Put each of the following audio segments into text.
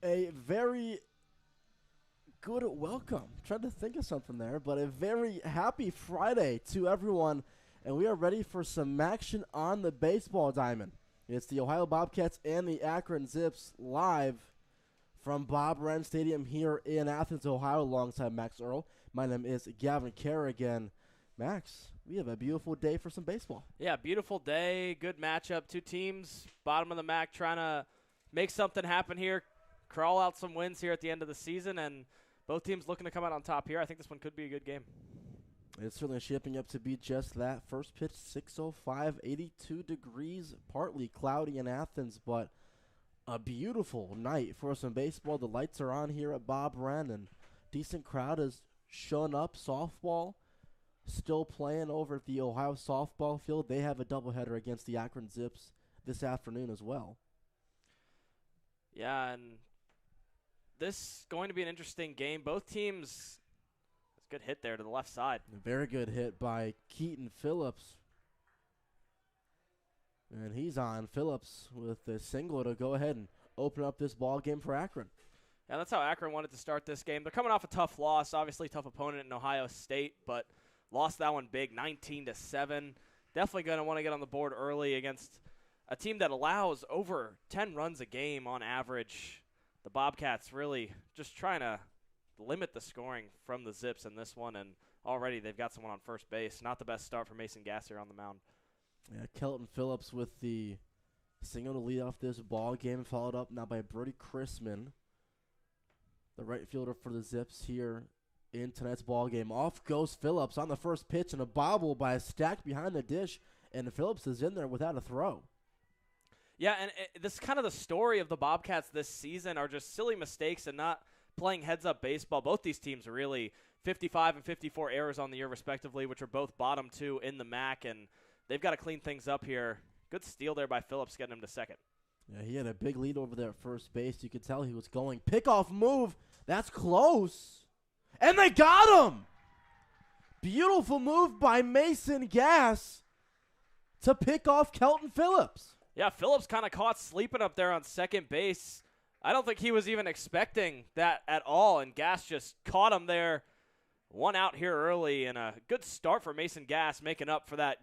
A very good welcome. Trying to think of something there, but a very happy Friday to everyone, and we are ready for some action on the baseball diamond. It's the Ohio Bobcats and the Akron Zips live from Bob Wren Stadium here in Athens, Ohio, alongside Max Earl. My name is Gavin Kerrigan. Max, we have a beautiful day for some baseball. Yeah, beautiful day, good matchup. Two teams, bottom of the MAC, trying to make something happen here, crawl out some wins here at the end of the season, and both teams looking to come out on top here. I think this one could be a good game. It's certainly shaping up to be just that. First pitch, 6:05, 82 degrees, partly cloudy in Athens, but a beautiful night for some baseball. The lights are on here at Bob Wren, and decent crowd has shown up. Softball still playing over at the Ohio softball field. They have a doubleheader against the Akron Zips this afternoon as well. Yeah, and this is going to be an interesting game. Both teams, it's a good hit there to the left side. A very good hit by Keaton Phillips. And he's on. Phillips with a single to go ahead and open up this ball game for Akron. Yeah, that's how Akron wanted to start this game. They're coming off a tough loss, obviously tough opponent in Ohio State, but lost that one big, 19-7. Definitely going to want to get on the board early against a team that allows over 10 runs a game on average. The Bobcats really just trying to limit the scoring from the Zips in this one, and already they've got someone on first base. Not the best start for Mason Gasser on the mound. Yeah, Kelton Phillips with the single to lead off this ball game, followed up now by Brody Chrisman, the right fielder for the Zips here in tonight's ball game. Off goes Phillips on the first pitch, and a bobble by a stack behind the dish, and Phillips is in there without a throw. Yeah, and this is kind of the story of the Bobcats this season, are just silly mistakes and not playing heads-up baseball. Both these teams are really 55 and 54 errors on the year respectively, which are both bottom two in the MAC, and they've got to clean things up here. Good steal there by Phillips, getting him to second. Yeah, he had a big lead over there at first base. You could tell he was going. Pickoff move. That's close. And they got him. Beautiful move by Mason Gass to pick off Kelton Phillips. Yeah, Phillips kind of caught sleeping up there on second base. I don't think he was even expecting that at all, and Gass just caught him there. One out here early, and a good start for Mason Gass, making up for that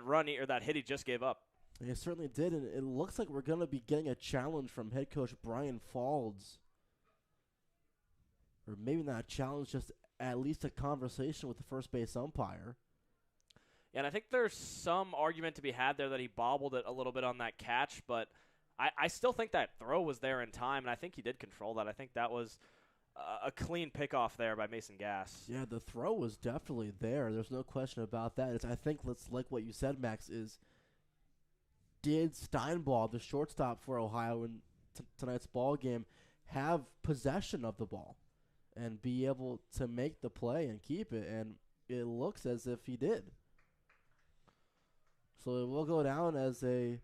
run or that hit he just gave up. He certainly did, and it looks like we're going to be getting a challenge from head coach Brian Faulds. Or maybe not a challenge, just at least a conversation with the first base umpire. Yeah, and I think there's some argument to be had there that he bobbled it a little bit on that catch, but I still think that throw was there in time, and I think he did control that. I think that was a clean pickoff there by Mason Gass. Yeah, the throw was definitely there. There's no question about that. I think, like what you said, Max, is did Steinball, the shortstop for Ohio in tonight's ball game, have possession of the ball and be able to make the play and keep it? And it looks as if he did. So it will go down as a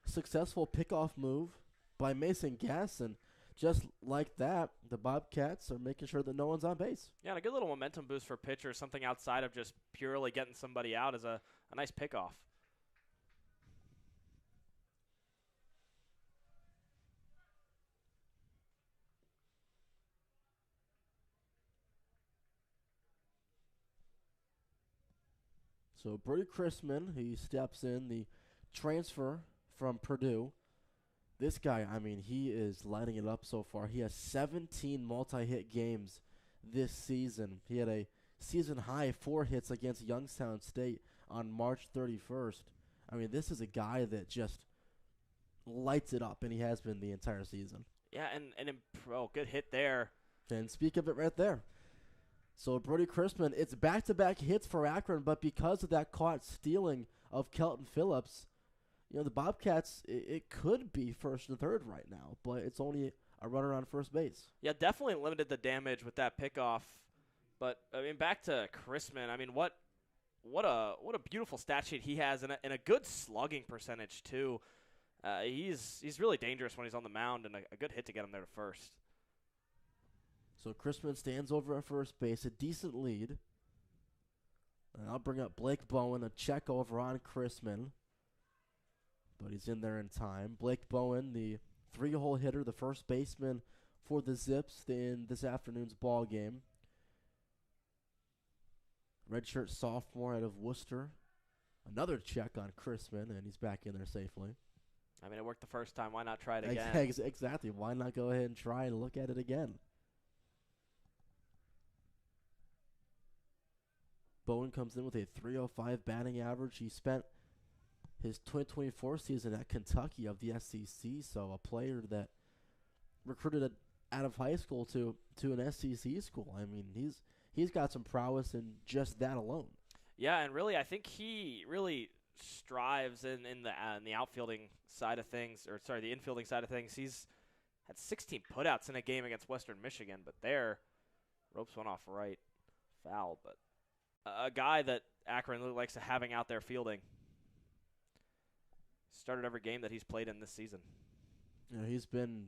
successful pickoff move by Mason Gass, and just like that, the Bobcats are making sure that no one's on base. Yeah, and a good little momentum boost for pitchers, something outside of just purely getting somebody out, is a nice pickoff. So Brody Chrisman, he steps in, the transfer from Purdue. This guy, I mean, he is lighting it up so far. He has 17 multi-hit games this season. He had a season-high 4 hits against Youngstown State on March 31st. I mean, this is a guy that just lights it up, and he has been the entire season. Yeah, and good hit there. And speak of it right there. So Brody Chrisman, it's back-to-back hits for Akron, but because of that caught stealing of Kelton Phillips, you know, the Bobcats, it could be first and third right now, but it's only a runner on first base. Yeah, definitely limited the damage with that pickoff. But, I mean, back to Chrisman, I mean, what a beautiful stat sheet he has, and a good slugging percentage, too. He's really dangerous when he's on the mound, and a good hit to get him there to first. So Chrisman stands over at first base, a decent lead. And I'll bring up Blake Bowen, a check over on Chrisman. But he's in there in time. Blake Bowen, the 3-hole hitter, the first baseman for the Zips in this afternoon's ball game. Redshirt sophomore out of Worcester. Another check on Chrisman, and he's back in there safely. I mean, it worked the first time. Why not try it again? Exactly. Why not go ahead and try and look at it again? Bowen comes in with a .305 batting average. He spent his 2024 season at Kentucky of the SEC, so a player that recruited out of high school to an SEC school. I mean, he's got some prowess in just that alone. Yeah, and really, I think he really strives in the outfielding side of things, the infielding side of things. He's had 16 putouts in a game against Western Michigan, but there, ropes went off right, foul. But a guy that Akron really likes having out there fielding. Started every game that he's played in this season. You know, he's been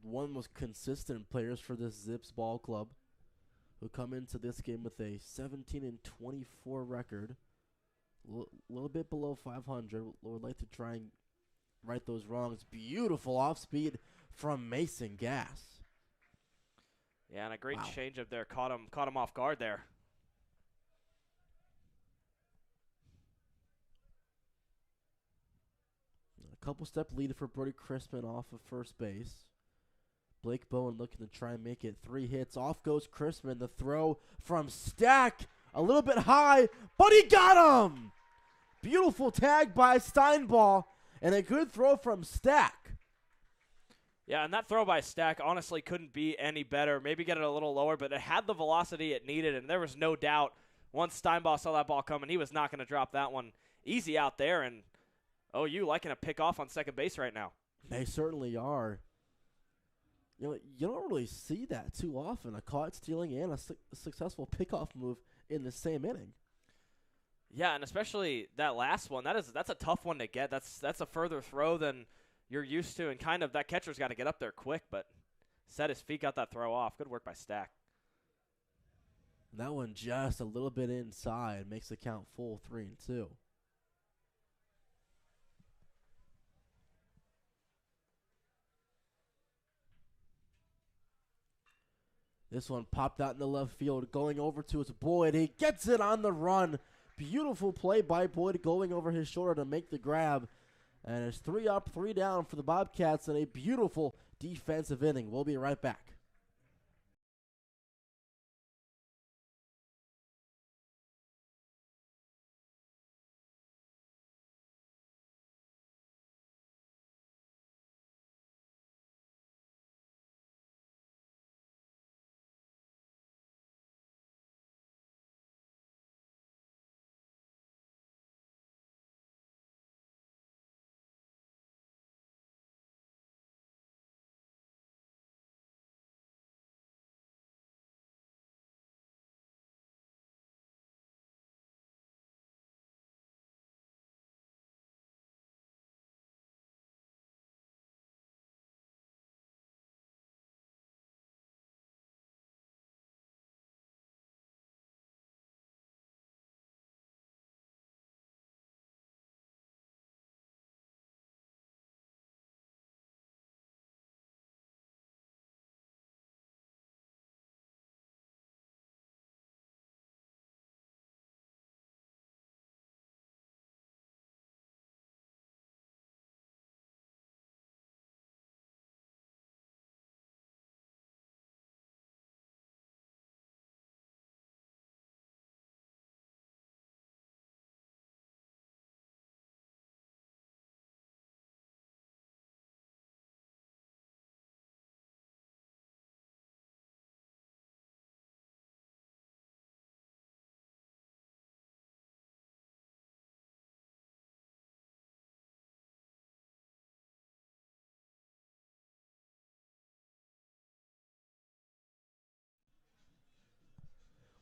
one of the most consistent players for this Zips ball club, who come into this game with a 17-24 record, a little bit below 500. Would like to try and right those wrongs. Beautiful off speed from Mason Gass. Yeah, and a great changeup there. Caught him off guard there. A couple step lead for Brody Chrisman off of first base. Blake Bowen looking to try and make it 3 hits. Off goes Chrisman. The throw from Stack. A little bit high, but he got him! Beautiful tag by Steinball, and a good throw from Stack. Yeah, and that throw by Stack honestly couldn't be any better. Maybe get it a little lower, but it had the velocity it needed, and there was no doubt once Steinball saw that ball coming, he was not going to drop that one easy out there. And OU liking to pick off on second base right now. They certainly are. You know, you don't really see that too often, a caught stealing and a successful pickoff move in the same inning. Yeah, and especially that last one. That's a tough one to get. That's a further throw than you're used to, and kind of that catcher's got to get up there quick, but set his feet, got that throw off. Good work by Stack. That one just a little bit inside makes the count full 3-2. This one popped out in the left field, going over to his Boyd. He gets it on the run. Beautiful play by Boyd, going over his shoulder to make the grab. And it's 3 up, 3 down for the Bobcats in a beautiful defensive inning. We'll be right back.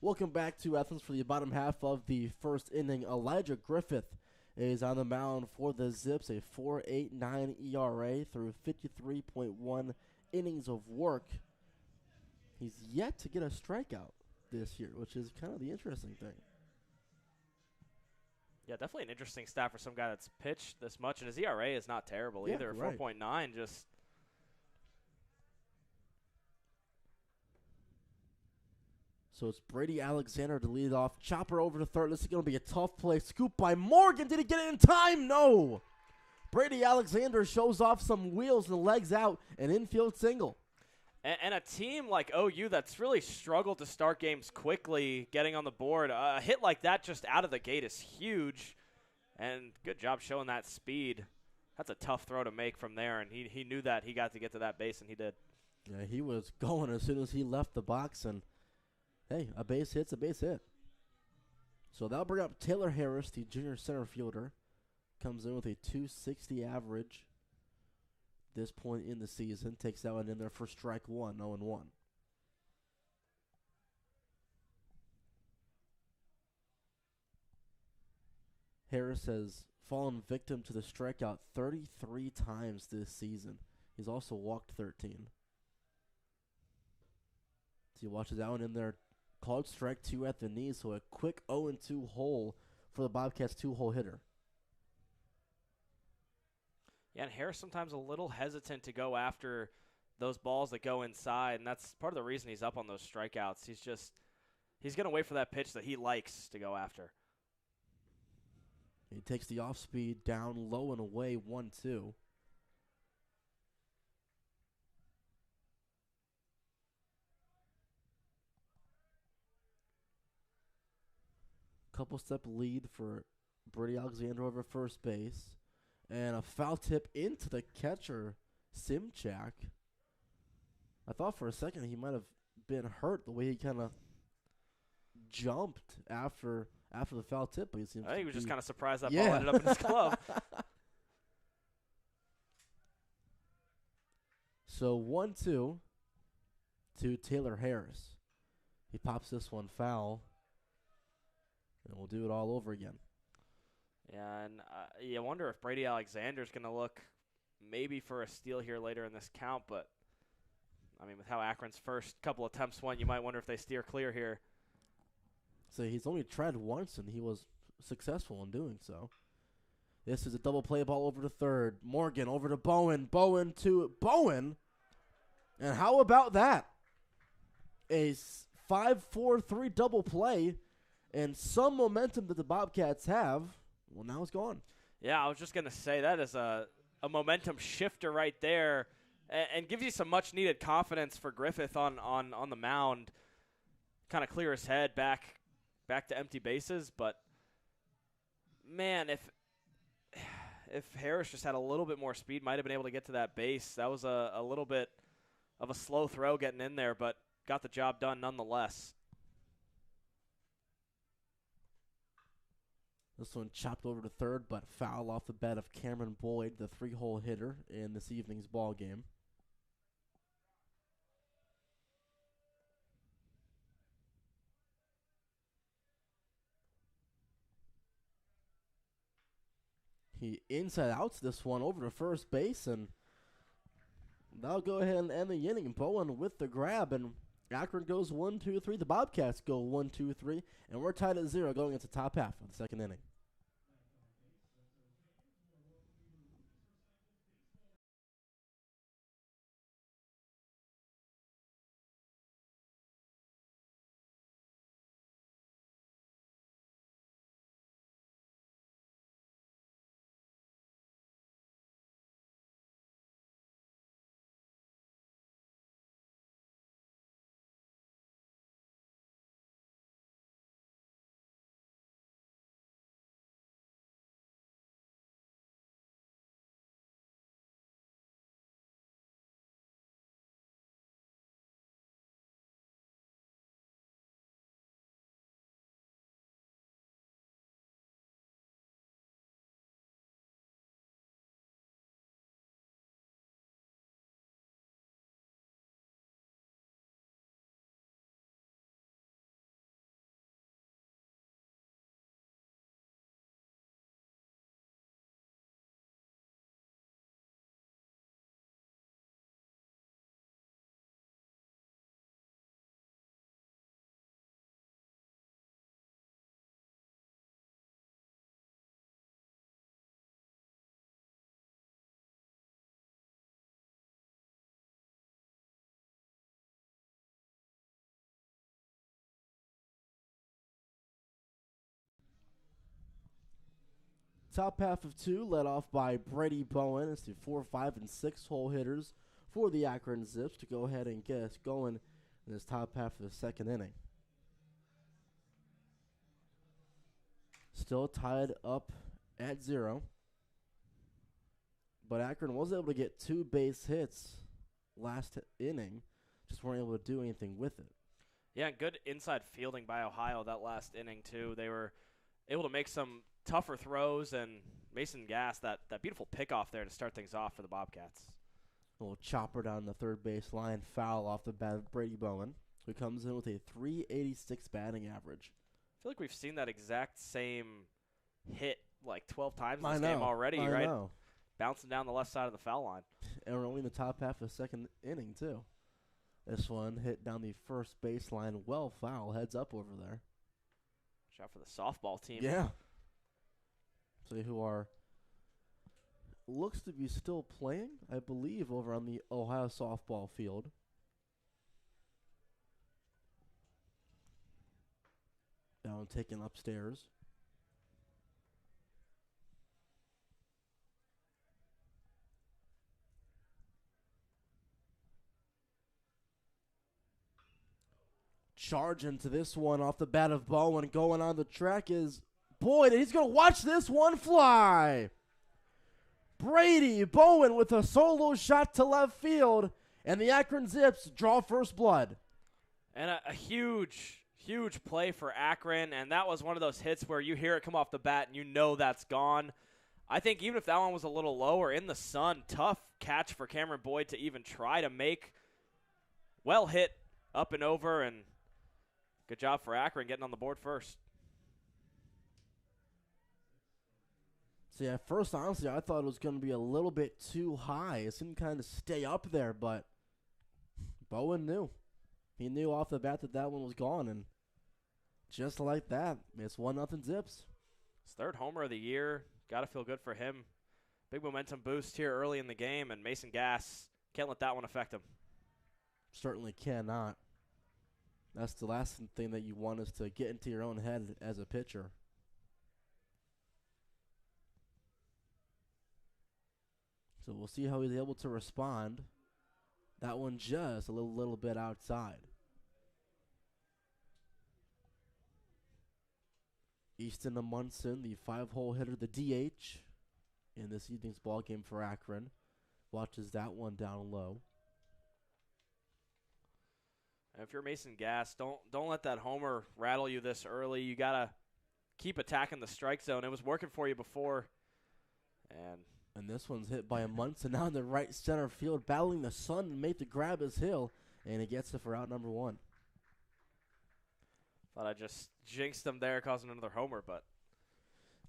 Welcome back to Athens for the bottom half of the first inning. Elijah Griffith is on the mound for the Zips, a 4.89 ERA through 53.1 innings of work. He's yet to get a strikeout this year, which is kind of the interesting thing. Yeah, definitely an interesting stat for some guy that's pitched this much, and his ERA is not terrible either. Right. 4.9, just So it's Brady Alexander to lead off. Chopper over to third. This is going to be a tough play. Scoop by Morgan. Did he get it in time? No. Brady Alexander shows off some wheels and legs out. An infield single. And a team like OU that's really struggled to start games quickly, getting on the board, a hit like that just out of the gate is huge. And good job showing that speed. That's a tough throw to make from there, and he knew that he got to get to that base, and he did. Yeah, he was going as soon as he left the box, and hey, a base hit's a base hit. So that'll bring up Taylor Harris, the junior center fielder. Comes in with a 260 average this point in the season. Takes that one in there for strike one, 0-1. Harris has fallen victim to the strikeout 33 times this season. He's also walked 13. So he watches that one in there. Called strike 2 at the knee, so a quick 0-2 hole for the Bobcats 2-hole hitter. Yeah, and Harris sometimes a little hesitant to go after those balls that go inside, and that's part of the reason he's up on those strikeouts. He's going to wait for that pitch that he likes to go after. He takes the off speed down low and away, 1-2. Couple step lead for Brady Alexander over first base. And a foul tip into the catcher, Simchak. I thought for a second he might have been hurt the way he kind of jumped after the foul tip. But I think he was just kind of surprised that ball ended up in his glove. So 1-2 to Taylor Harris. He pops this one foul. And we'll do it all over again. Yeah, and you wonder if Brady Alexander's going to look maybe for a steal here later in this count. But, I mean, with how Akron's first couple attempts went, you might wonder if they steer clear here. So he's only tried once, and he was successful in doing so. This is a double play ball over to third. Morgan over to Bowen. Bowen to Bowen. And how about that? A 5-4-3 double play and some momentum that the Bobcats have. Well, now it's gone. Yeah, I was just going to say that is a momentum shifter right there and gives you some much-needed confidence for Griffith on the mound. Kind of clear his head back to empty bases. But, man, if Harris just had a little bit more speed, might have been able to get to that base. That was a little bit of a slow throw getting in there, but got the job done nonetheless. This one chopped over to third, but foul off the bat of Cameron Boyd, the 3-hole hitter in this evening's ball game. He inside outs this one over to first base, and that'll go ahead and end the inning. Bowen with the grab, and Akron goes 1-2-3. The Bobcats go 1-2-3, and we're tied at 0 going into top half of the second inning. Top half of 2 led off by Brady Bowen. It's the 4, 5, and 6 hole hitters for the Akron Zips to go ahead and get us going in this top half of the second inning. Still tied up at 0. But Akron was able to get 2 base hits last inning. Just weren't able to do anything with it. Yeah, good inside fielding by Ohio that last inning, too. They were able to make some tougher throws, and Mason Gass, that beautiful pickoff there to start things off for the Bobcats. A little chopper down the third base line, foul off the bat of Brady Bowen, who comes in with a .386 batting average. I feel like we've seen that exact same hit like 12 times in this game already, right? Know. Bouncing down the left side of the foul line. And we're only in the top half of the second inning, too. This one hit down the first baseline, well foul, heads up over there. Shot for the softball team. Yeah. So who are looks to be still playing, I believe, over on the Ohio softball field. Now taken upstairs. Charge into this one off the bat of Bowen. Going on the track is Boyd, and he's going to watch this one fly. Brady Bowen with a solo shot to left field, and the Akron Zips draw first blood. And a huge play for Akron, and that was one of those hits where you hear it come off the bat and you know that's gone. I think even if that one was a little lower in the sun, tough catch for Cameron Boyd to even try to make. Well hit up and over, and good job for Akron getting on the board first. See, at first, honestly, I thought it was going to be a little bit too high. It seemed kind of stay up there, but Bowen knew. He knew off the bat that one was gone, and just like that, it's 1-0 Zips. His third homer of the year. Got to feel good for him. Big momentum boost here early in the game, and Mason Gass can't let that one affect him. Certainly cannot. That's the last thing that you want, is to get into your own head as a pitcher. So we'll see how he's able to respond. That one just a little bit outside. Easton Amundsen, the 5-hole hitter, the DH in this evening's ball game for Akron, watches that one down low. And if you're Mason Gass, don't let that homer rattle you this early. You gotta keep attacking the strike zone. It was working for you before, and this one's hit by Amundsen now in the right center field, battling the sun, and made to grab his hill, and he gets it for out number 1. Thought I just jinxed him there, causing another homer, but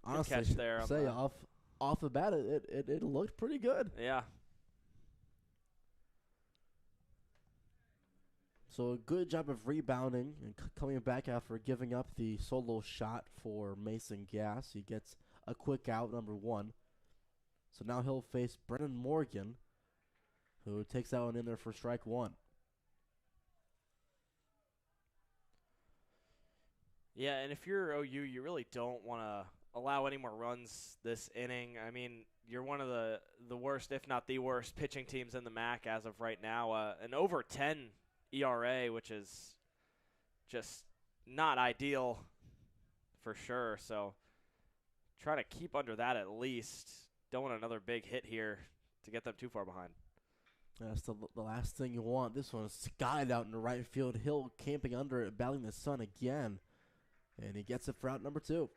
honestly, good catch there. Off the bat, it looked pretty good. Yeah. So a good job of rebounding and coming back after giving up the solo shot for Mason Gass. He gets a quick out, number 1. So now he'll face Brennan Morgan, who takes that one in there for strike 1. Yeah, and if you're OU, you really don't want to allow any more runs this inning. I mean, you're one of the worst, if not the worst, pitching teams in the MAC as of right now. An over 10 ERA, which is just not ideal for sure. So try to keep under that at least. Don't want another big hit here to get them too far behind. That's the last thing you want. This one is skied out in the right field. Hill camping under it, battling the sun again. And he gets it for out number 2.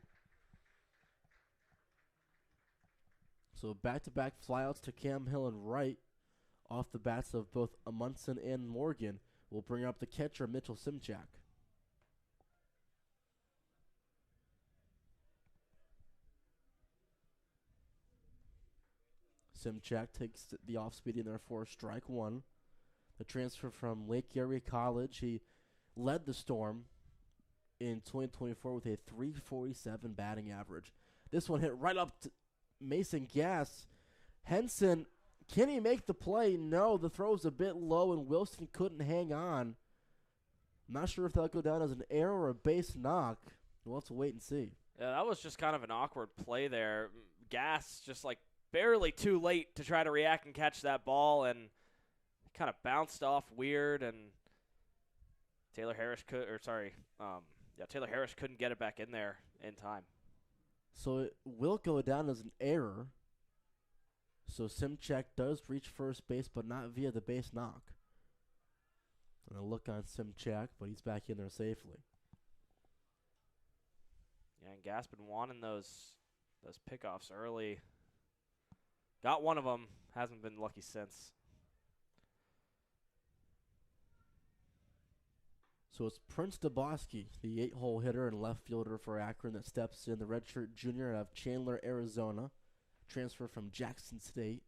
So back-to-back flyouts to Cam Hill and Wright off the bats of both Amundsen and Morgan will bring up the catcher, Mitchell Simchak. Simchak takes the off-speed in there for strike 1. The transfer from Lake Erie College. He led the Storm in 2024 with a .347 batting average. This one hit right up to Mason Gass. Henson, can he make the play? No, the throw's a bit low, and Wilson couldn't hang on. I'm not sure if that'll go down as an error or a base knock. We'll have to wait and see. Yeah, that was just kind of an awkward play there. Gas just like barely too late to try to react and catch that ball, and kind of bounced off weird, and Taylor Harris Taylor Harris couldn't get it back in there in time. So it will go down as an error. So Simchak does reach first base, but not via the base knock. And a look on Simchak, but he's back in there safely. Yeah, and Gas been wanting those pickoffs early. Got one of them. Hasn't been lucky since. So it's Prince Daboski, the 8-hole hitter and left fielder for Akron that steps in, the redshirt junior out of Chandler, Arizona. Transfer from Jackson State.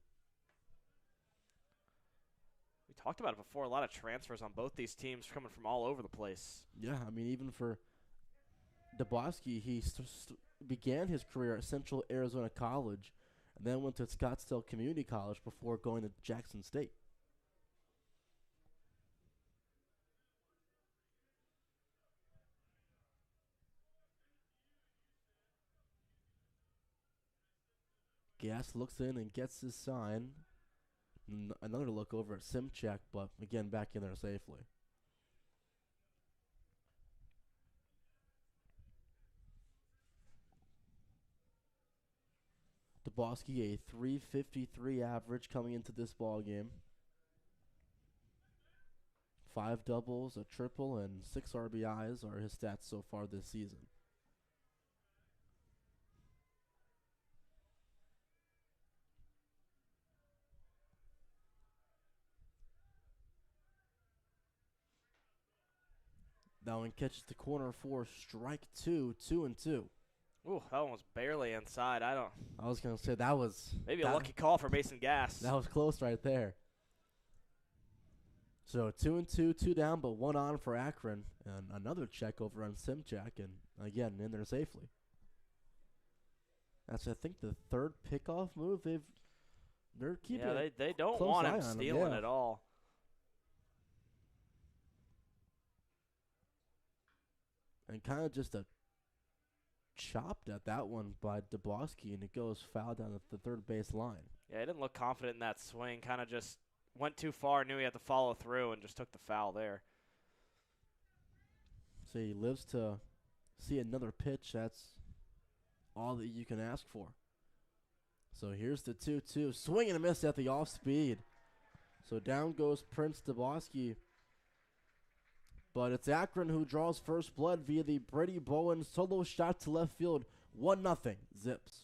We talked about it before. A lot of transfers on both these teams coming from all over the place. Yeah, I mean, even for Daboski, he began his career at Central Arizona College and then went to Scottsdale Community College before going to Jackson State. Gas looks in and gets his sign. Another look over at Simchak, but again, back in there safely. Daboski, a .353 average coming into this ball game. 5 doubles, a triple, and 6 RBIs are his stats so far this season. Now in catches the corner for strike 2, 2-2. Ooh, that one was barely inside. I was going to say that was... Maybe a lucky call for Mason Gas. That was close right there. So 2-2, 2 down, but 1 on for Akron. And another check over on Simchak, and again, in there safely. That's, I think, the third pickoff move they're keeping. Yeah, they don't want him stealing at all. And kind of just a chopped at that one by Daboski, and it goes foul down at the third base line. Yeah, he didn't look confident in that swing. Kind of just went too far, knew he had to follow through, and just took the foul there. So he lives to see another pitch. That's all that you can ask for. So here's the 2-2. Swing and a miss at the off speed. So down goes Prince Daboski. But it's Akron who draws first blood via the Brady Bowen solo shot to left field. 1-0. Zips.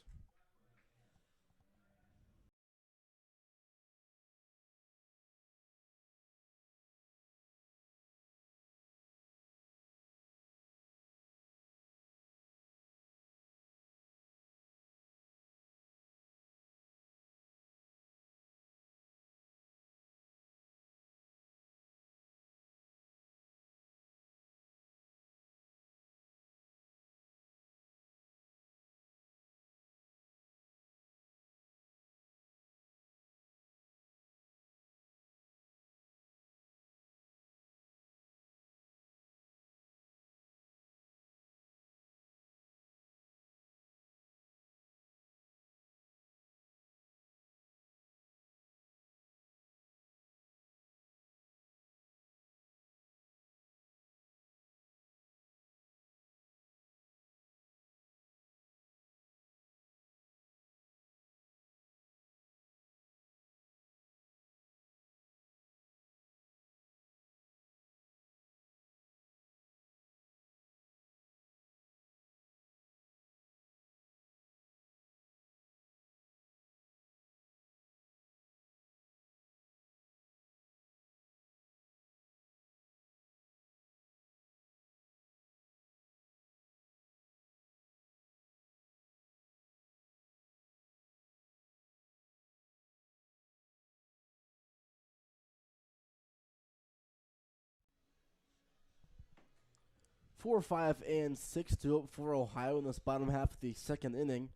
Four, 5, and 6 to up for Ohio in this bottom half of the second inning,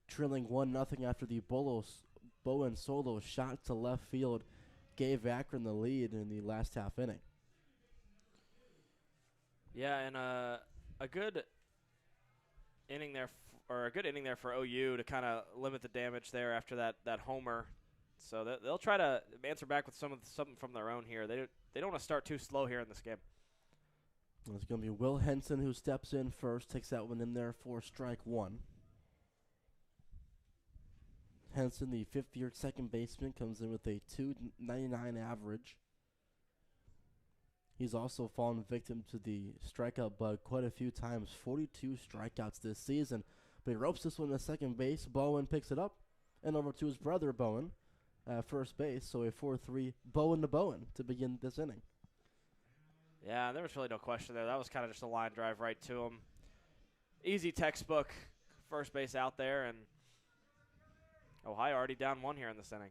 trailing 1-0 after the Bowen solo shot to left field gave Akron the lead in the last half inning. Yeah, and a good inning there, or a good inning there for OU to kind of limit the damage there after that homer. So they'll try to answer back with something from their own here. They don't want to start too slow here in this game. It's going to be Will Henson who steps in first, takes that one in there for strike one. Henson, the fifth-year second baseman, comes in with a .299 average. He's also fallen victim to the strikeout bug quite a few times, 42 strikeouts this season. But he ropes this one to second base. Bowen picks it up, and over to his brother Bowen at first base. So a 4-3 Bowen to Bowen to begin this inning. Yeah, there was really no question there. That was kind of just a line drive right to him. Easy textbook first base out there, and Ohio already down one here in this inning.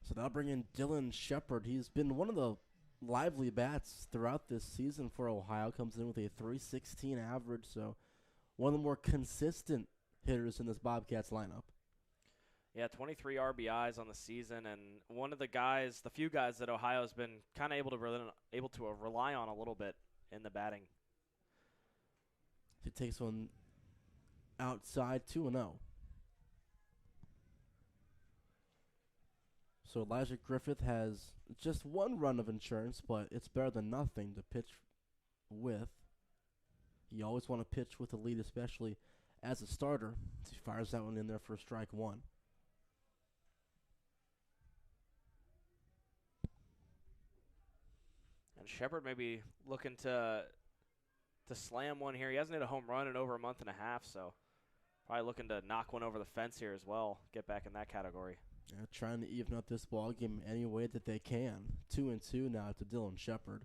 So they'll bring in Dylan Shepard. He's been one of the lively bats throughout this season for Ohio. Comes in with a .316 average, so one of the more consistent hitters in this Bobcats lineup. Yeah, 23 RBIs on the season, and one of the few guys that Ohio's been kind of able to rely on a little bit in the batting. He takes one outside 2-0. So Elijah Griffith has just one run of insurance, but it's better than nothing to pitch with. You always want to pitch with a lead, especially as a starter. So he fires that one in there for strike one. And Shepard may be looking to slam one here. He hasn't hit a home run in over a month and a half, so probably looking to knock one over the fence here as well, get back in that category. Yeah, trying to even up this ball game any way that they can. 2-2 now to Dylan Shepard.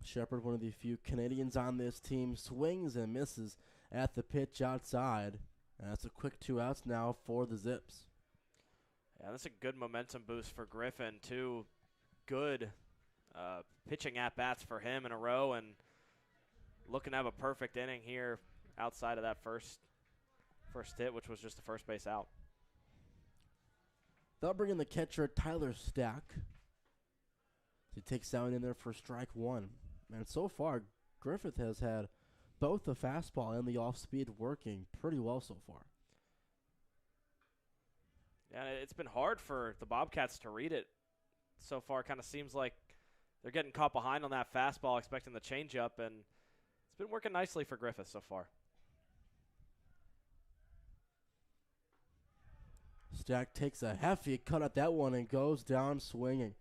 Shepard, one of the few Canadians on this team, swings and misses at the pitch outside. And that's a quick 2 outs now for the Zips. Yeah, that's a good momentum boost for Griffin. Two good pitching at-bats for him in a row, and looking to have a perfect inning here outside of that first hit, which was just the first base out. They'll bring in the catcher, Tyler Stack. He takes that one in there for strike one. And so far, Griffith has had both the fastball and the off-speed working pretty well so far. Yeah, it's been hard for the Bobcats to read it so far. Kind of seems like they're getting caught behind on that fastball, expecting the changeup, and it's been working nicely for Griffith so far. Stack takes a hefty cut at that one and goes down swinging.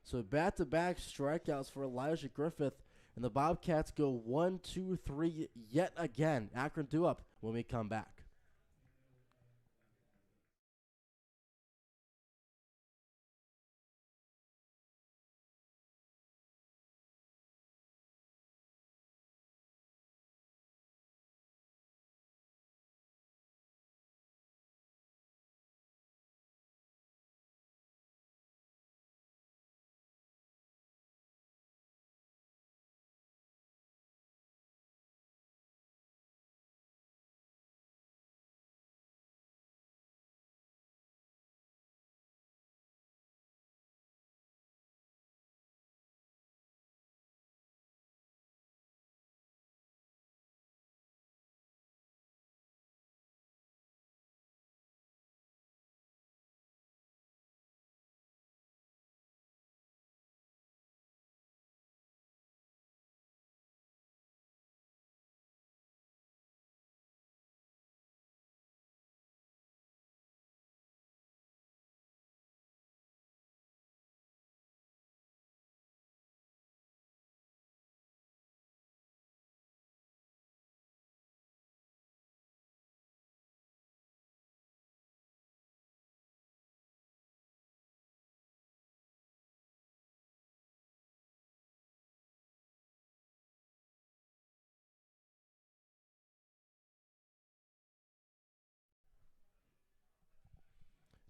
So back-to-back strikeouts for Elijah Griffith, and the Bobcats go 1-2-3 yet again. Akron due up when we come back.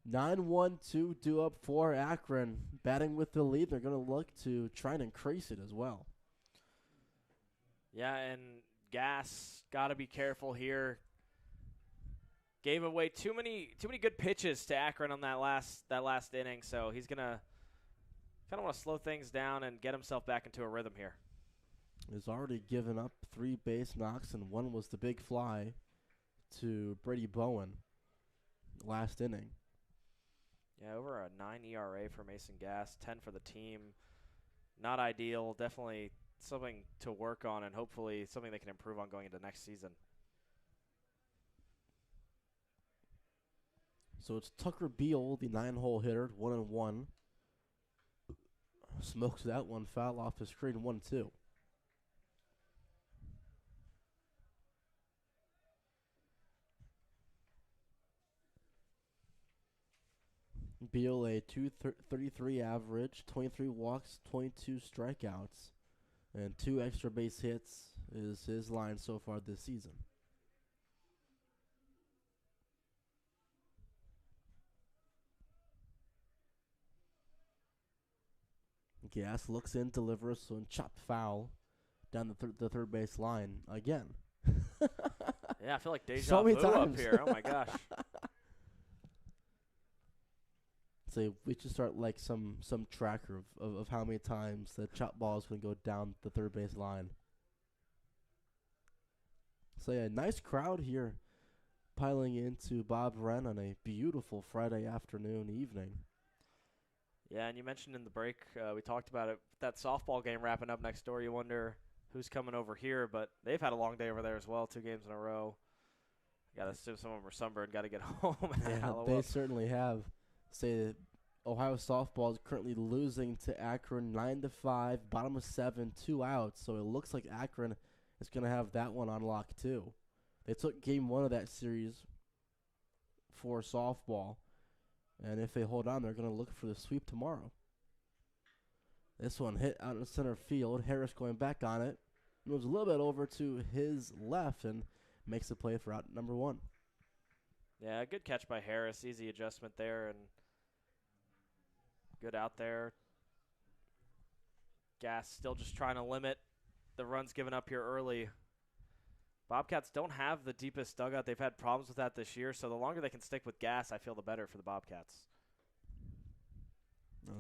(9-1-2) due up for Akron. Batting with the lead, they're going to look to try and increase it as well. Yeah, and Gass got to be careful here. Gave away too many good pitches to Akron on that last inning, so he's gonna kind of want to slow things down and get himself back into a rhythm here. He's already given up 3 base knocks, and one was the big fly to Brady Bowen last inning. Yeah, over a 9 ERA for Mason Gass, 10 for the team. Not ideal. Definitely something to work on, and hopefully something they can improve on going into next season. So it's Tucker Beal, the 9-hole hitter, 1-1. Smokes that one, foul off the screen, 1-2. Beal, a 233 average, 23 walks, 22 strikeouts, and 2 extra base hits is his line so far this season. Gass looks in, delivers, so in chopped foul down the third base line again. Yeah, I feel like deja So many vu up times. here. Oh, my gosh. So we should start like some tracker of how many times the chop ball is going to go down the third base line. So yeah, nice crowd here piling into Bob Wren on a beautiful Friday afternoon evening. Yeah, and you mentioned in the break, we talked about it, that softball game wrapping up next door. You wonder who's coming over here, but they've had a long day over there as well, 2 games in a row. Got to assume some of them are sunburned, got to get home. Yeah, they certainly have. Say that Ohio softball is currently losing to Akron 9-5, bottom of 7, 2 outs. So it looks like Akron is going to have that one on lock too. They took game 1 of that series for softball, and if they hold on, they're going to look for the sweep tomorrow. This one hit out in center field. Harris going back on it. Moves a little bit over to his left and makes the play for out number 1. Yeah, good catch by Harris. Easy adjustment there and good out there. Gass still just trying to limit the runs given up here early. Bobcats don't have the deepest dugout. They've had problems with that this year, so the longer they can stick with Gass, I feel the better for the Bobcats.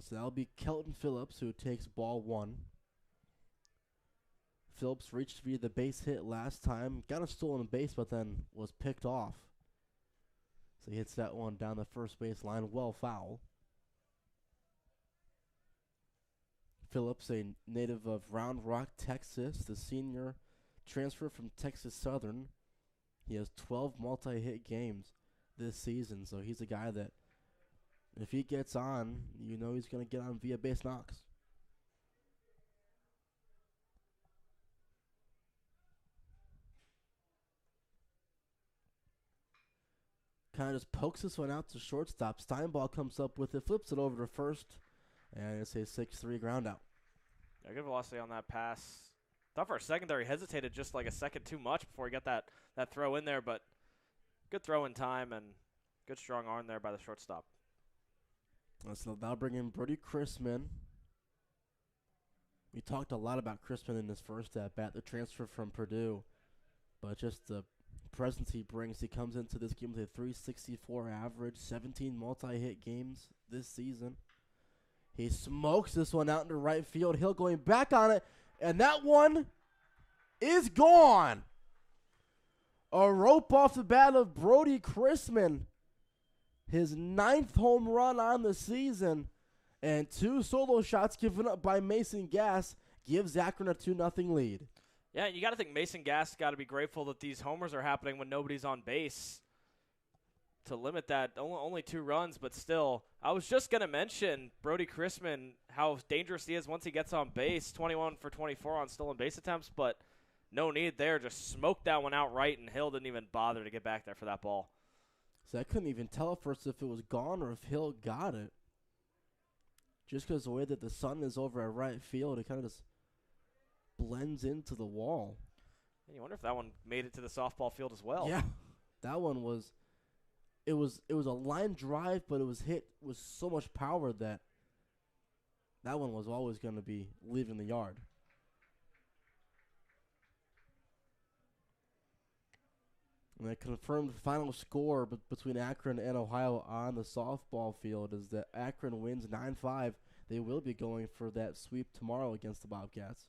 So that'll be Kelton Phillips who takes ball 1. Phillips reached via the base hit last time, got a stolen base, but then was picked off. So he hits that one down the first base line, well foul. Phillips, a native of Round Rock, Texas, the senior transfer from Texas Southern. He has 12 multi-hit games this season, so he's a guy that if he gets on, you know he's going to get on via base knocks. Kind of just pokes this one out to shortstop. Steinball comes up with it, flips it over to first, and it's a 6-3 ground out. Yeah, good velocity on that pass. Thought for a second there he hesitated just like a second too much before he got that throw in there, but good throw in time and good strong arm there by the shortstop. So now bring in Brody Chrisman. We talked a lot about Chrisman in his first at-bat, the transfer from Purdue, but just the presence he brings. He comes into this game with a 364 average, 17 multi-hit games this season. He smokes this one out into right field. Hill going back on it, and that one is gone. A rope off the bat of Brody Chrisman. His 9th home run on the season, and 2 solo shots given up by Mason Gass gives Akron a 2-0 lead. Yeah, you got to think Mason Gass got to be grateful that these homers are happening when nobody's on base to limit that. Only 2 runs, but still. I was just going to mention Brody Chrisman, how dangerous he is once he gets on base. 21 for 24 on stolen base attempts, but no need there. Just smoked that one outright, and Hill didn't even bother to get back there for that ball. So I couldn't even tell at first if it was gone or if Hill got it. Just because the way that the sun is over at right field, it kind of just blends into the wall. And you wonder if that one made it to the softball field as well. Yeah, that one was. It was a line drive, but it was hit with so much power that one was always going to be leaving the yard. And the confirmed final score between Akron and Ohio on the softball field is that Akron wins 9-5. they will be going for that sweep tomorrow against the Bobcats.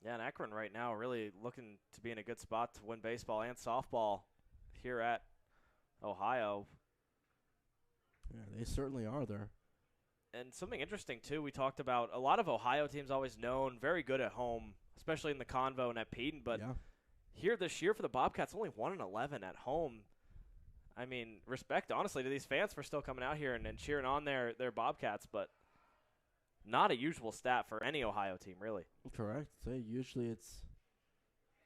Yeah, and Akron right now really looking to be in a good spot to win baseball and softball here at Ohio. Yeah, they certainly are there. And something interesting, too, we talked about a lot of Ohio teams always known very good at home, especially in the Convo and at Peden. But yeah. here this year for the Bobcats, only 1-11 at home. I mean, respect, honestly, to these fans for still coming out here and cheering on their Bobcats, but not a usual stat for any Ohio team, really. Correct. So usually it's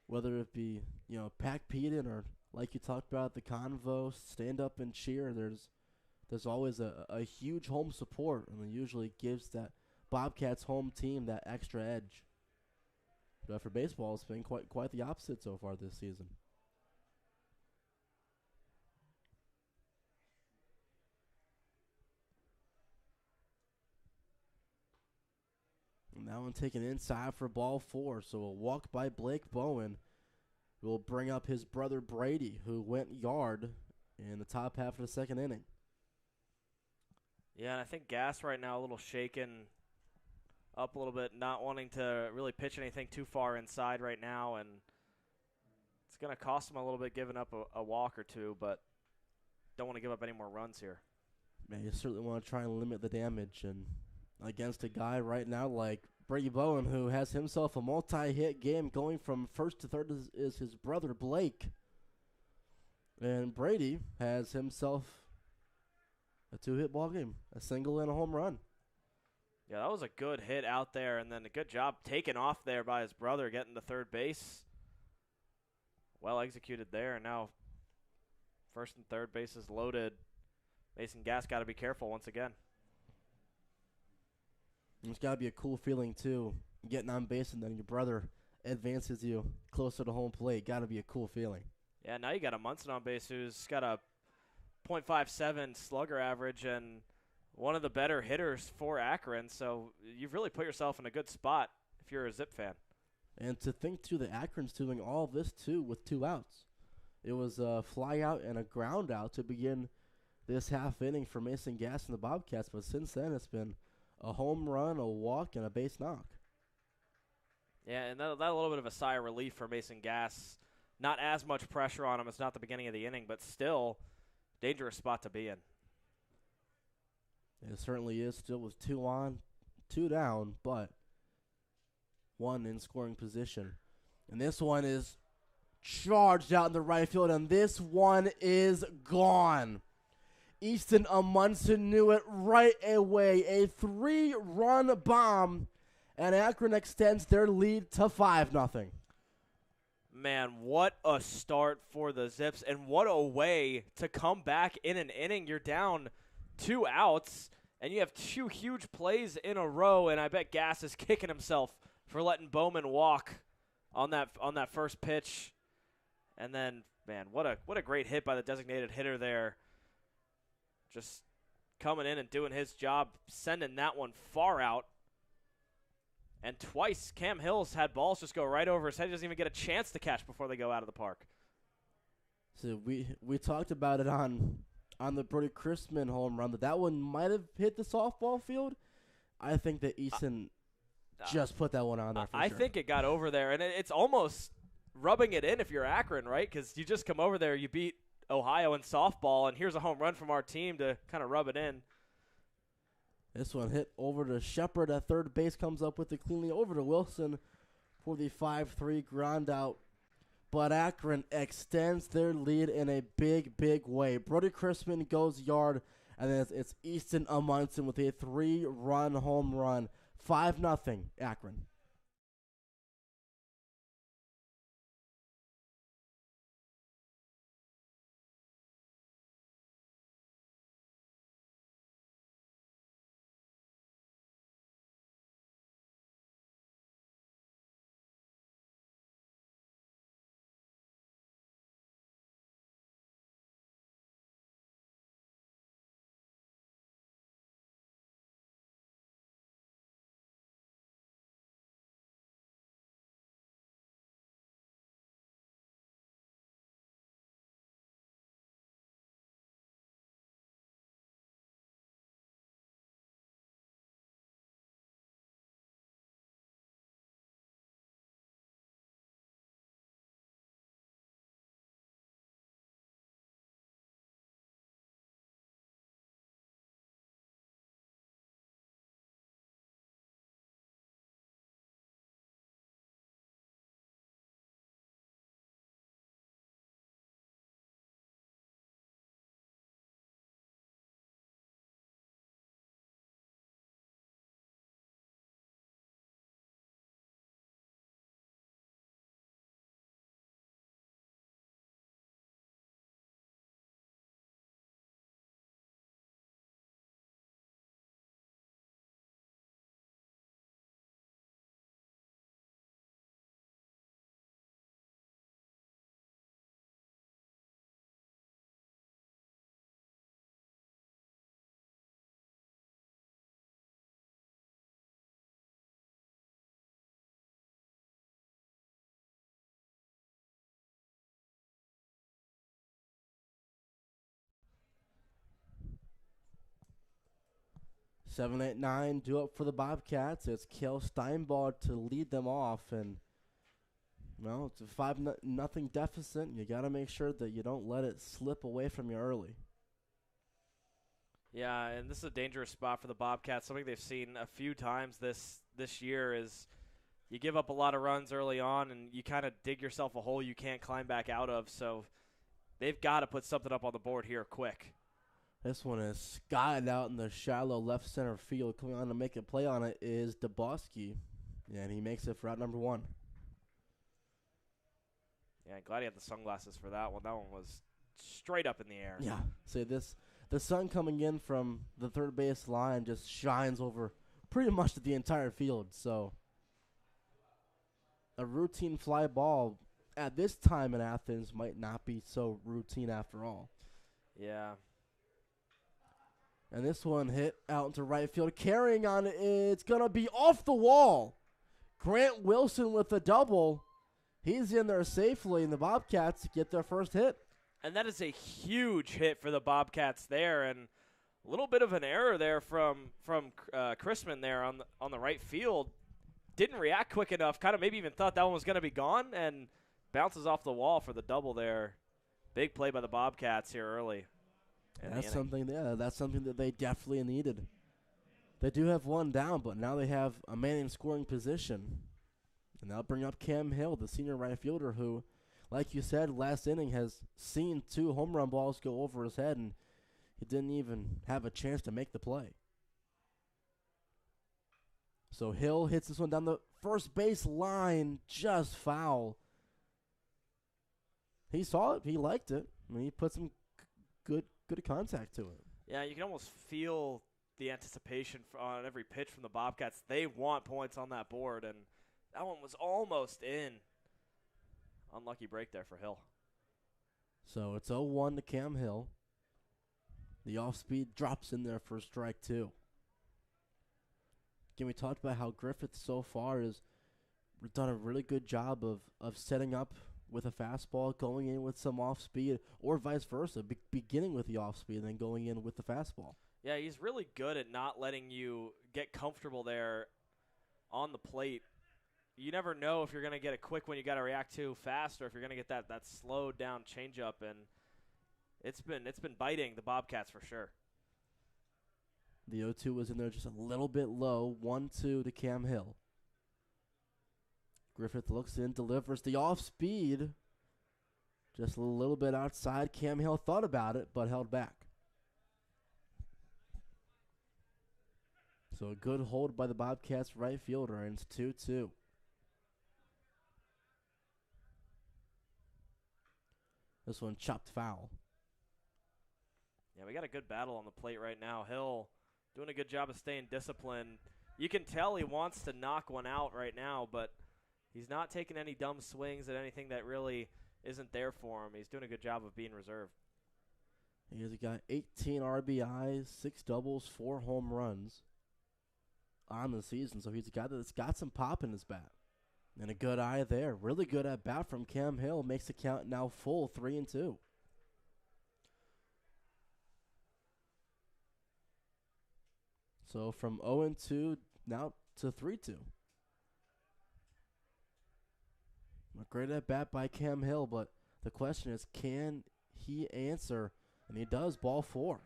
whether it be, Pac Peden or like you talked about the Convo, stand up and cheer. There's always a huge home support, and it usually gives that Bobcats home team that extra edge. But for baseball, it's been quite the opposite so far this season. And that one taken inside for ball 4, so a walk by Blake Bowen will bring up his brother Brady, who went yard in the top half of the second inning. Yeah, and I think Gass right now a little shaken up a little bit, not wanting to really pitch anything too far inside right now, and it's going to cost him a little bit giving up a walk or two, but don't want to give up any more runs here. Man, you certainly want to try and limit the damage, and against a guy right now like Brady Bowen, who has himself a multi-hit game going from first to third, is his brother Blake. And Brady has himself a 2-hit ball game, a single and a home run. Yeah, that was a good hit out there, and then a good job taken off there by his brother getting to third base. Well executed there, and now first and third base is loaded. Mason Gass got to be careful once again. It's got to be a cool feeling, too, getting on base and then your brother advances you closer to home plate. Got to be a cool feeling. Yeah, now you got a Munson on base who's got a .57 slugger average and one of the better hitters for Akron. So you've really put yourself in a good spot if you're a Zip fan. And to think, too, that Akron's doing all this, too, with 2 outs. It was a fly out and a ground out to begin this half inning for Mason Gass and the Bobcats. But since then, it's been a home run, a walk, and a base knock. Yeah, and that a little bit of a sigh of relief for Mason Gass. Not as much pressure on him. It's not the beginning of the inning, but still dangerous spot to be in. It certainly is. Still with 2 on, 2 down, but 1 in scoring position. And this one is charged out in the right field, and this one is gone. Easton Amundsen knew it right away. A 3-run bomb, and Akron extends their lead to 5-0. Man, what a start for the Zips, and what a way to come back in an inning. You're down 2 outs, and you have 2 huge plays in a row, and I bet Gass is kicking himself for letting Bowman walk on that first pitch. And then, man, what a great hit by the designated hitter there. Just coming in and doing his job, sending that one far out. And twice, Cam Hills had balls just go right over his head. He doesn't even get a chance to catch before they go out of the park. So we talked about it on the Brody Chrisman home run, that one might have hit the softball field. I think that Easton just put that one on there for I sure. think it got over there, and it's almost rubbing it in if you're Akron, right? Because you just come over there, you beat Ohio in softball, and here's a home run from our team to kind of rub it in. This one hit over to Shepard at third base, comes up with it cleanly over to Wilson for the 5-3 ground out. But Akron extends their lead in a big, big way. Brody Chrisman goes yard, and then it's Easton Amundsen with a 3-run home run. 5-0 Akron. 7, 8, 9 due up for the Bobcats. It's Kale Steinball to lead them off, and well, it's a 5-0 deficit. You got to make sure that you don't let it slip away from you early. Yeah, and this is a dangerous spot for the Bobcats. Something they've seen a few times this year is you give up a lot of runs early on, and you kind of dig yourself a hole you can't climb back out of. So they've got to put something up on the board here quick. This one is skied out in the shallow left center field. Coming on to make a play on it is Dabowski, and he makes it for out number 1. Yeah, glad he had the sunglasses for that one. That one was straight up in the air. Yeah. See, the sun coming in from the third base line just shines over pretty much the entire field. So a routine fly ball at this time in Athens might not be so routine after all. Yeah. And this one hit out into right field. Carrying on, it's going to be off the wall. Grant Wilson with a double. He's in there safely, and the Bobcats get their first hit. And that is a huge hit for the Bobcats there, and a little bit of an error there from Chrisman there on the right field. Didn't react quick enough, kind of maybe even thought that one was going to be gone, and bounces off the wall for the double there. Big play by the Bobcats here early. That's something that they definitely needed. They do have one down, but now they have a man in scoring position. And they'll bring up Cam Hill, the senior right fielder, who, like you said, last inning has seen 2 home run balls go over his head, and he didn't even have a chance to make the play. So Hill hits this one down the first base line, just foul. He saw it. He liked it. I mean, he put some good contact to it. Yeah, you can almost feel the anticipation on every pitch from the Bobcats. They want points on that board, and that one was almost in. Unlucky break there for Hill. So it's 0-1 to Cam Hill. The off-speed drops in there for strike 2. Again, we talked about how Griffith so far has done a really good job of setting up with a fastball, going in with some off-speed, or vice versa, beginning with the off-speed and then going in with the fastball. Yeah, he's really good at not letting you get comfortable there on the plate. You never know if you're going to get a quick one you got to react to fast, or if you're going to get that slowed down changeup, and it's been biting the Bobcats for sure. The 0-2 was in there just a little bit low. 1-2 to Cam Hill. Griffith looks in, delivers the off-speed. Just a little bit outside. Cam Hill thought about it, but held back. So a good hold by the Bobcats right fielder, and it's 2-2. This one chopped foul. Yeah, we got a good battle on the plate right now. Hill doing a good job of staying disciplined. You can tell he wants to knock one out right now, but he's not taking any dumb swings at anything that really isn't there for him. He's doing a good job of being reserved. He's got 18 RBIs, 6 doubles, 4 home runs on the season. So he's a guy that's got some pop in his bat. And a good eye there. Really good at bat from Cam Hill. Makes the count now full 3-2. So from 0-2 now to 3-2. A great at bat by Cam Hill, but the question is, can he answer? And he does. Ball 4.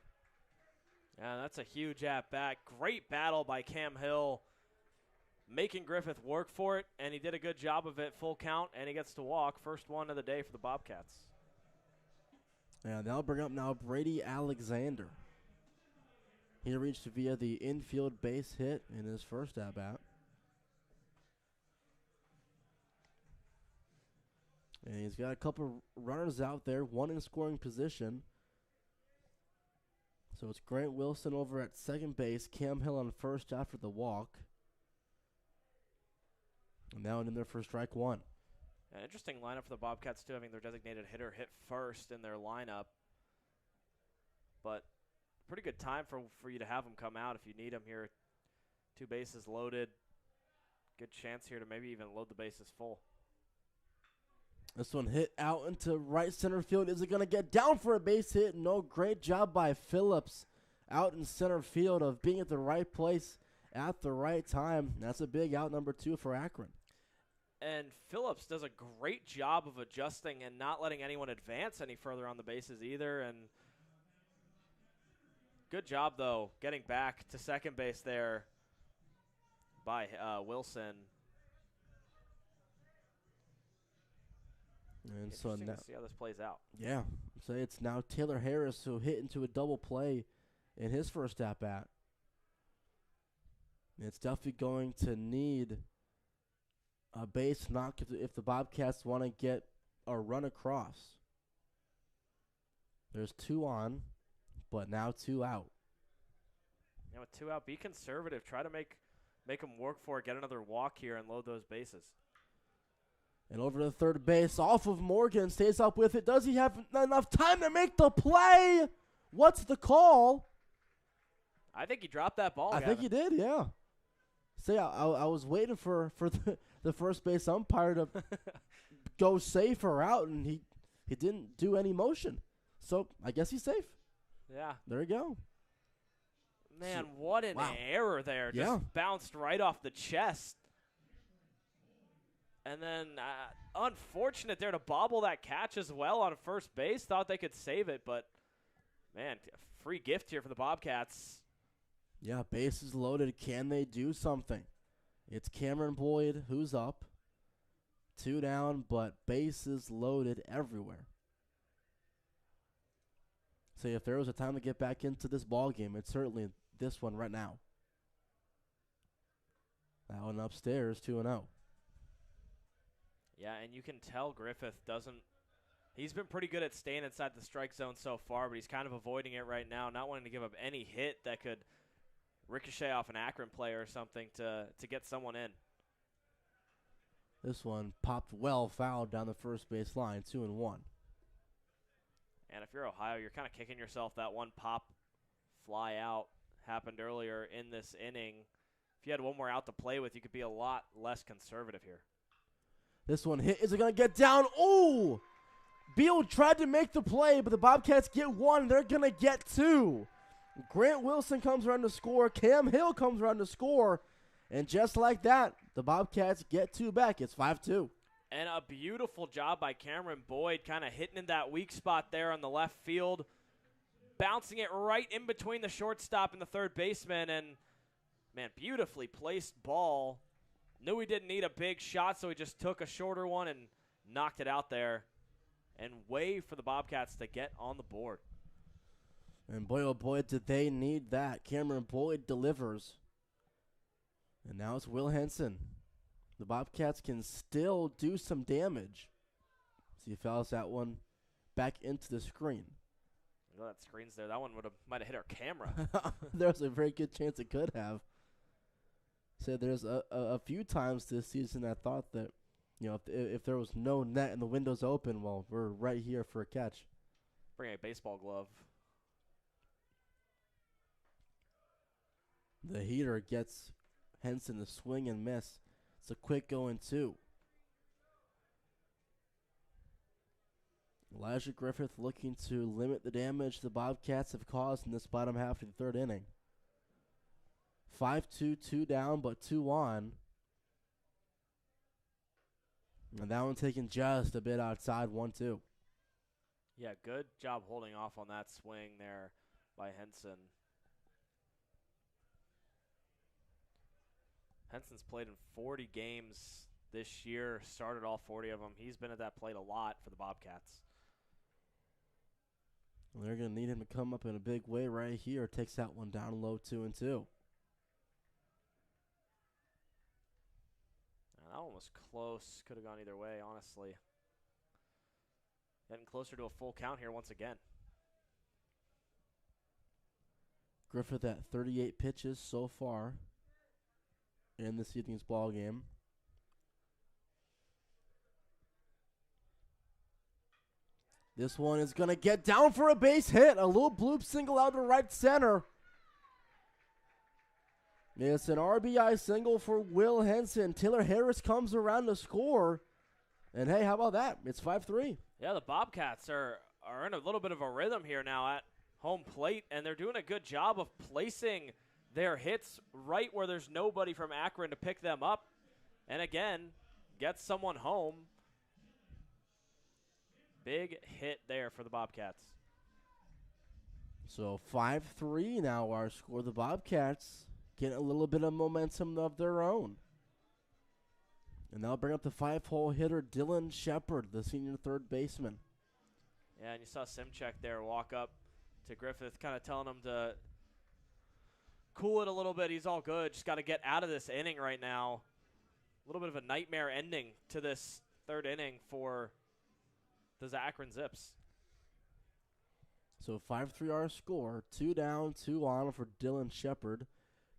Yeah, that's a huge at bat. Great battle by Cam Hill, making Griffith work for it, and he did a good job of it. Full count, and he gets to walk. First one of the day for the Bobcats. And they'll bring up now Brady Alexander. He reached via the infield base hit in his first at bat. And he's got a couple runners out there, one in scoring position. So it's Grant Wilson over at second base, Cam Hill on first after the walk. And now in there for strike 1. An interesting lineup for the Bobcats, too, having their designated hitter hit first in their lineup. But pretty good time for you to have him come out if you need him here. 2 bases loaded. Good chance here to maybe even load the bases full. This one hit out into right center field. Is it going to get down for a base hit? No, great job by Phillips out in center field of being at the right place at the right time. That's a big out, number 2 for Akron. And Phillips does a great job of adjusting and not letting anyone advance any further on the bases either. And good job, though, getting back to second base there by Wilson. And so now, to see how this plays out. Yeah, so it's now Taylor Harris who hit into a double play in his first at-bat. It's definitely going to need a base knock if the Bobcats want to get a run across. There's 2 on, but now 2 out. Yeah, with 2 out, be conservative. Try to make them work for it. Get another walk here and load those bases. And over to third base, off of Morgan, stays up with it. Does he have enough time to make the play? What's the call? I think he dropped that ball. I think he did, yeah. See, I was waiting for the first base umpire to go safe or out, and he didn't do any motion. So I guess he's safe. Yeah. There you go. Man, what an error there. Just bounced right off the chest. And then unfortunate there to bobble that catch as well on first base. Thought they could save it, but, man, a free gift here for the Bobcats. Yeah, bases loaded. Can they do something? It's Cameron Boyd who's up. 2 down, but bases loaded everywhere. So if there was a time to get back into this ball game, it's certainly this one right now. That one upstairs, 2-0. Yeah, and you can tell Griffith doesn't – he's been pretty good at staying inside the strike zone so far, but he's kind of avoiding it right now, not wanting to give up any hit that could ricochet off an Akron player or something to get someone in. This one popped well foul down the first base line, 2-1. And if you're Ohio, you're kind of kicking yourself. That one pop fly out happened earlier in this inning. If you had one more out to play with, you could be a lot less conservative here. This one hit. Is it going to get down? Oh! Beal tried to make the play, but the Bobcats get 1. They're going to get 2. Grant Wilson comes around to score. Cam Hill comes around to score. And just like that, the Bobcats get 2 back. It's 5-2. And a beautiful job by Cameron Boyd, kind of hitting in that weak spot there on the left field, bouncing it right in between the shortstop and the third baseman. And, man, beautifully placed ball. Knew he didn't need a big shot, so he just took a shorter one and knocked it out there. And way for the Bobcats to get on the board. And boy, oh boy, did they need that. Cameron Boyd delivers. And now it's Will Henson. The Bobcats can still do some damage. See, fouls that one back into the screen. You know, that screen's there. That one might have hit our camera. There's a very good chance it could have. So there's a few times this season I thought that, you know, if there was no net and the window's open, well, we're right here for a catch. Bring a baseball glove. The heater gets Henson to swing and miss. It's a quick going 2. Elijah Griffith looking to limit the damage the Bobcats have caused in this bottom half of the third inning. 5-2, 2 down, but 2 on. And that one taken just a bit outside, 1-2. Yeah, good job holding off on that swing there by Henson. Henson's played in 40 games this year, started all 40 of them. He's been at that plate a lot for the Bobcats. Well, they're going to need him to come up in a big way right here. Takes that one down low, 2-2. That one was close. Could have gone either way, honestly. Getting closer to a full count here once again. Griffith at 38 pitches so far in this evening's ball game. This one is going to get down for a base hit. A little bloop single out to right center. It's an RBI single for Will Henson. Taylor Harris comes around to score. And, hey, how about that? It's 5-3. Yeah, the Bobcats are in a little bit of a rhythm here now. home plate, and they're doing a good job of placing their hits right where there's nobody from Akron to pick them up. And again, gets someone home. Big hit there for the Bobcats. So 5-3 now our score. The Bobcats getting a little bit of momentum of their own. And they'll bring up the 5-hole hitter, Dylan Shepard, the senior third baseman. Yeah, and you saw Simchek there walk up to Griffith, kind of telling him to cool it a little bit. He's all good. Just got to get out of this inning right now. A little bit of a nightmare ending to this third inning for the Akron Zips. So 5-3 our score. 2 down, 2 on for Dylan Shepard.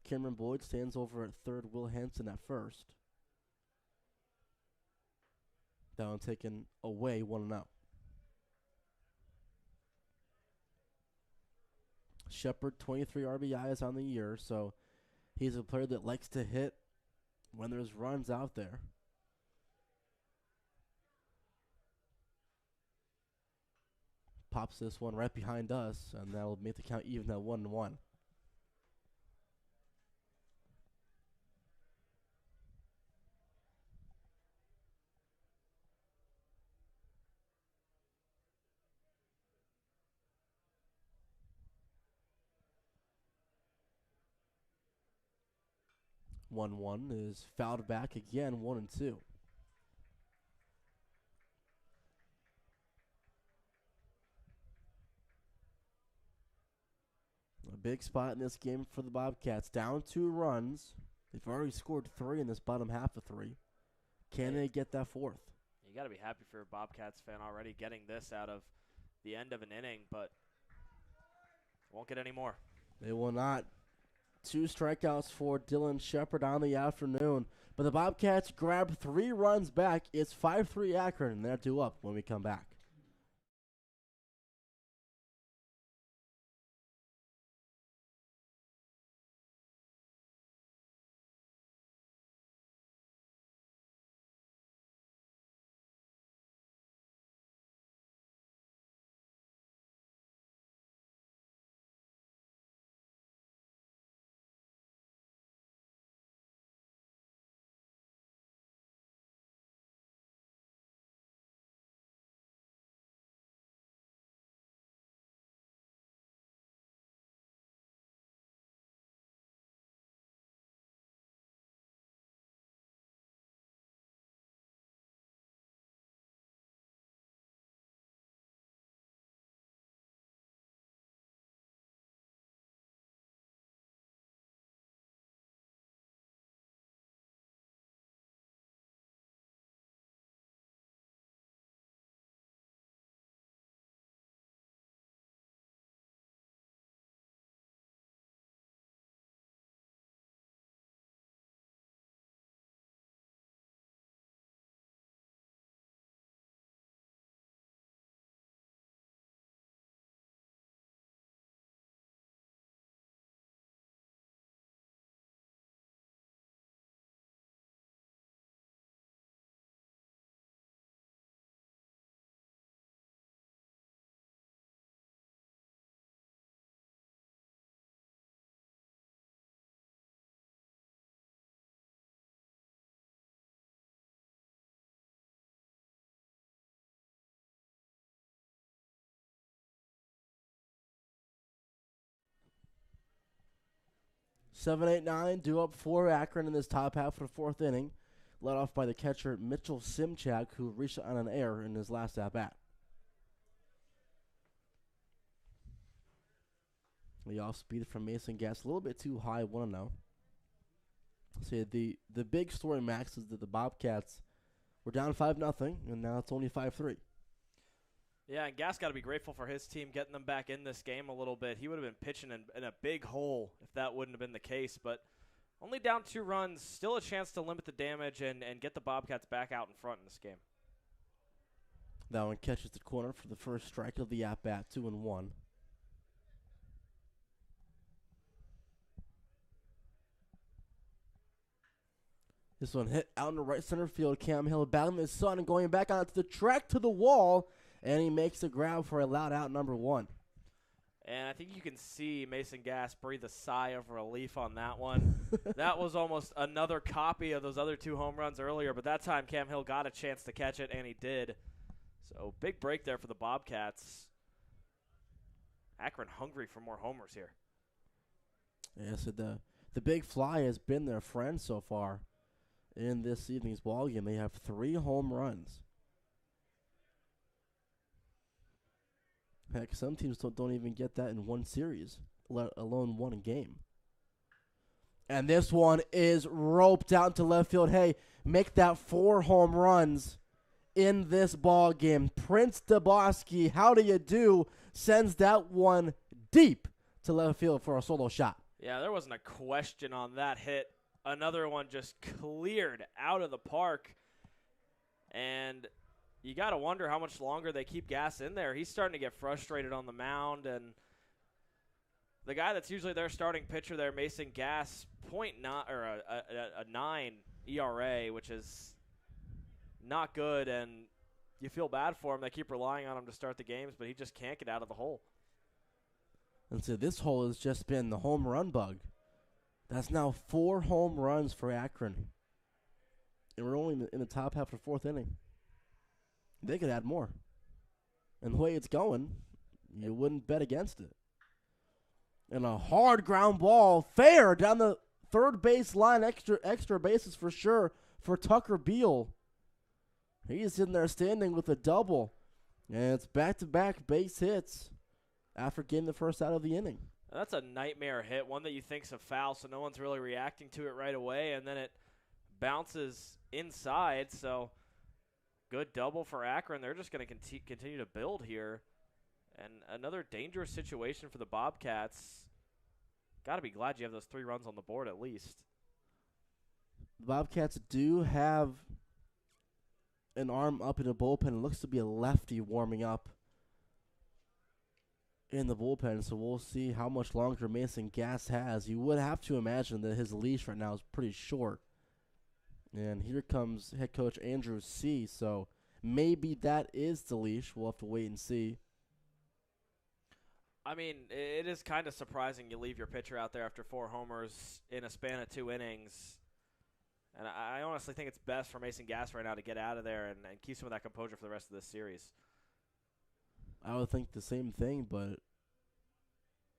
Cameron Boyd stands over at third. Will Hansen at first. Down taken away 1-0. Shepard, 23 RBIs on the year, so he's a player that likes to hit when there's runs out there. Pops this one right behind us, and that'll make the count even at 1-1. Is fouled back again, 1-2. A big spot in this game for the Bobcats. Down 2 runs. They've already scored 3 in this bottom half of 3. Can they get that fourth? You got to be happy for a Bobcats fan already getting this out of the end of an inning, but won't get any more. They will not. 2 strikeouts for Dylan Shepard on the afternoon. But the Bobcats grab 3 runs back. It's 5-3 Akron, and they're 2 up when we come back. Seven, 8, 9, due up for Akron in this top half of the fourth inning, led off by the catcher Mitchell Simchak, who reached on an error in his last at-bat. The off-speed from Mason Gass a little bit too high, 1-0. So the big story, Max, is that the Bobcats were down 5-0, and now it's only 5-3. Yeah, and Gass got to be grateful for his team getting them back in this game a little bit. He would have been pitching in a big hole if that wouldn't have been the case. But only down 2 runs, still a chance to limit the damage and get the Bobcats back out in front in this game. That one catches the corner for the first strike of the at-bat, 2-1. This one hit out in the right center field. Cam Hill battling his son and going back onto the track to the wall. And he makes the grab for a loud out number 1. And I think you can see Mason Gass breathe a sigh of relief on that one. That was almost another copy of those other 2 home runs earlier, but that time Cam Hill got a chance to catch it, and he did. So big break there for the Bobcats. Akron hungry for more homers here. Yeah, so the big fly has been their friend so far in this evening's ballgame. They have 3 home runs. Heck, some teams don't even get that in one series, let alone one game. And this one is roped out into left field. Hey, make that 4 home runs in this ball game. Prince DeBoski, how do you do? Sends that one deep to left field for a solo shot. Yeah, there wasn't a question on that hit. Another one just cleared out of the park. And you got to wonder how much longer they keep Gass in there. He's starting to get frustrated on the mound. And the guy that's usually their starting pitcher there, Mason Gass, a 9 ERA, which is not good. And you feel bad for him. They keep relying on him to start the games, but he just can't get out of the hole. And so this hole has just been the home run bug. That's now 4 home runs for Akron. And we're only in the top half of the 4th inning. They could add more. And the way it's going, you wouldn't bet against it. And a hard ground ball, fair, down the third base line, extra bases for sure for Tucker Beal. He's in there standing with a double. And it's back-to-back base hits after getting the first out of the inning. That's a nightmare hit, one that you think's a foul, so no one's really reacting to it right away, and then it bounces inside. So good double for Akron. They're just going to continue to build here. And another dangerous situation for the Bobcats. Got to be glad you have those 3 runs on the board at least. The Bobcats do have an arm up in the bullpen. It looks to be a lefty warming up in the bullpen, so we'll see how much longer Mason Gass has. You would have to imagine that his leash right now is pretty short. And here comes head coach Andrew C., so maybe that is the leash. We'll have to wait and see. I mean, it is kind of surprising you leave your pitcher out there after 4 homers in a span of 2 innings. And I honestly think it's best for Mason Gass right now to get out of there and keep some of that composure for the rest of this series. I would think the same thing, but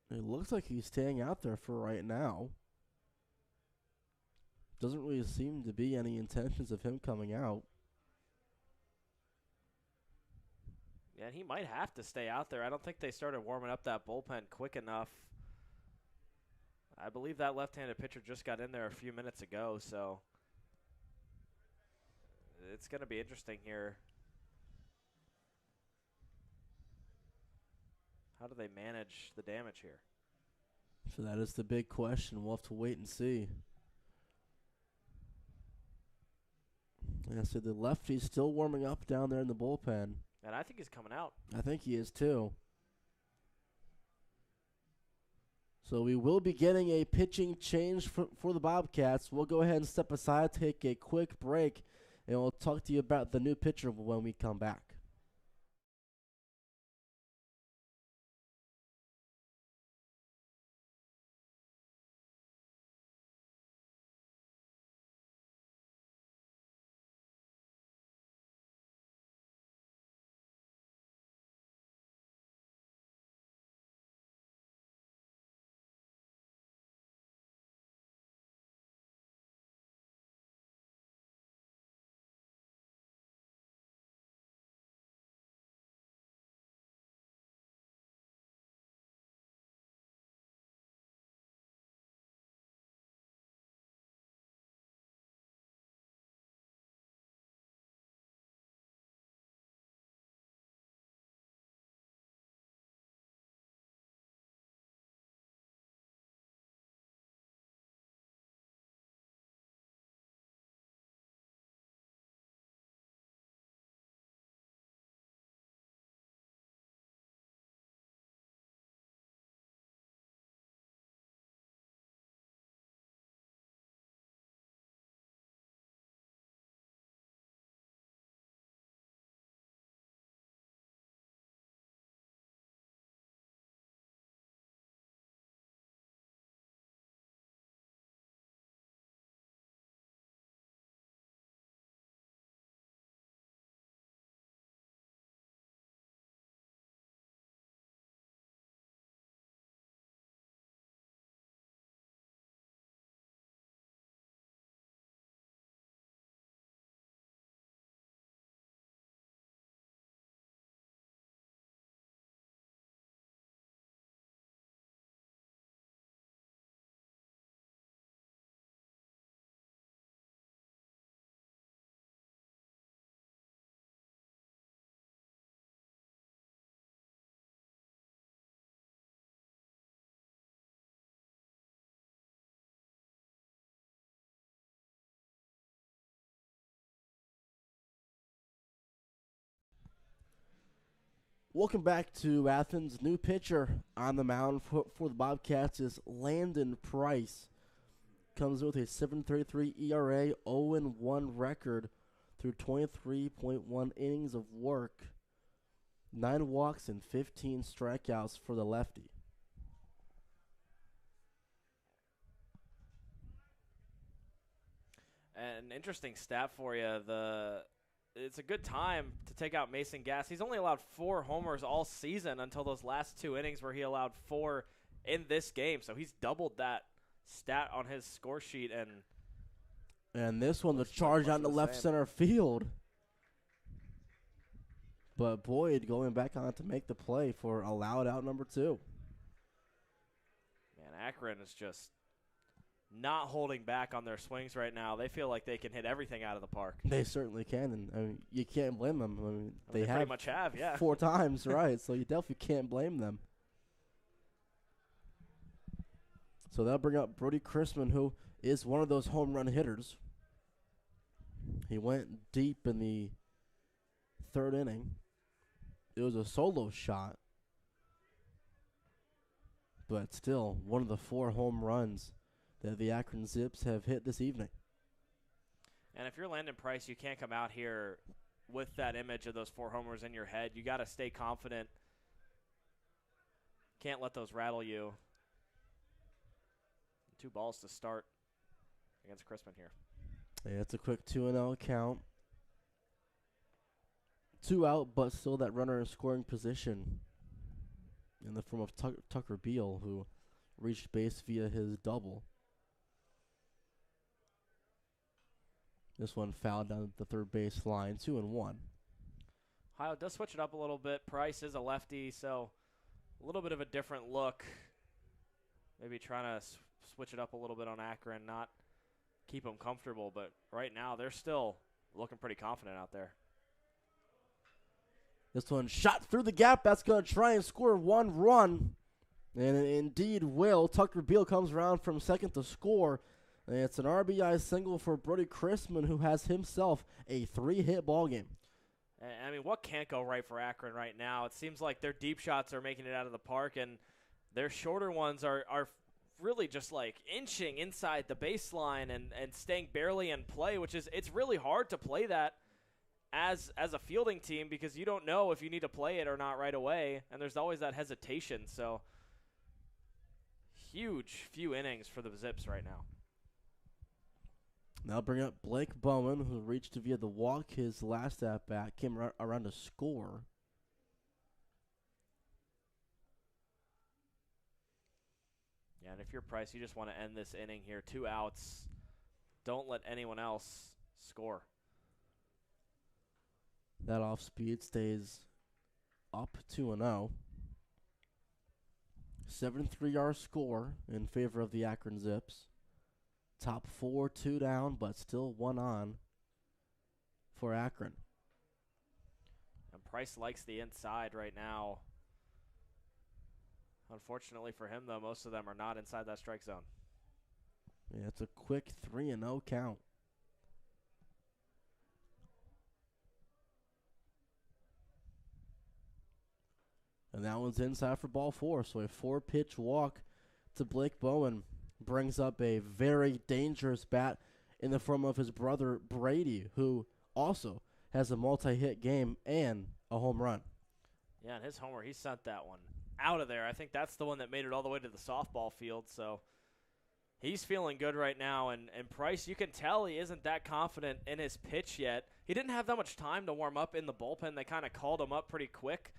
it looks like he's staying out there for right now. Doesn't really seem to be any intentions of him coming out. Yeah, and he might have to stay out there. I don't think they started warming up that bullpen quick enough. I believe that left-handed pitcher just got in there a few minutes ago, so it's going to be interesting here. How do they manage the damage here? So that is the big question. We'll have to wait and see. Like I said, the lefty's still warming up down there in the bullpen. And I think he's coming out. I think he is too. So we will be getting a pitching change for the Bobcats. We'll go ahead and step aside, take a quick break, and we'll talk to you about the new pitcher when we come back. Welcome back to Athens. New pitcher on the mound for the Bobcats is Landon Price. Comes with a 7.33 ERA, 0-1 record through 23.1 innings of work. 9 walks and 15 strikeouts for the lefty. An interesting stat for you. It's a good time to take out Mason Gass. He's only allowed 4 homers all season until those last 2 innings where he allowed 4 in this game. So he's doubled that stat on his score sheet. And this one, the charge out in the left center field. But Boyd going back on to make the play for allowed out number 2. Man, Akron is just not holding back on their swings right now. They feel like they can hit everything out of the park. They certainly can, and I mean, you can't blame them. I mean, they pretty much have, yeah. 4 times, right? So you definitely can't blame them. So that'll bring up Brody Chrisman, who is one of those home run hitters. He went deep in the 3rd inning. It was a solo shot, but still one of the 4 home runs that the Akron Zips have hit this evening. And if you're Landon Price, you can't come out here with that image of those 4 homers in your head. You got to stay confident. Can't let those rattle you. 2 balls to start against Crispin here. Yeah, it's a quick 2-0 count. 2 out, but still that runner in scoring position in the form of Tucker Beal, who reached base via his double. This one fouled down the third base line, 2-1. Ohio does switch it up a little bit. Price is a lefty, so a little bit of a different look. Maybe trying to switch it up a little bit on Akron, not keep them comfortable. But right now, they're still looking pretty confident out there. This one shot through the gap. That's going to try and score 1 run. And it indeed will. Tucker Beal comes around from second to score. And it's an RBI single for Brody Chrisman, who has himself a 3-hit ball game. I mean, what can't go right for Akron right now? It seems like their deep shots are making it out of the park, and their shorter ones are really just like inching inside the baseline and staying barely in play, which is it's really hard to play that as a fielding team because you don't know if you need to play it or not right away, and there's always that hesitation. So huge few innings for the Zips right now. Now bring up Blake Bowen, who reached via the walk his last at-bat, came around to score. Yeah, and if you're Price, you just want to end this inning here. 2 outs. Don't let anyone else score. That off speed stays up 2-0. 7-3 our score in favor of the Akron Zips. Top 4, 2 down, but still 1 on for Akron. And Price likes the inside right now. Unfortunately for him, though, most of them are not inside that strike zone. Yeah, it's a quick 3-0 count. And that one's inside for ball 4. So a 4-pitch walk to Blake Bowen brings up a very dangerous bat in the form of his brother Brady, who also has a multi-hit game and a home run. Yeah, and his homer, he sent that one out of there. I think that's the one that made it all the way to the softball field. So he's feeling good right now. And Price, you can tell he isn't that confident in his pitch yet. He didn't have that much time to warm up in the bullpen. They kind of called him up pretty quick.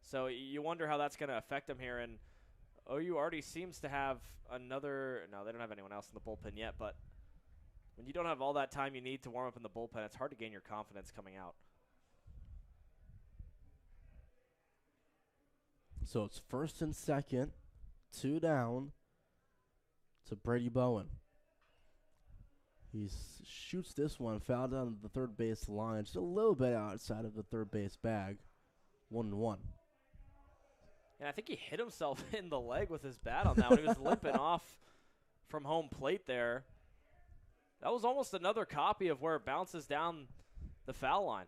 So you wonder how that's going to affect him here. And OU already seems to have another – no, they don't have anyone else in the bullpen yet. But when you don't have all that time you need to warm up in the bullpen, it's hard to gain your confidence coming out. So it's first and second, 2 down to Brady Bowen. He shoots this one, foul down the third base line, just a little bit outside of the third base bag, 1-1. And I think he hit himself in the leg with his bat on that one. He was limping off from home plate there. That was almost another copy of where it bounces down the foul line.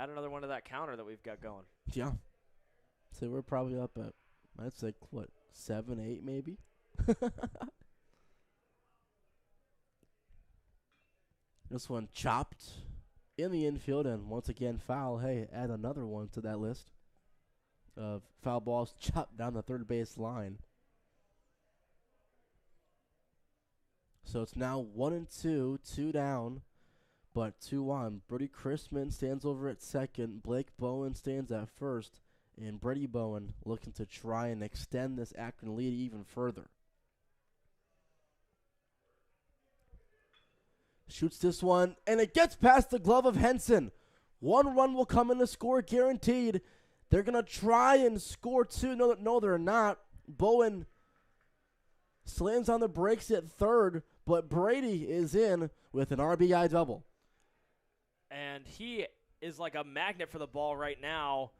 add another one to that counter that we've got going. Yeah. So we're probably up at, I'd say, what, 7, 8 maybe? This one chopped in the infield, and once again foul. Hey, add another one to that list of foul balls chopped down the third base line. So it's now 1-2, 2 down, but 2 on. Brody Chrisman stands over at second. Blake Bowen stands at first, and Brady Bowen looking to try and extend this Akron lead even further. Shoots this one, and it gets past the glove of Henson. 1 run will come in to score, guaranteed. They're going to try and score 2. No, they're not. Bowen slams on the brakes at third, but Brady is in with an RBI double. And he is like a magnet for the ball right now.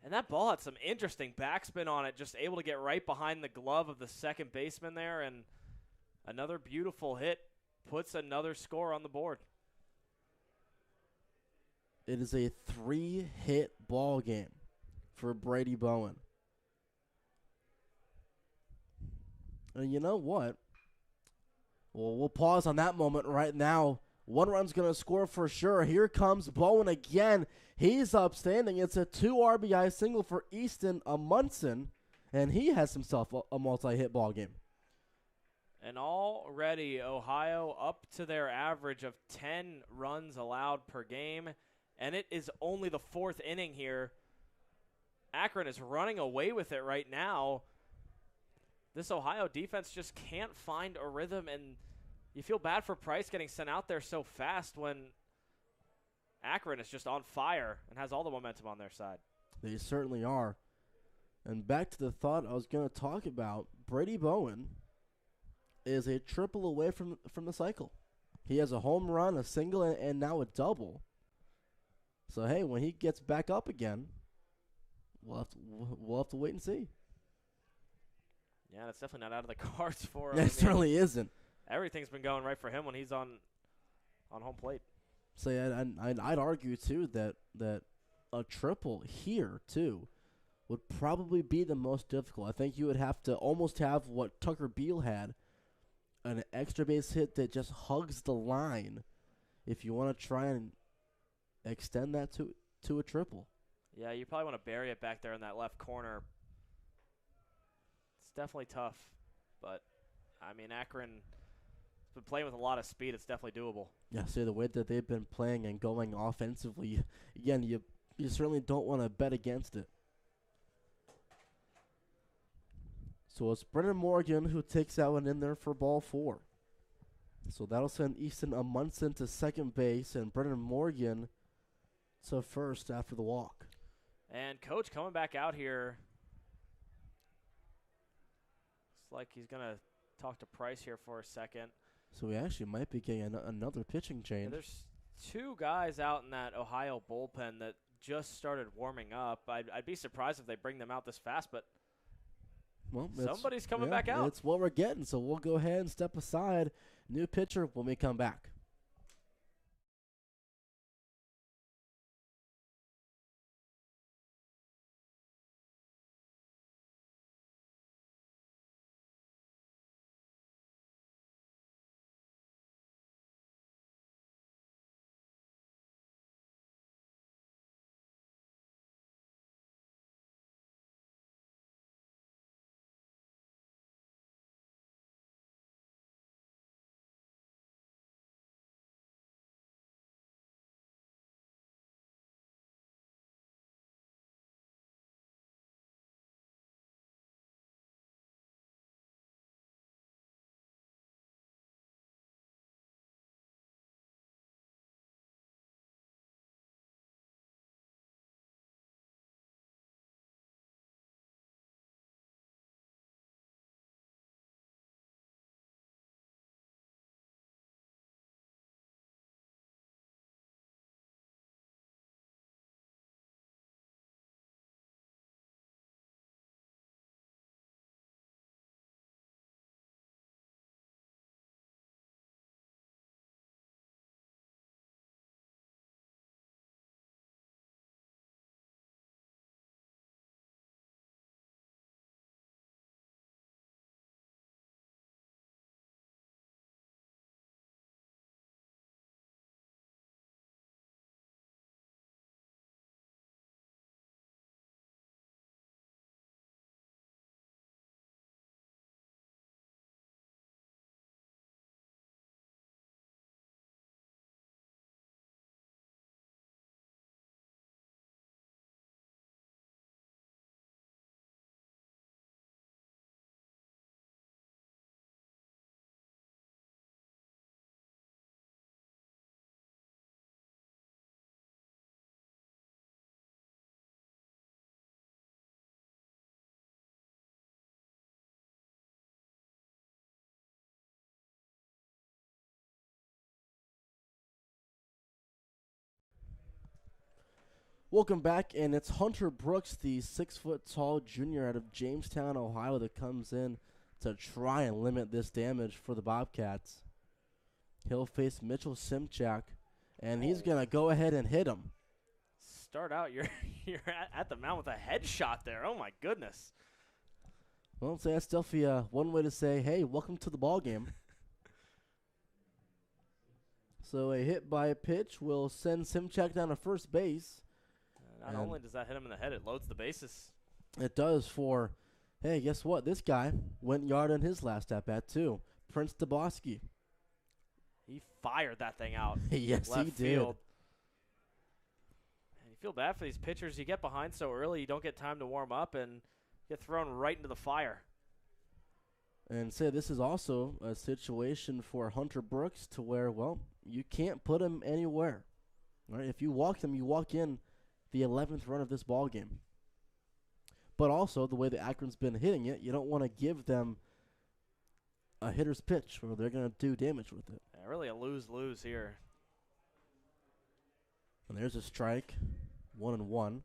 And that ball had some interesting backspin on it, just able to get right behind the glove of the second baseman there. And another beautiful hit puts another score on the board. It is a 3-hit ball game for Brady Bowen. And you know what? Well, we'll pause on that moment right now. 1 run's going to score for sure. Here comes Bowen again. He's upstanding. It's a 2 RBI single for Easton Amundsen, and he has himself a multi-hit ball game. And already Ohio up to their average of 10 runs allowed per game, and it is only the 4th inning here. Akron is running away with it right now. This Ohio defense just can't find a rhythm, and you feel bad for Price getting sent out there so fast when Akron is just on fire and has all the momentum on their side. They certainly are. And back to the thought I was going to talk about, Brady Bowen is a triple away from the cycle. He has a home run, a single, and now a double. So, hey, when he gets back up again, we'll have to wait and see. Yeah, that's definitely not out of the cards for him. It certainly isn't. Everything's been going right for him when he's on home plate. So I'd argue, too, that a triple here, too, would probably be the most difficult. I think you would have to almost have what Tucker Beal had, an extra base hit that just hugs the line if you want to try and extend that to a triple. Yeah, you probably want to bury it back there in that left corner. It's definitely tough, but, I mean, Akron has been playing with a lot of speed. It's definitely doable. Yeah, the way that they've been playing and going offensively, again, you certainly don't want to bet against it. So it's Brennan Morgan who takes that one in there for ball 4. So that'll send Easton Amundsen to second base and Brennan Morgan to first after the walk. And Coach coming back out here. Looks like he's going to talk to Price here for a second. So we actually might be getting another pitching change. Yeah, there's 2 guys out in that Ohio bullpen that just started warming up. I'd be surprised if they bring them out this fast, but well, somebody's coming back out. It's what we're getting, so we'll go ahead and step aside. New pitcher when we come back. Welcome back, and it's Hunter Brooks, the 6-foot-tall junior out of Jamestown, Ohio, that comes in to try and limit this damage for the Bobcats. He'll face Mitchell Simchak, and he's going to go ahead and hit him. Start out, you're at the mound with a headshot there. Oh, my goodness. Well, so that's definitely one way to say, hey, welcome to the ball game. So a hit by a pitch will send Simchak down to first base. Not only does that hit him in the head, it loads the bases. It does for, hey, guess what? This guy went yard in his last at-bat, too. Prince DeBoski. He fired that thing out. Yes, left he did. field. And you feel bad for these pitchers. You get behind so early, you don't get time to warm up, and get thrown right into the fire. And say this is also a situation for Hunter Brooks to where, well, you can't put him anywhere. Right? If you walk him, you walk in the 11th run of this ball game. But also, the way that Akron's been hitting it, you don't want to give them a hitter's pitch where they're going to do damage with it. Yeah, really a lose-lose here. And there's a strike, 1-1.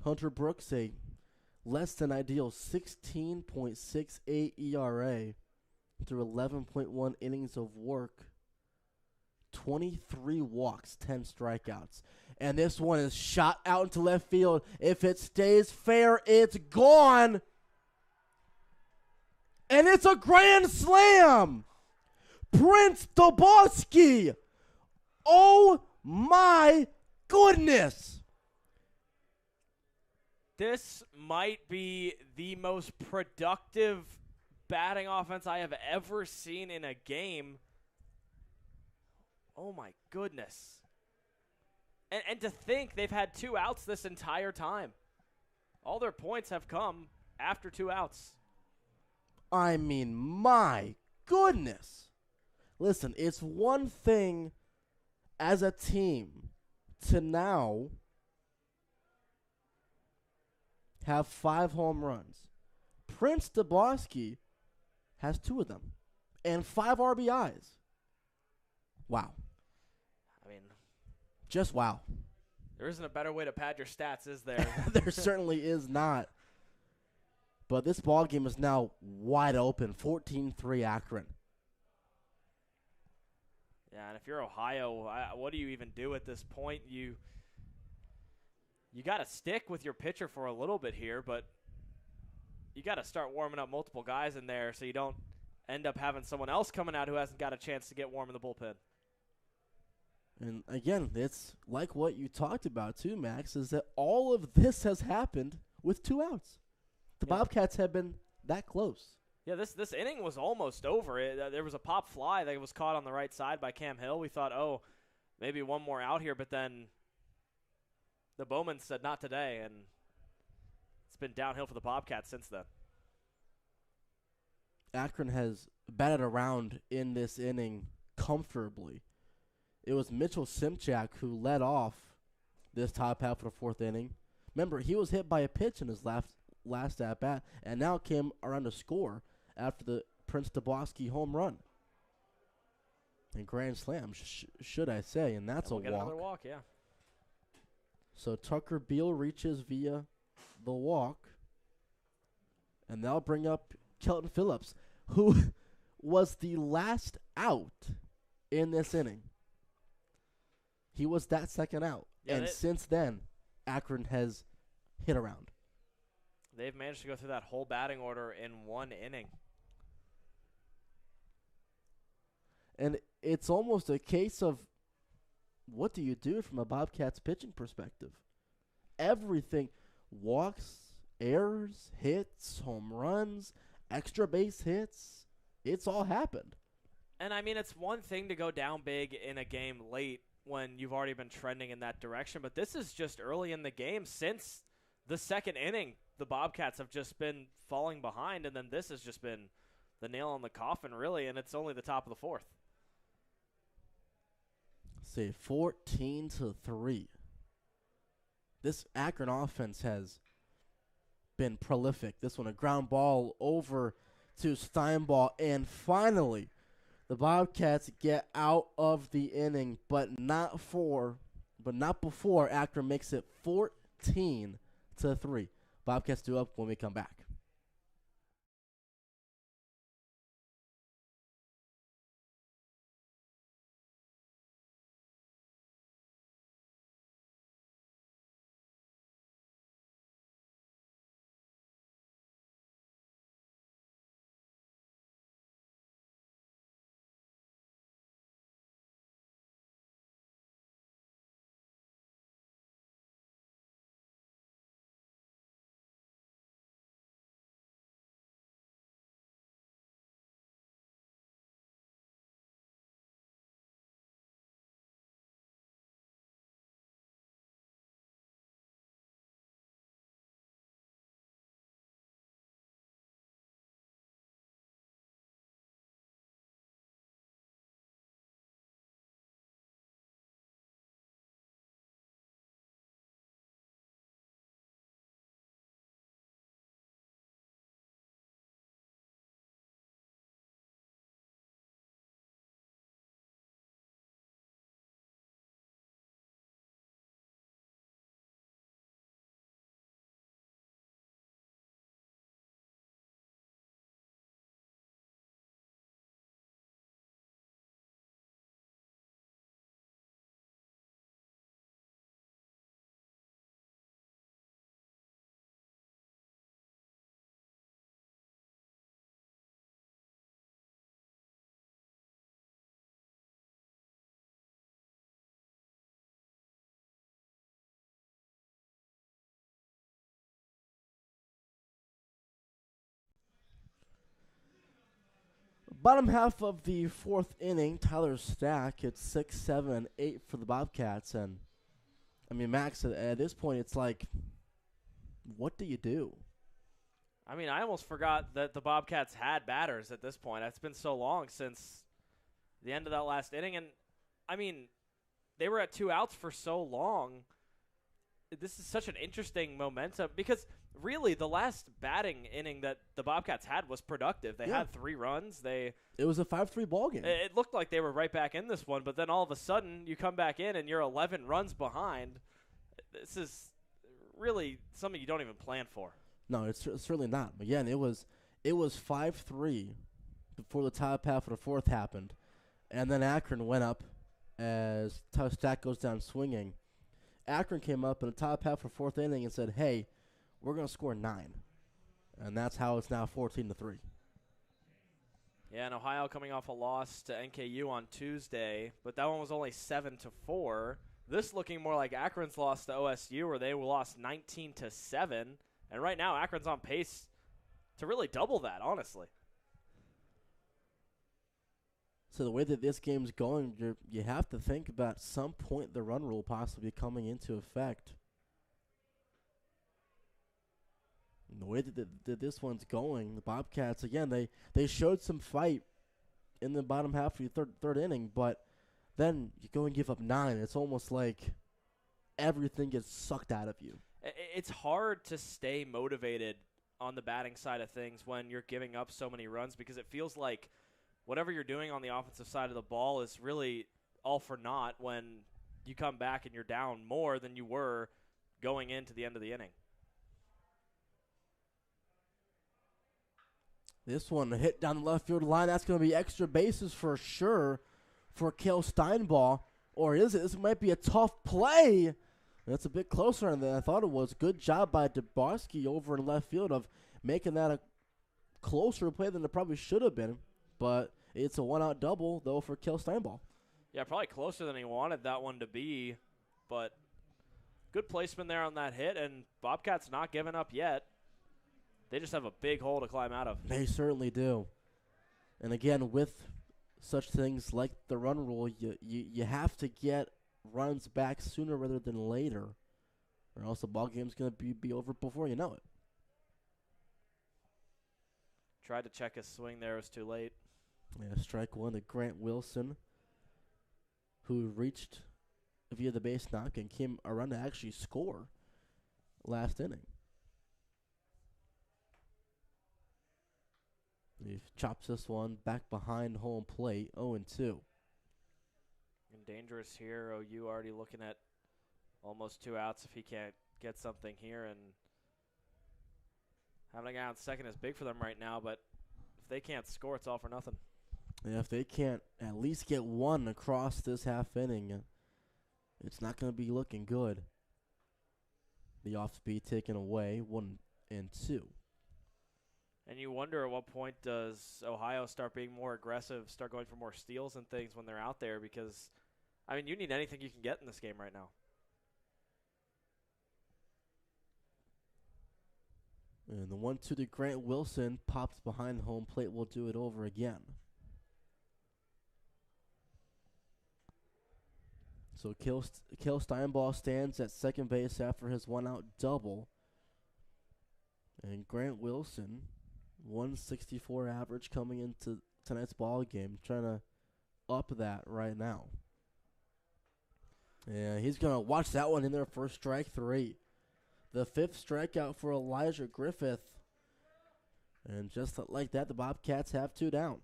Hunter Brooks, a less than ideal 16.68 ERA through 11.1 innings of work. 23 walks, 10 strikeouts. And this one is shot out into left field. If it stays fair, it's gone. And it's a grand slam. Prince DeBoski. Oh, my goodness. This might be the most productive batting offense I have ever seen in a game. Oh, my goodness. And to think they've had 2 outs this entire time. All their points have come after 2 outs. I mean, my goodness. Listen, it's one thing as a team to now have 5 home runs. Prince DeBoski has 2 of them and 5 RBIs. Wow. I mean, just wow. There isn't a better way to pad your stats, is there? There certainly is not. But this ball game is now wide open, 14-3 Akron. Yeah, and if you're Ohio, what do you even do at this point? You got to stick with your pitcher for a little bit here, but you got to start warming up multiple guys in there so you don't end up having someone else coming out who hasn't got a chance to get warm in the bullpen. And again, it's like what you talked about too, Max, is that all of this has happened with 2 outs. The Bobcats have been that close. Yeah, this inning was almost over. There was a pop fly that was caught on the right side by Cam Hill. We thought, oh, maybe one more out here, but then the Bowman said not today, and it's been downhill for the Bobcats since then. Akron has batted around in this inning comfortably. It was Mitchell Simchak who led off this top half of the 4th inning. Remember, he was hit by a pitch in his last at-bat, and now came around to score after the Prince DeBoski home run. And grand slam, should I say, and that's we'll a get walk. Another walk, yeah. So Tucker Beal reaches via the walk, and they'll bring up Kelton Phillips, who was the last out in this inning. He was that second out. Yeah, and since then, Akron has hit around. They've managed to go through that whole batting order in 1 inning. And it's almost a case of what do you do from a Bobcats pitching perspective? Everything, walks, errors, hits, home runs, extra base hits, it's all happened. And, I mean, it's one thing to go down big in a game late when you've already been trending in that direction, but this is just early in the game. Since the 2nd inning, the Bobcats have just been falling behind, and then this has just been the nail on the coffin, really, and it's only the top of the 4th. Say 14-3. This Akron offense has been prolific. This one, a ground ball over to Steinball, and finally, the Bobcats get out of the inning, but not for but not before Akron makes it 14-3. Bobcats do up when we come back. Bottom half of the fourth inning, Tyler Stack hits 6, 7, 8 for the Bobcats. And, I mean, Max, at this point, it's like, what do you do? I mean, I almost forgot that the Bobcats had batters at this point. It's been so long since the end of that last inning. And, I mean, they were at 2 outs for so long. This is such an interesting momentum because really the last batting inning that the Bobcats had was productive. They had 3 runs. It was a 5-3 ball game. It looked like they were right back in this one, but then all of a sudden you come back in and you're 11 runs behind. This is really something you don't even plan for. No, it's certainly not. Again, it was 5-3 before the top half of the fourth happened, and then Akron went up as Tyler Stack goes down swinging. Akron came up in the top half of fourth inning and said, "Hey, we're going to score 9," and that's how it's now 14-3. Yeah, and Ohio coming off a loss to NKU on Tuesday, but that one was only 7-4. This looking more like Akron's loss to OSU, where they lost 19-7, and right now Akron's on pace to really double that, honestly. So the way that this game's going, you have to think about at some point the run rule possibly coming into effect. And the way that this one's going, the Bobcats, again, they showed some fight in the bottom half of the third inning, but then you go and give up 9. It's almost like everything gets sucked out of you. It's hard to stay motivated on the batting side of things when you're giving up so many runs because it feels like whatever you're doing on the offensive side of the ball is really all for naught when you come back and you're down more than you were going into the end of the inning. This one hit down the left field line. That's going to be extra bases for sure for Kale Steinball. Or is it? This might be a tough play. That's a bit closer than I thought it was. Good job by Dubowski over in left field of making that a closer play than it probably should have been. But it's a one-out double, though, for Kale Steinball. Yeah, probably closer than he wanted that one to be. But good placement there on that hit, and Bobcats not giving up yet. They just have a big hole to climb out of. They certainly do. And again, with such things like the run rule, you have to get runs back sooner rather than later, or else the ball game's going to be over before you know it. Tried to check his swing there. It was too late. Yeah, strike one to Grant Wilson, who reached via the base knock and came around to actually score last inning. He chops this one back behind home plate, 0-2. And dangerous here. OU already looking at Almost 2 outs if he can't get something here. And having a guy on second is big for them right now, but if they can't score, it's all for nothing. And if they can't at least get one across this half inning, it's not going to be looking good. The off speed taken away, 1-2. And you wonder at what point does Ohio start being more aggressive, start going for more steals and things when they're out there, because, I mean, you need anything you can get in this game right now. And the 1-2 to Grant Wilson pops behind home plate. Will do it over again. So Kill Steinball stands at second base after his one-out double. And Grant Wilson, 164 average coming into tonight's ball game, trying to up that right now. Yeah, he's going to watch that one in there for strike 3. The 5th strikeout for Elijah Griffith. And just like that, the Bobcats have 2 down.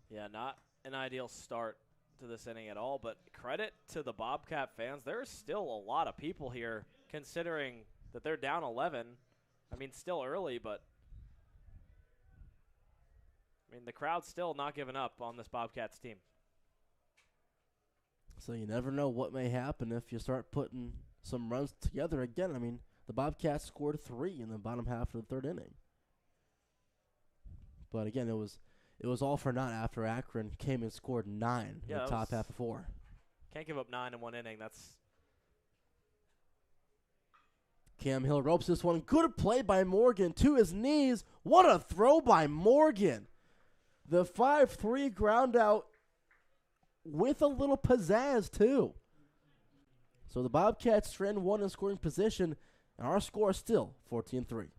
Yeah, not an ideal start to this inning at all, but credit to the Bobcat fans. There's still a lot of people here considering that they're down 11. I mean, still early, but I mean, the crowd's still not giving up on this Bobcats team. So you never know what may happen if you start putting some runs together again. I mean, the Bobcats scored 3 in the bottom half of the 3rd inning. But again, it was all for naught after Akron came and scored 9 in the top half of 4. Can't give up 9 in 1 inning. That's Cam Hill ropes this one. Good play by Morgan to his knees. What a throw by Morgan. The 5-3 ground out with a little pizzazz, too. So the Bobcats trend 1 in scoring position, and our score is still 14-3.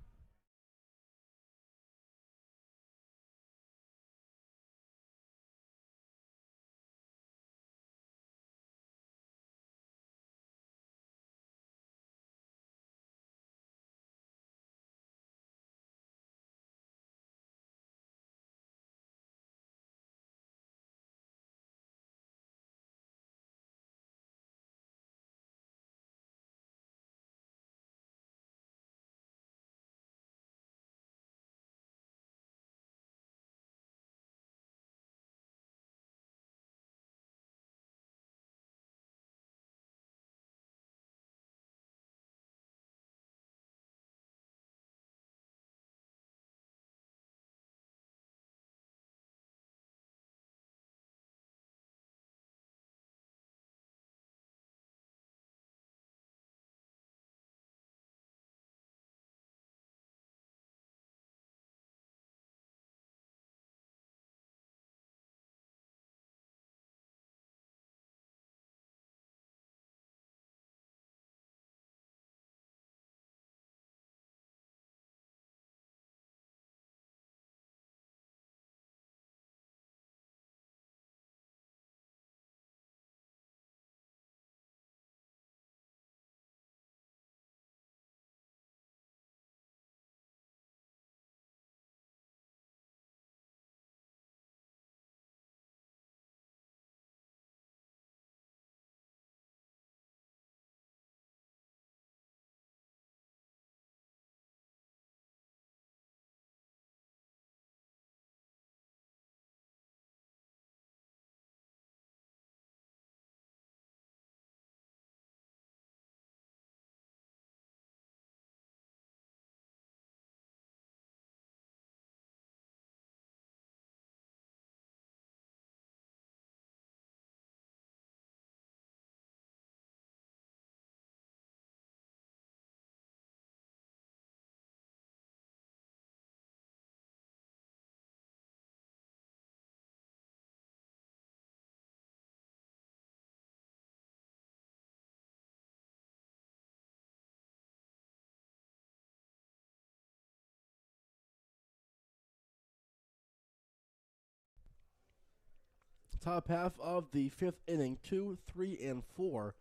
Top half of the 5th inning, 2, 3, and 4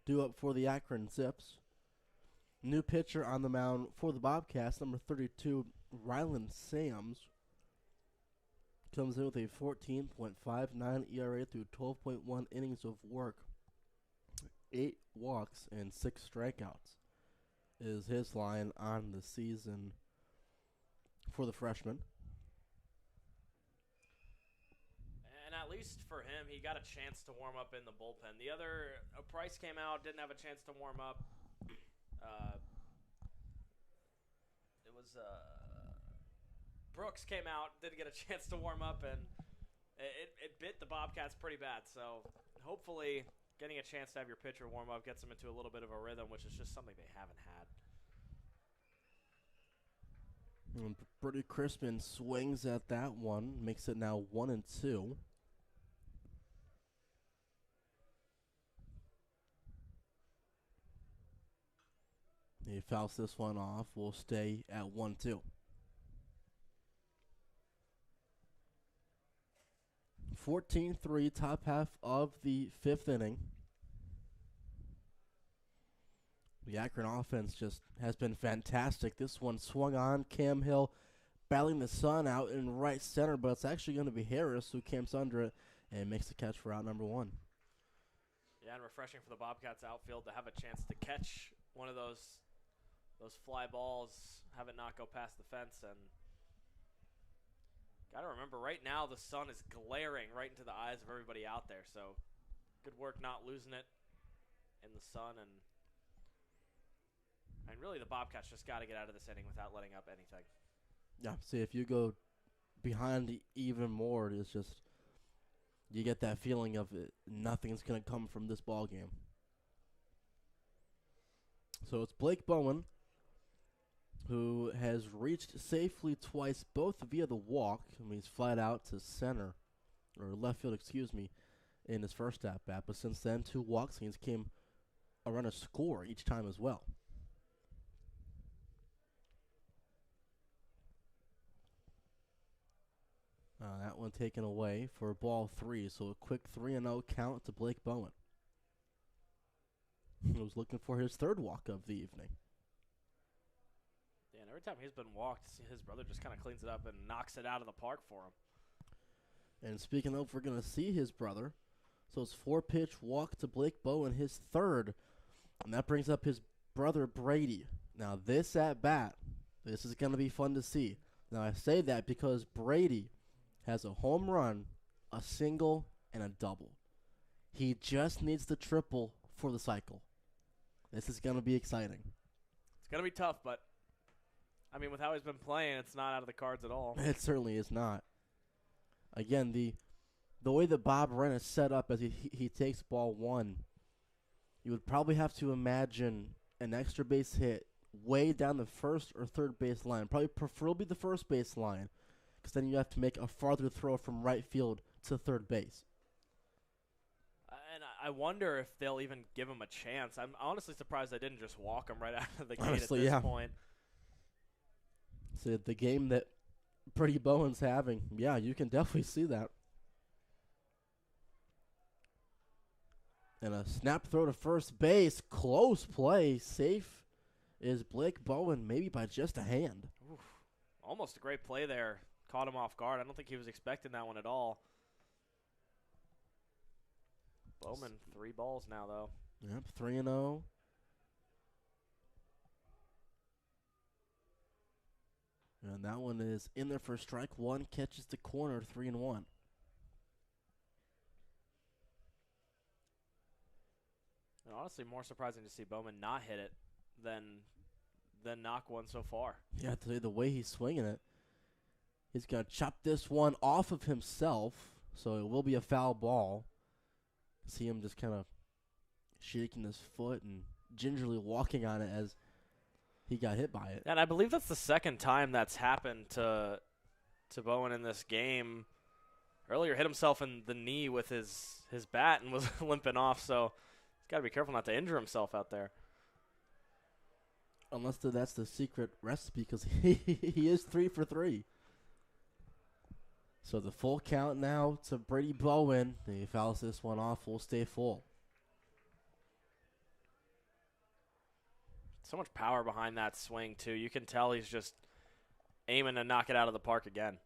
due up for the Akron Zips. New pitcher on the mound for the Bobcats, number 32, Ryland Sams. Comes in with a 14.59 ERA through 12.1 innings of work. 8 walks and 6 strikeouts is his line on the season for the freshman. And at least for him, he got a chance to warm up in the bullpen. The other, Price came out, didn't have a chance to warm up. It was Brooks came out, didn't get a chance to warm up, and it bit the Bobcats pretty bad. So hopefully getting a chance to have your pitcher warm up gets them into a little bit of a rhythm, which is just something they haven't had. And Brady Crispin swings at that one, makes it now 1-2. He fouls this one off. Will stay at 1-2. 14-3, top half of the 5th inning. The Akron offense just has been fantastic. This one swung on. Cam Hill battling the sun out in right center, but it's actually going to be Harris who camps under it and makes the catch for out number 1. Yeah, and refreshing for the Bobcats outfield to have a chance to catch one of those fly balls, have it not go past the fence. And got to remember, right now the sun is glaring right into the eyes of everybody out there. So good work not losing it in the sun. And really the Bobcats just got to get out of this inning without letting up anything. Yeah, see, if you go behind even more, it's just you get that feeling of nothing's going to come from this ball game. So it's Blake Bowen, who has reached safely twice, both via the walk. I mean, he's flat out to center, or left field, in his first at-bat. But since then, 2 walks, and he's came around a score each time as well. That one taken away for ball 3. So a quick 3-0 count to Blake Bowen. He was looking for his 3rd walk of the evening. Yeah, and every time he's been walked, his brother just kind of cleans it up and knocks it out of the park for him. And speaking of, we're going to see his brother. So it's 4-pitch walk to Blake Bowen, his 3rd. And that brings up his brother Brady. Now this at-bat, this is going to be fun to see. Now I say that because Brady has a home run, a single, and a double. He just needs the triple for the cycle. This is going to be exciting. It's going to be tough, but, I mean, with how he's been playing, it's not out of the cards at all. It certainly is not. Again, the way that Bob Wren is set up as he takes ball 1, you would probably have to imagine an extra base hit way down the first or third base line, probably preferably the first base line, because then you have to make a farther throw from right field to third base. And I wonder if they'll even give him a chance. I'm honestly surprised they didn't just walk him right out of the gate Honestly, at this point. So the game that Brady Bowen's having, yeah, you can definitely see that. And a snap throw to first base, close play, safe is Blake Bowen, maybe by just a hand. Oof. Almost a great play there. Caught him off guard. I don't think he was expecting that one at all. Bowman, 3 balls now, though. Yep, 3-0. And that one is in there for strike 1, catches the corner, 3-1. And honestly, more surprising to see Bowman not hit it than knock one so far. Yeah, to say the way he's swinging it, he's going to chop this one off of himself, so it will be a foul ball. See him just kind of shaking his foot and gingerly walking on it as he got hit by it. And I believe that's the second time that's happened to Bowen in this game. Earlier hit himself in the knee with his bat and was limping off, so he's got to be careful not to injure himself out there. Unless that's the secret recipe, because he is 3 for 3. So the full count now to Brady Bowen. He fouls this one off. Will stay full. So much power behind that swing, too. You can tell he's just aiming to knock it out of the park again.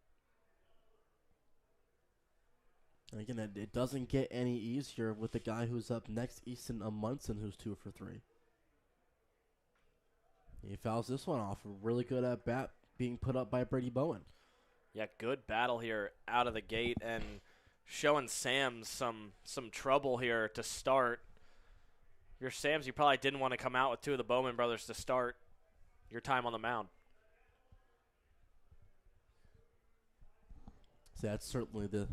And again, it doesn't get any easier with the guy who's up next, Easton Amundsen, who's 2 for 3. He fouls this one off. A really good at bat being put up by Brady Bowen. Yeah, good battle here out of the gate and showing Sam's some trouble here to start. Your Sam's, you probably didn't want to come out with 2 of the Bowman brothers to start your time on the mound. So that's certainly the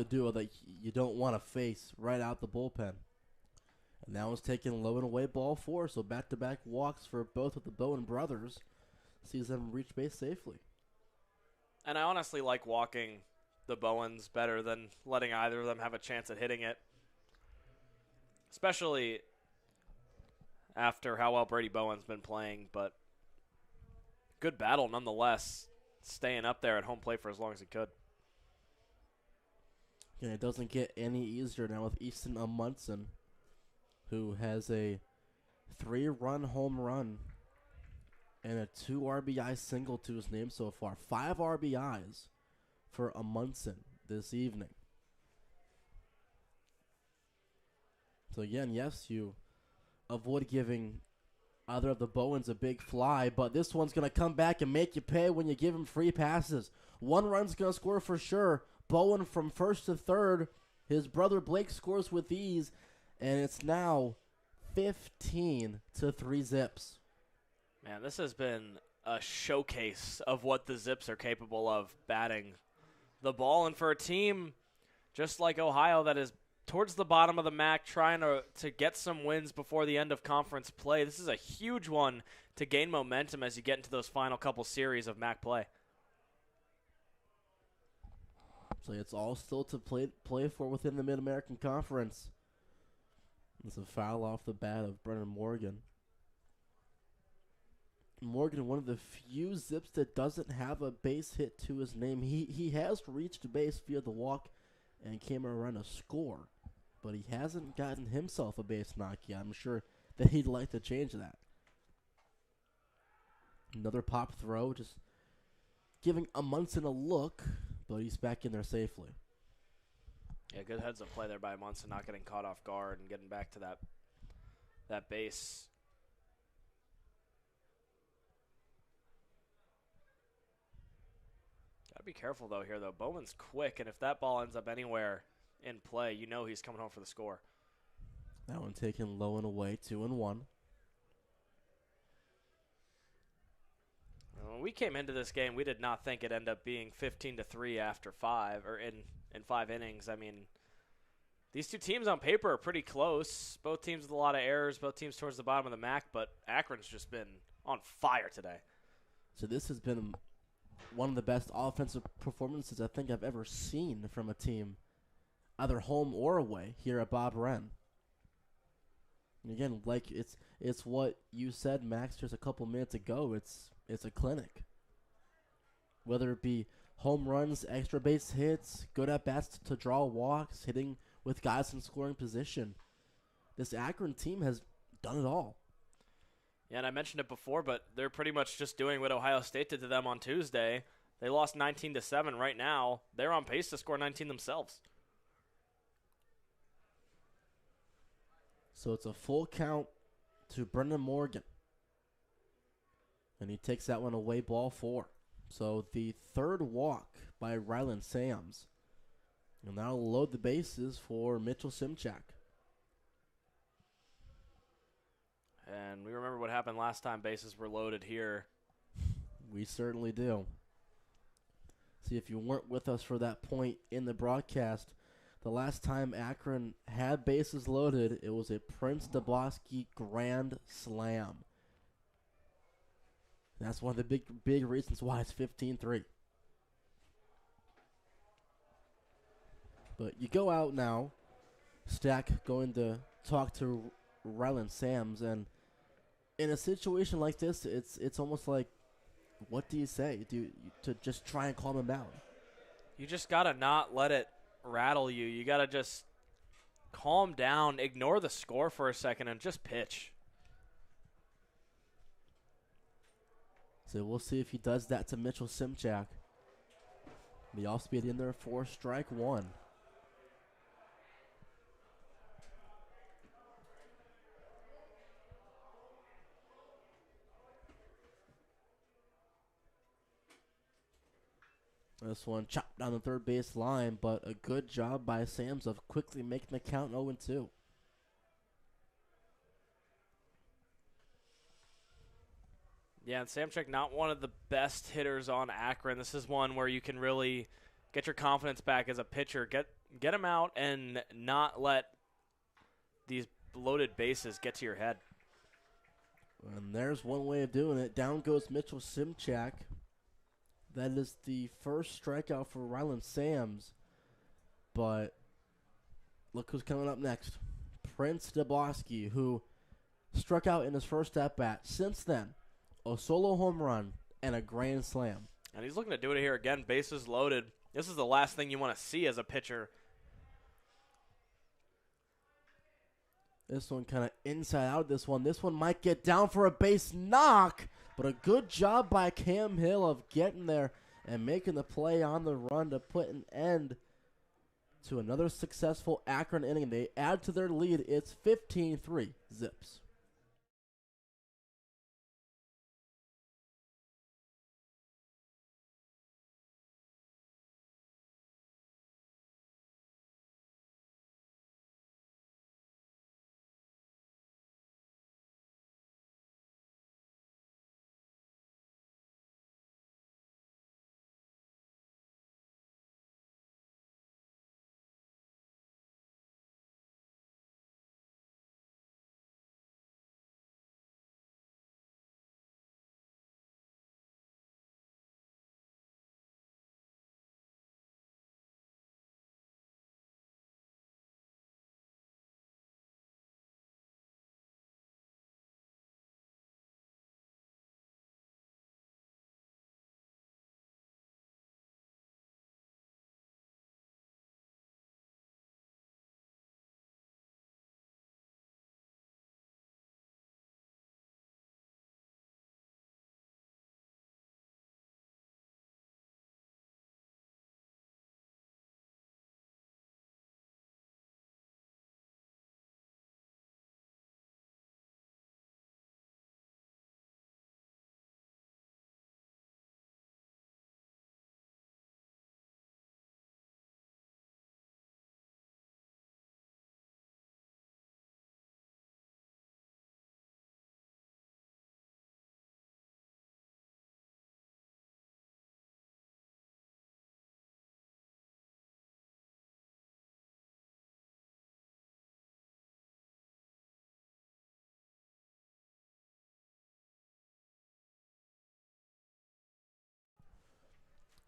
duo that you don't want to face right out the bullpen. And now it's taking low and away ball 4, so back-to-back walks for both of the Bowen brothers sees them reach base safely. And I honestly like walking the Bowens better than letting either of them have a chance at hitting it. Especially after how well Brady Bowen's been playing, but good battle nonetheless, staying up there at home plate for as long as he could. And it doesn't get any easier now with Easton Amundsen, who has a 3-run home run and a 2 RBI single to his name so far. 5 RBIs for Amundsen this evening. So again, yes, you avoid giving either of the Bowens a big fly, but this one's going to come back and make you pay when you give him free passes. 1 run's going to score for sure. Bowen from first to third. His brother Blake scores with ease, and it's now 15 to 3 Zips. Man, this has been a showcase of what the Zips are capable of batting the ball. And for a team just like Ohio that is towards the bottom of the MAC trying to get some wins before the end of conference play, this is a huge one to gain momentum as you get into those final couple series of MAC play. So it's all still to play for within the Mid-American Conference. It's a foul off the bat of Brennan Morgan. Morgan, one of the few Zips that doesn't have a base hit to his name. He has reached base via the walk and came around a score, but he hasn't gotten himself a base knock yet. I'm sure that he'd like to change that. Another pop throw, just giving Amundsen a look, but he's back in there safely. Yeah, good heads-up play there by Munson, not getting caught off guard and getting back to that base. Got to be careful, though, here, though. Bowman's quick, and if that ball ends up anywhere in play, you know he's coming home for the score. That one taken low and away, 2-1. When we came into this game, we did not think it'd end up being 15-3 after 5, or in 5 innings. I mean, these two teams on paper are pretty close. Both teams with a lot of errors, both teams towards the bottom of the MAC, but Akron's just been on fire today. So this has been one of the best offensive performances I think I've ever seen from a team, either home or away, here at Bob Wren. And again, like it's what you said, Max, just a couple minutes ago. It's a clinic. Whether it be home runs, extra base hits, good at-bats to draw walks, hitting with guys in scoring position. This Akron team has done it all. Yeah, and I mentioned it before, but they're pretty much just doing what Ohio State did to them on Tuesday. They lost 19-7 right now. They're on pace to score 19 themselves. So it's a full count to Brendan Morgan. And he takes that one away, ball 4. So the third walk by Ryland Sams. And that'll load the bases for Mitchell Simchak. And we remember what happened last time bases were loaded here. We certainly do. See, if you weren't with us for that point in the broadcast, the last time Akron had bases loaded, it was a Prince Daboski grand slam. That's one of the big reasons why it's 15-3. But you go out now, Stack going to talk to Ryland Sams, and in a situation like this, it's almost like, what do you say? To just try and calm him down? You just got to not let it rattle you. You got to just calm down, ignore the score for a second, and just pitch. So we'll see if he does that to Mitchell Simchak. The off-speed in there for strike 1. This one chopped down the third base line, but a good job by Sams of quickly making the count 0-2. Yeah, and Samchuk not one of the best hitters on Akron. This is one where you can really get your confidence back as a pitcher. Get him out and not let these loaded bases get to your head. And there's one way of doing it. Down goes Mitchell Simchak. That is the first strikeout for Ryland Sams. But look who's coming up next. Prince Dablowski, who struck out in his first at-bat. Since then, a solo home run and a grand slam. And he's looking to do it here again, bases loaded. This is the last thing you want to see as a pitcher. This one kind of inside out this one. This one might get down for a base knock, but a good job by Cam Hill of getting there and making the play on the run to put an end to another successful Akron inning. They add to their lead. It's 15-3 Zips.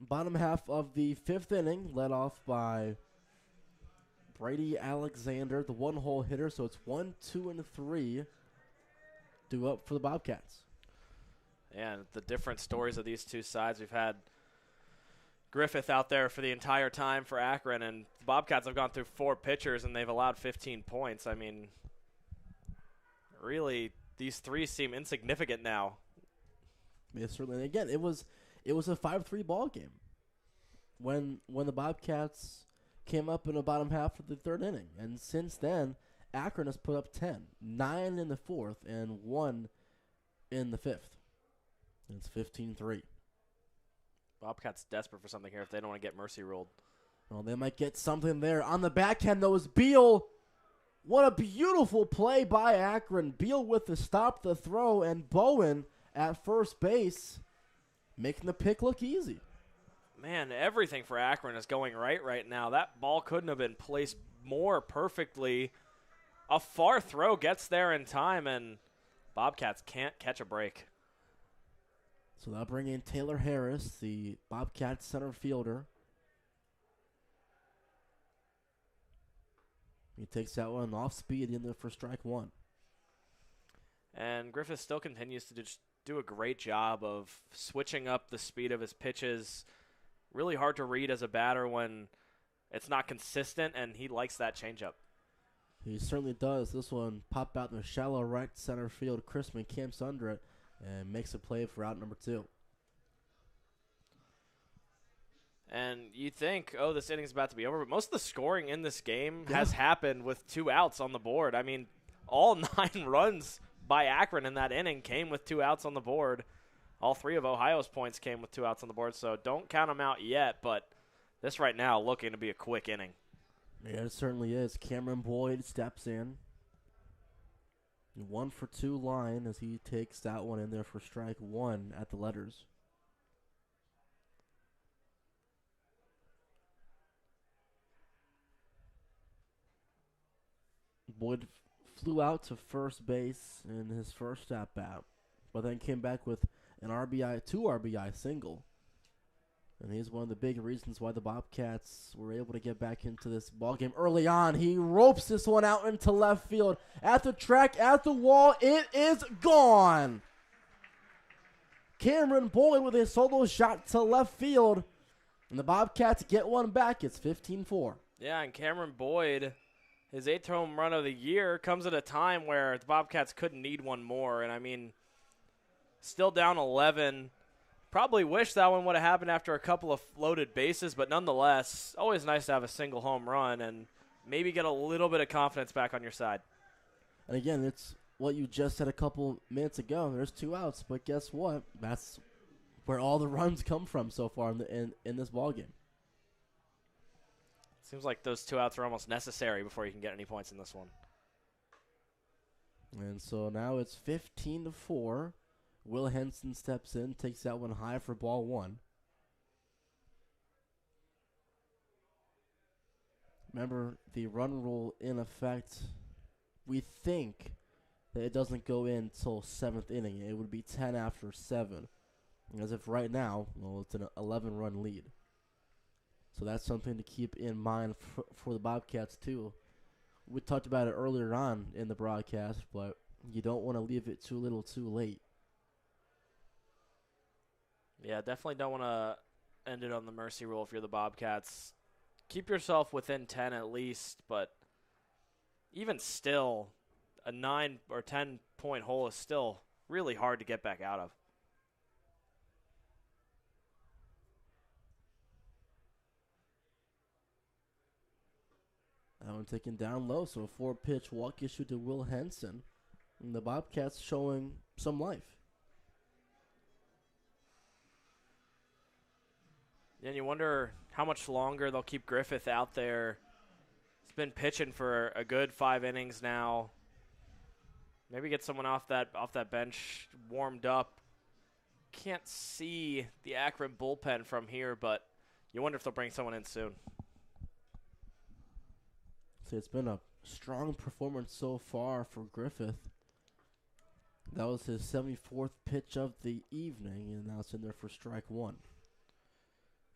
Bottom half of the fifth inning, led off by Brady Alexander, the one-hole hitter. So it's 1, 2, and 3 due up for the Bobcats. And the different stories of these two sides. We've had Griffith out there for the entire time for Akron, and the Bobcats have gone through 4 pitchers, and they've allowed 15 points. I mean, really, these 3 seem insignificant now. Yeah, certainly. And again, it was a 5-3 ball game when the Bobcats came up in the bottom half of the third inning. And since then, Akron has put up 10, 9 in the fourth, and 1 in the fifth. And it's 15-3. Bobcats desperate for something here if they don't want to get mercy ruled. Well, they might get something there. On the backhand, though, is Beal. What a beautiful play by Akron. Beal with the stop, the throw, and Bowen at first base, making the pick look easy. Man, everything for Akron is going right now. That ball couldn't have been placed more perfectly. A far throw gets there in time, and Bobcats can't catch a break. So they'll bring in Taylor Harris, the Bobcats center fielder. He takes that one off speed in there for strike 1. And Griffith still continues to just do a great job of switching up the speed of his pitches. Really hard to read as a batter when it's not consistent, and he likes that changeup. He certainly does. This one popped out in the shallow right center field. Chrisman camps under it and makes a play for out number 2. And you think, oh, this inning's about to be over, but most of the scoring in this game has happened with 2 outs on the board. I mean, all 9 runs by Akron in that inning came with 2 outs on the board. all 3 of Ohio's points came with 2 outs on the board, so don't count them out yet, but this right now looking to be a quick inning. Yeah, it certainly is. Cameron Boyd steps in. 1 for 2 line as he takes that one in there for strike 1 at the letters. Boyd flew out to first base in his first at bat, but then came back with an RBI, 2 RBI single. And he's one of the big reasons why the Bobcats were able to get back into this ballgame early on. He ropes this one out into left field. At the track, at the wall, it is gone. Cameron Boyd with a solo shot to left field. And the Bobcats get one back. It's 15-4. Yeah, and Cameron Boyd, his 8th home run of the year, comes at a time where the Bobcats couldn't need one more. And, I mean, still down 11. Probably wish that one would have happened after a couple of loaded bases, but nonetheless, always nice to have a single home run and maybe get a little bit of confidence back on your side. And again, it's what you just said a couple minutes ago. There's 2 outs, but guess what? That's where all the runs come from so far in this ballgame. Seems like those 2 outs are almost necessary before you can get any points in this one. And so now it's 15-4. Will Henson steps in, takes that one high for ball 1. Remember, the run rule in effect, we think that it doesn't go in until 7th inning. It would be 10 after 7. As if right now, well, it's an 11-run lead. So that's something to keep in mind for the Bobcats, too. We talked about it earlier on in the broadcast, but you don't want to leave it too little too late. Yeah, definitely don't want to end it on the mercy rule if you're the Bobcats. Keep yourself within 10 at least, but even still, a 9 or 10 point hole is still really hard to get back out of. That one taken down low, so a 4-pitch walk issue to Will Henson. And the Bobcats showing some life. And you wonder how much longer they'll keep Griffith out there. He's been pitching for a good 5 innings now. Maybe get someone off that bench warmed up. Can't see the Akron bullpen from here, but you wonder if they'll bring someone in soon. So it's been a strong performance so far for Griffith. That was his 74th pitch of the evening, and now it's in there for strike 1.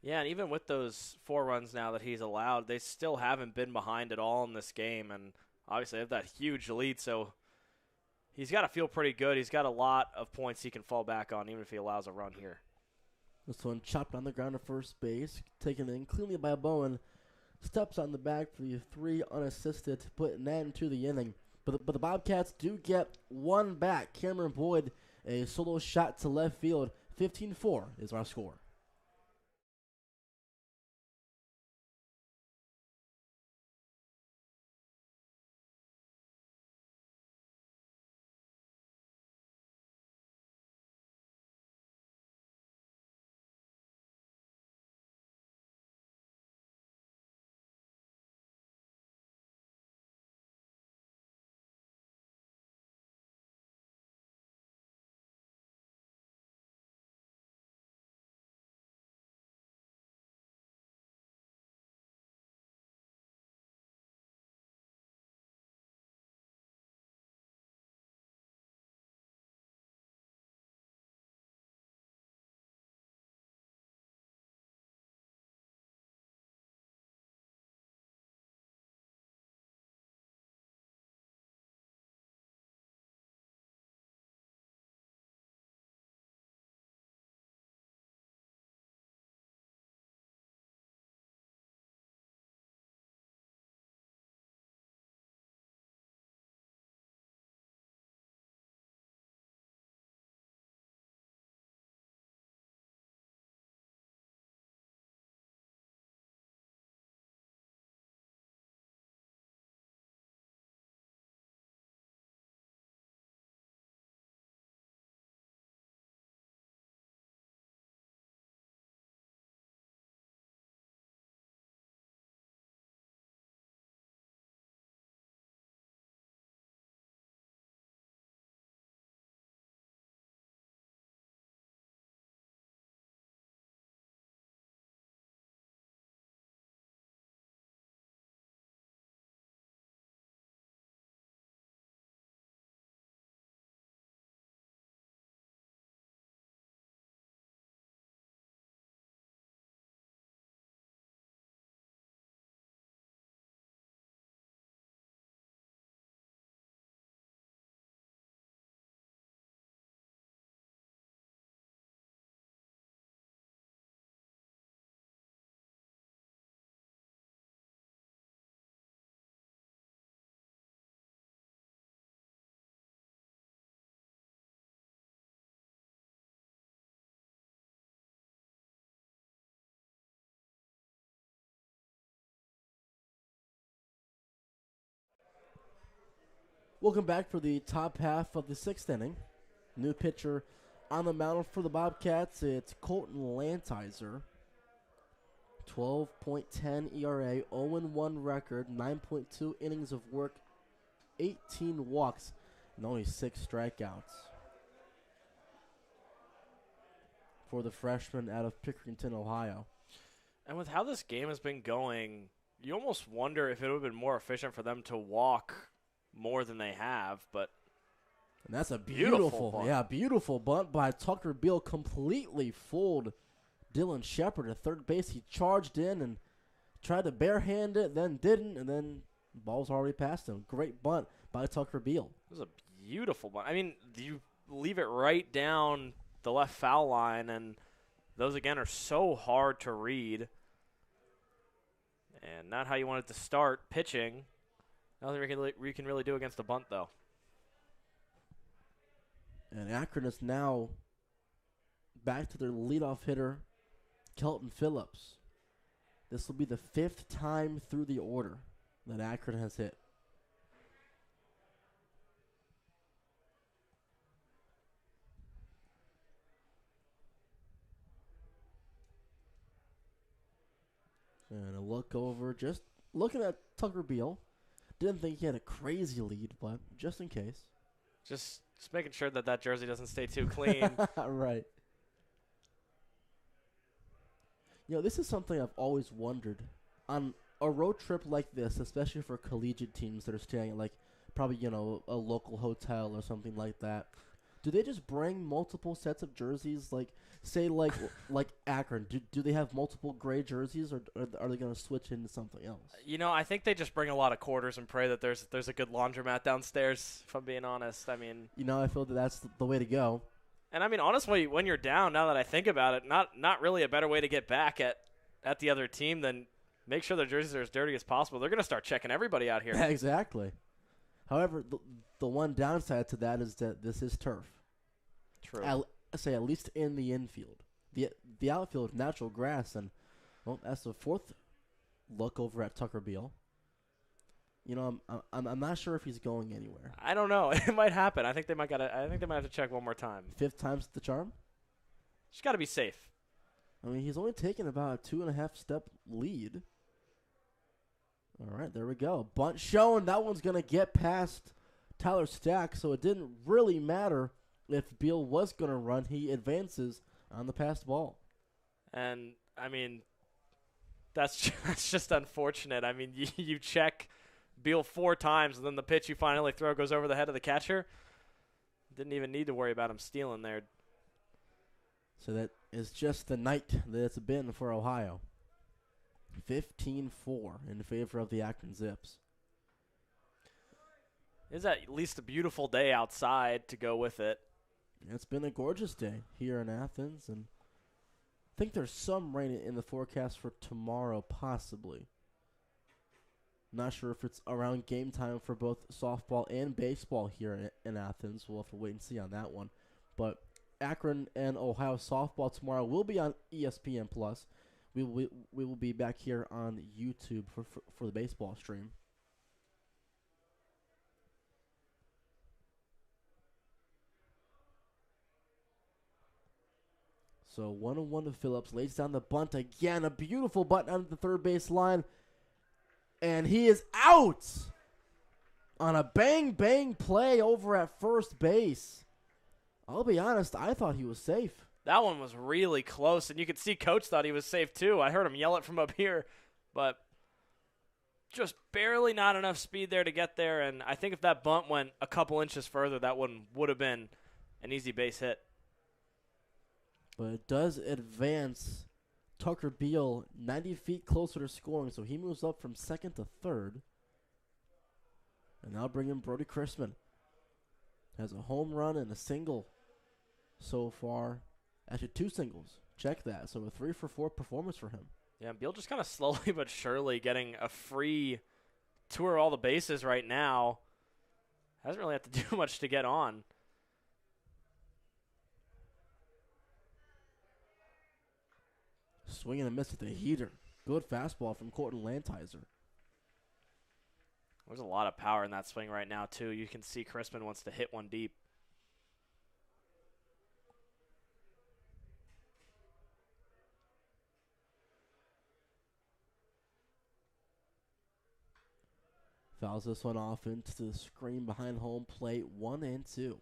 Yeah, and even with those 4 runs now that he's allowed, they still haven't been behind at all in this game, and obviously they have that huge lead, so he's got to feel pretty good. He's got a lot of points he can fall back on, even if he allows a run here. This one chopped on the ground to first base, taken in cleanly by Bowen. Steps on the back for the 3 unassisted to put an end to the inning. But the Bobcats do get one back. Cameron Boyd, a solo shot to left field. 15-4 is our score. Welcome back for the top half of the sixth inning. New pitcher on the mound for the Bobcats. It's Colton Lantizer. 12.10 ERA, 0-1 record, 9.2 innings of work, 18 walks, and only 6 strikeouts for the freshman out of Pickerington, Ohio. And with how this game has been going, you almost wonder if it would have been more efficient for them to walk more than they have, but and that's a beautiful bunt. Beautiful bunt by Tucker Beal. Completely fooled Dylan Shepard at third base. He charged in and tried to barehand it, then didn't, and then the ball's already past him. Great bunt by Tucker Beal. It was a beautiful bunt. I mean, you leave it right down the left foul line, and those, again, are so hard to read. And not how you want it to start pitching. Nothing we can really do against the bunt, though. And Akron is now back to their leadoff hitter, Kelton Phillips. This will be the 5th time through the order that Akron has hit. And a look over, just looking at Tucker Beal. Didn't think he had a crazy lead, but just in case. Just making sure that jersey doesn't stay too clean. Right. You know, this is something I've always wondered. On a road trip like this, especially for collegiate teams that are staying at, like, probably, you know, a local hotel or something like that, do they just bring multiple sets of jerseys? Like, say, like Akron, do they have multiple gray jerseys, or are they going to switch into something else? You know, I think they just bring a lot of quarters and pray that there's a good laundromat downstairs, if I'm being honest. I mean, you know, I feel that that's the way to go. And, I mean, honestly, when you're down, now that I think about it, not really a better way to get back at the other team than make sure their jerseys are as dirty as possible. They're going to start checking everybody out here. Yeah, exactly. However, the one downside to that is that this is turf. True. At least in the infield. The outfield is natural grass, and, well, that's the 4th look over at Tucker Beal. You know, I'm not sure if he's going anywhere. I don't know. It might happen. I think they might have to check one more time. 5th time's the charm? Just got to be safe. I mean, he's only taken about a 2.5-step lead. All right, there we go. Bunt shown. That one's going to get past Tyler Stack, so it didn't really matter if Beal was going to run. He advances on the passed ball. And, I mean, that's just unfortunate. I mean, you check Beal 4 times, and then the pitch you finally throw goes over the head of the catcher. Didn't even need to worry about him stealing there. So that is just the night that it's been for Ohio. 15-4 in favor of the Akron Zips. It's at least a beautiful day outside to go with it. It's been a gorgeous day here in Athens, and I think there's some rain in the forecast for tomorrow, possibly. Not sure if it's around game time for both softball and baseball here in Athens. We'll have to wait and see on that one. But Akron and Ohio softball tomorrow will be on ESPN+. We will be back here on YouTube for the baseball stream. So 1-1 to Phillips. Lays down the bunt again. A beautiful bunt on the third base line. And he is out on a bang-bang play over at first base. I'll be honest, I thought he was safe. That one was really close, and you could see Coach thought he was safe too. I heard him yell it from up here, but just barely not enough speed there to get there, and I think if that bunt went a couple inches further, that one would have been an easy base hit. But it does advance Tucker Beal 90 feet closer to scoring, so he moves up from second to third. And now bring in Brody Chrisman. Has a home run and a single so far. Actually, 2 singles. Check that. So a 3-for-4 performance for him. Yeah, Beal just kind of slowly but surely getting a free tour of all the bases right now. Hasn't really had to do much to get on. Swinging and miss at the heater. Good fastball from Colton Lantizer. There's a lot of power in that swing right now, too. You can see Crispin wants to hit one deep. Fouls this one off into the screen behind home plate, 1-2.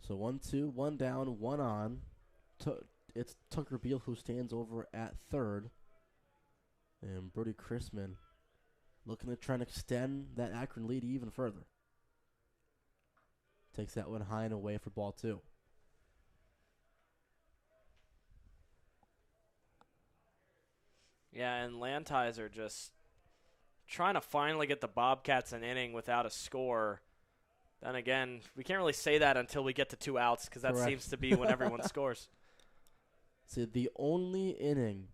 So 1-2, one down, one on. It's Tucker Beal who stands over at third. And Brody Chrisman looking to try and extend that Akron lead even further. Takes that one high and away for ball 2. Yeah, and Lantizer just trying to finally get the Bobcats an inning without a score. Then again, we can't really say that until we get to 2 outs because that Correct. seems to be when everyone scores. So the only inning,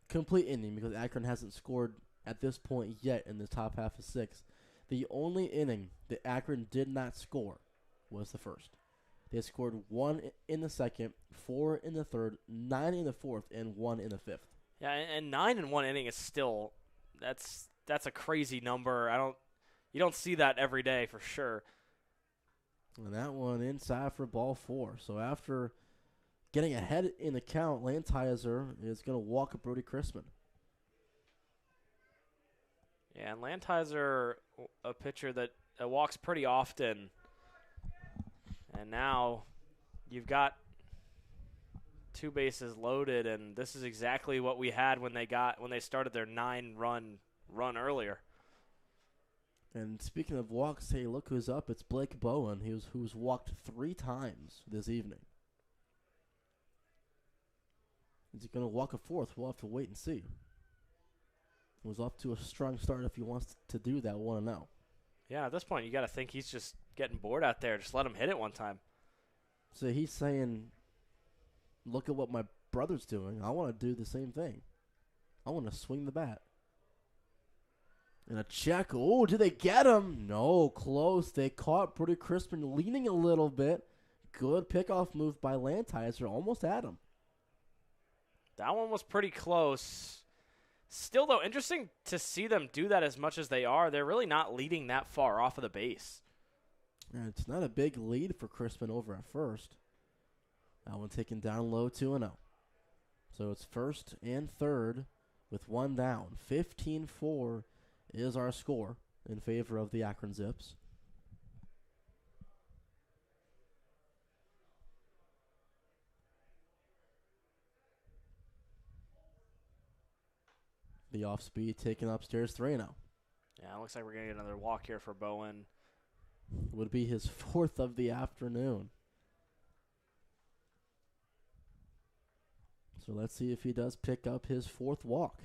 complete inning, because Akron hasn't scored at this point yet in the top half of 6. The only inning that Akron did not score was the first. They scored 1 in the second, 4 in the third, 9 in the fourth, and 1 in the fifth. Yeah, and 9 in 1 inning is still that's a crazy number. You don't see that every day for sure. And that one inside for ball 4. So after getting ahead in the count, Lantizer is going to walk Brody Chrisman. Yeah, and Lantizer, a pitcher that walks pretty often. And now you've got 2 bases loaded, and this is exactly what we had when they started their 9-run run earlier. And speaking of walks, hey, look who's up. It's Blake Bowen, who's walked 3 times this evening. Is he going to walk a 4th? We'll have to wait and see. He was off to a strong start. If he wants to do that, we'll want to know. Yeah, at this point, you got to think he's just getting bored out there. Just let him hit it one time. So he's saying, look at what my brother's doing. I want to do the same thing. I want to swing the bat. And a check. Oh, did they get him? No, close. They caught Brody Crispin leaning a little bit. Good pickoff move by Lantizer. Almost had him. That one was pretty close. Still, though, interesting to see them do that as much as they are. They're really not leading that far off of the base. And it's not a big lead for Crispin over at first. That one taken down low, 2-0. So it's first and third with 1 down. 15-4 is our score in favor of the Akron Zips. The off speed taken upstairs 3-0. Yeah, it looks like we're going to get another walk here for Bowen. Would be his 4th of the afternoon. So let's see if he does pick up his 4th walk.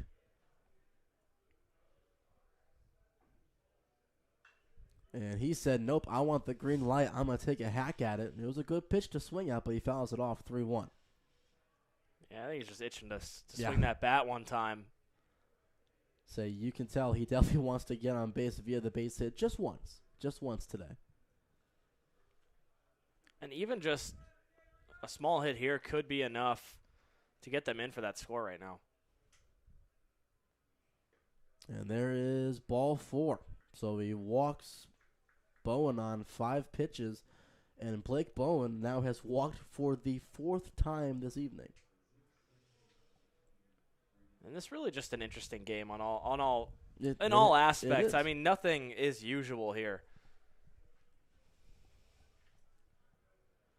And he said, nope, I want the green light. I'm going to take a hack at it. And it was a good pitch to swing at, but he fouls it off 3-1. Yeah, I think he's just itching to swing that bat one time. So you can tell he definitely wants to get on base via the base hit just once today. And even just a small hit here could be enough to get them in for that score right now. And there is ball 4. So he walks Bowen on 5 pitches, and Blake Bowen now has walked for the 4th time this evening. And this really just an interesting game on all aspects. I mean, nothing is usual here.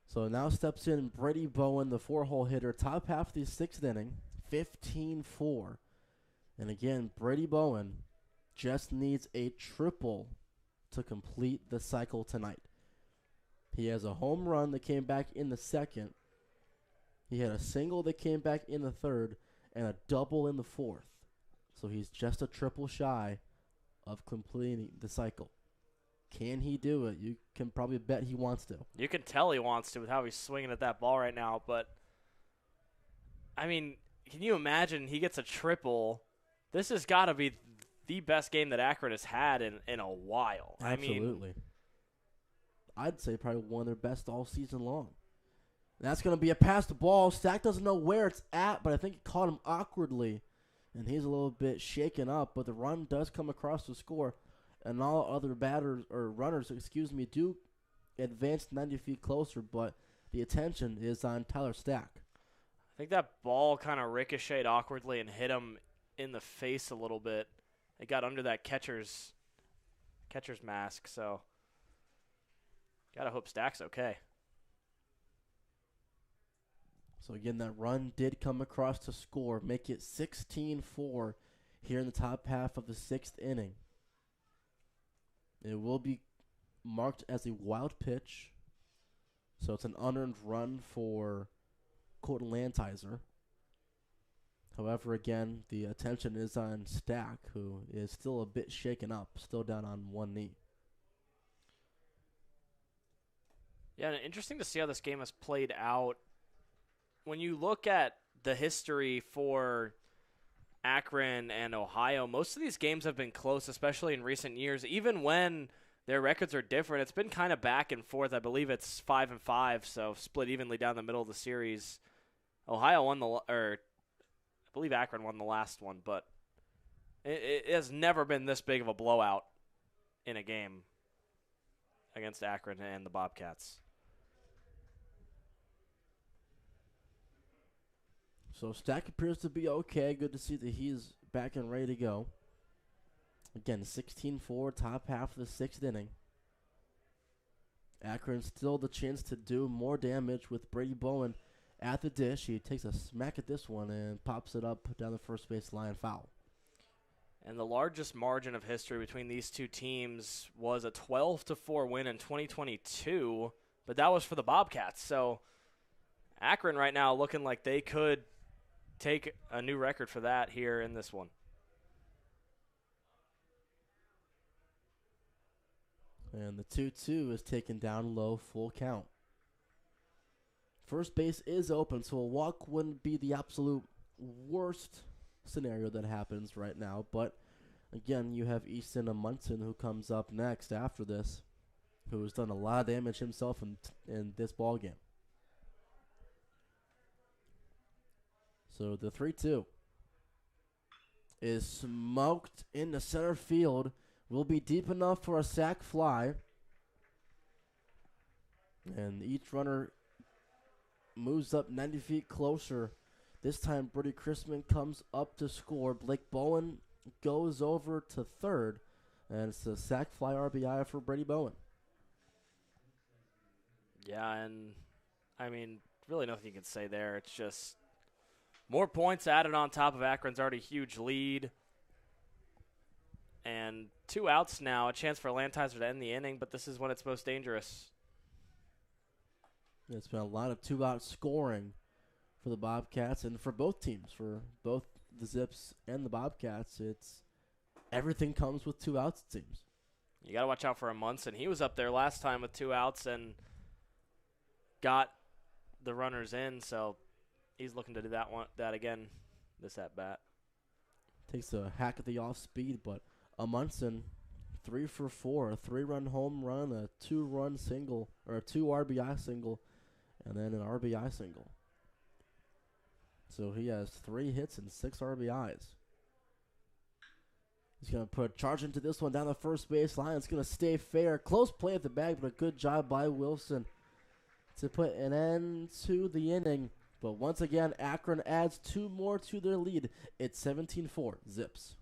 So now steps in Brady Bowen, the 4-hole hitter, top half of the 6th inning, 15-4. And again, Brady Bowen just needs a triple to complete the cycle tonight. He has a home run that came back in the 2nd. He had a single that came back in the 3rd, and a double in the 4th. So he's just a triple shy of completing the cycle. Can he do it? You can probably bet he wants to. You can tell he wants to with how he's swinging at that ball right now. But, I mean, can you imagine he gets a triple? This has got to be the best game that Akron has had in a while. Absolutely. I'd say probably one of their best all season long. That's going to be a passed ball. Stack doesn't know where it's at, but I think he caught him awkwardly and he's a little bit shaken up, but the run does come across to score, and all other batters or runners, do advance 90 feet closer, but the attention is on Tyler Stack. I think that ball kind of ricocheted awkwardly and hit him in the face a little bit. It got under that catcher's mask, so gotta hope Stack's okay. So again, that run did come across to score, make it 16-4 here in the top half of the 6th inning. It will be marked as a wild pitch, so it's an unearned run for Colton Lantizer. However, again, the attention is on Stack, who is still a bit shaken up, still down on one knee. Yeah, and interesting to see how this game has played out. When you look at the history for Akron and Ohio, most of these games have been close, especially in recent years. Even when their records are different, it's been kind of back and forth. I believe it's 5-5, so split evenly down the middle of the series. Ohio won I believe Akron won the last one, but it has never been this big of a blowout in a game against Akron and the Bobcats. So Stack appears to be okay. Good to see that he's back and ready to go. Again, 16-4, top half of the 6th inning. Akron still the chance to do more damage with Brady Bowen at the dish. He takes a smack at this one and pops it up down the first base line, foul. And the largest margin of history between these two teams was a 12-4 win in 2022, but that was for the Bobcats. So Akron right now looking like they could take a new record for that here in this one. And the 2-2 is taken down low, full count. First base is open, so a walk wouldn't be the absolute worst scenario that happens right now. But again, you have Easton Amundsen who comes up next after this, who has done a lot of damage himself in this ball game. So the 3-2 is smoked into center field. Will be deep enough for a sac fly. And each runner moves up 90 feet closer. This time, Brady Chrisman comes up to score. Blake Bowen goes over to third. And it's a sac fly RBI for Brady Bowen. Yeah, and I mean, really nothing you can say there. It's just more points added on top of Akron's already huge lead. And 2 outs now, a chance for Lantizer to end the inning, but this is when it's most dangerous. It's been a lot of 2-out scoring for the Bobcats and for both teams, for both the Zips and the Bobcats. It's everything comes with 2 outs, it seems. You got to watch out for Amundsen. He was up there last time with 2 outs and got the runners in, so he's looking to do that again this at bat. Takes a hack at the off speed, but Amundsen 3 for 4, a 3-run home run, a 2-run single, or a 2 RBI single, and then an RBI single. So he has 3 hits and 6 RBIs. He's going to put a charge into this one down the first base line. It's going to stay fair. Close play at the bag, but a good job by Wilson to put an end to the inning. But once again, Akron adds 2 more to their lead. It's 17-4, Zips.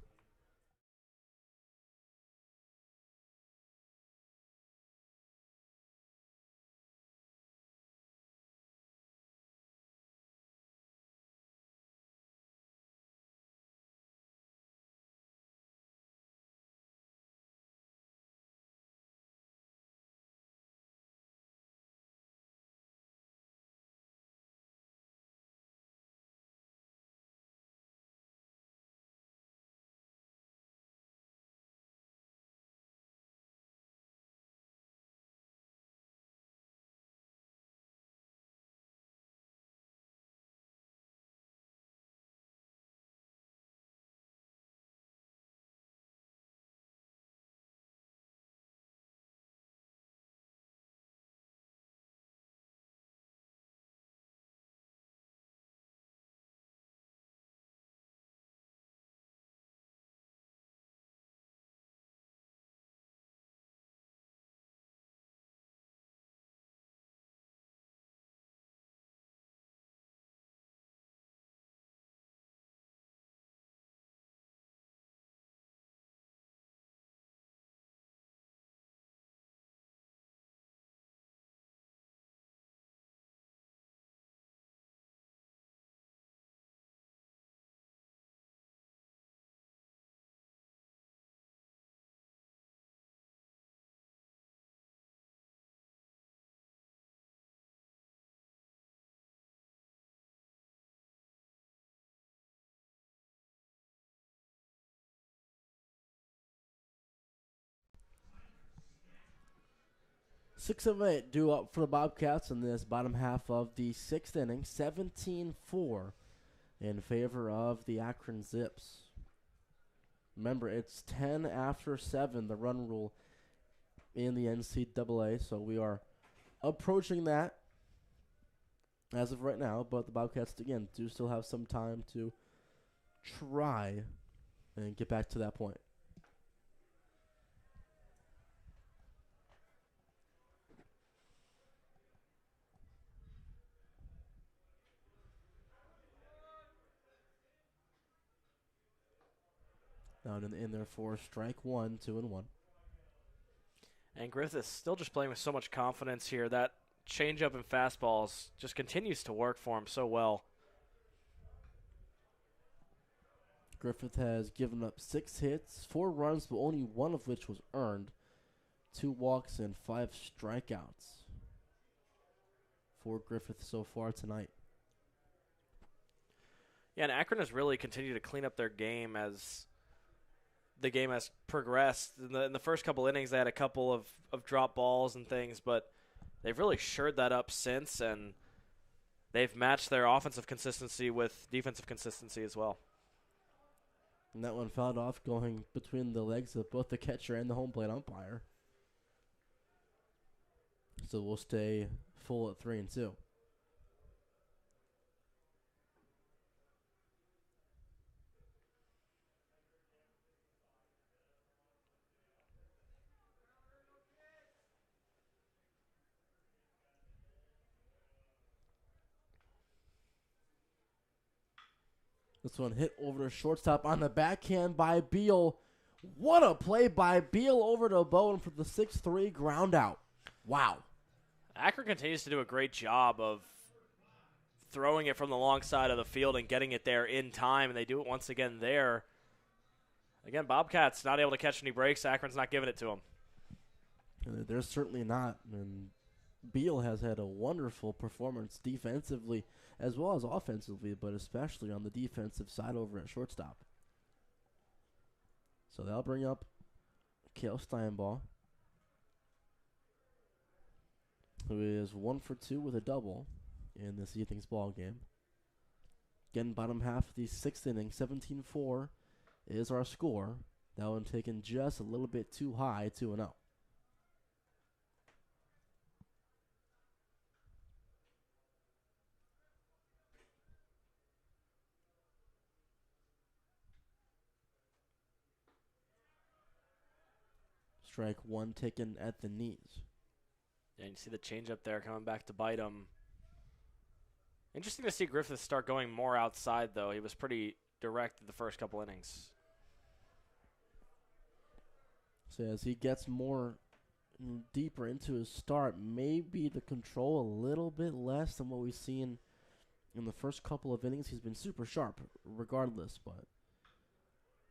6 of 8 due up for the Bobcats in this bottom half of the 6th inning. 17-4 in favor of the Akron Zips. Remember, it's 10 after 7, the run rule in the NCAA, so we are approaching that as of right now, but the Bobcats, again, do still have some time to try and get back to that point. Now in there for strike 1, 2-1. And Griffith still just playing with so much confidence here. That changeup and fastballs just continues to work for him so well. Griffith has given up 6 hits, 4 runs, but only 1 of which was earned. 2 walks and 5 strikeouts for Griffith so far tonight. Yeah, and Akron has really continued to clean up their game as the game has progressed. In the first couple innings, they had a couple of drop balls and things, but they've really shored that up since, and they've matched their offensive consistency with defensive consistency as well. And that one fouled off, going between the legs of both the catcher and the home plate umpire. So we'll stay full at 3-2. This one hit over the shortstop on the backhand by Beal. What a play by Beal over to Bowen for the 6-3 ground out. Wow. Akron continues to do a great job of throwing it from the long side of the field and getting it there in time, and they do it once again there. Again, Bobcats not able to catch any breaks. Akron's not giving it to them. They're certainly not. And Beal has had a wonderful performance defensively as well as offensively, but especially on the defensive side over at shortstop. So they'll bring up Kale Steinball, who is 1 for 2 with a double in this evening's ball game. Again, bottom half of the 6th inning, 17-4 is our score. That one taken just a little bit too high, 2-0. Strike 1 taken at the knees. Yeah, you see the changeup there coming back to bite him. Interesting to see Griffith start going more outside, though. He was pretty direct the first couple innings. So as he gets more deeper into his start, maybe the control a little bit less than what we've seen in the first couple of innings. He's been super sharp regardless, but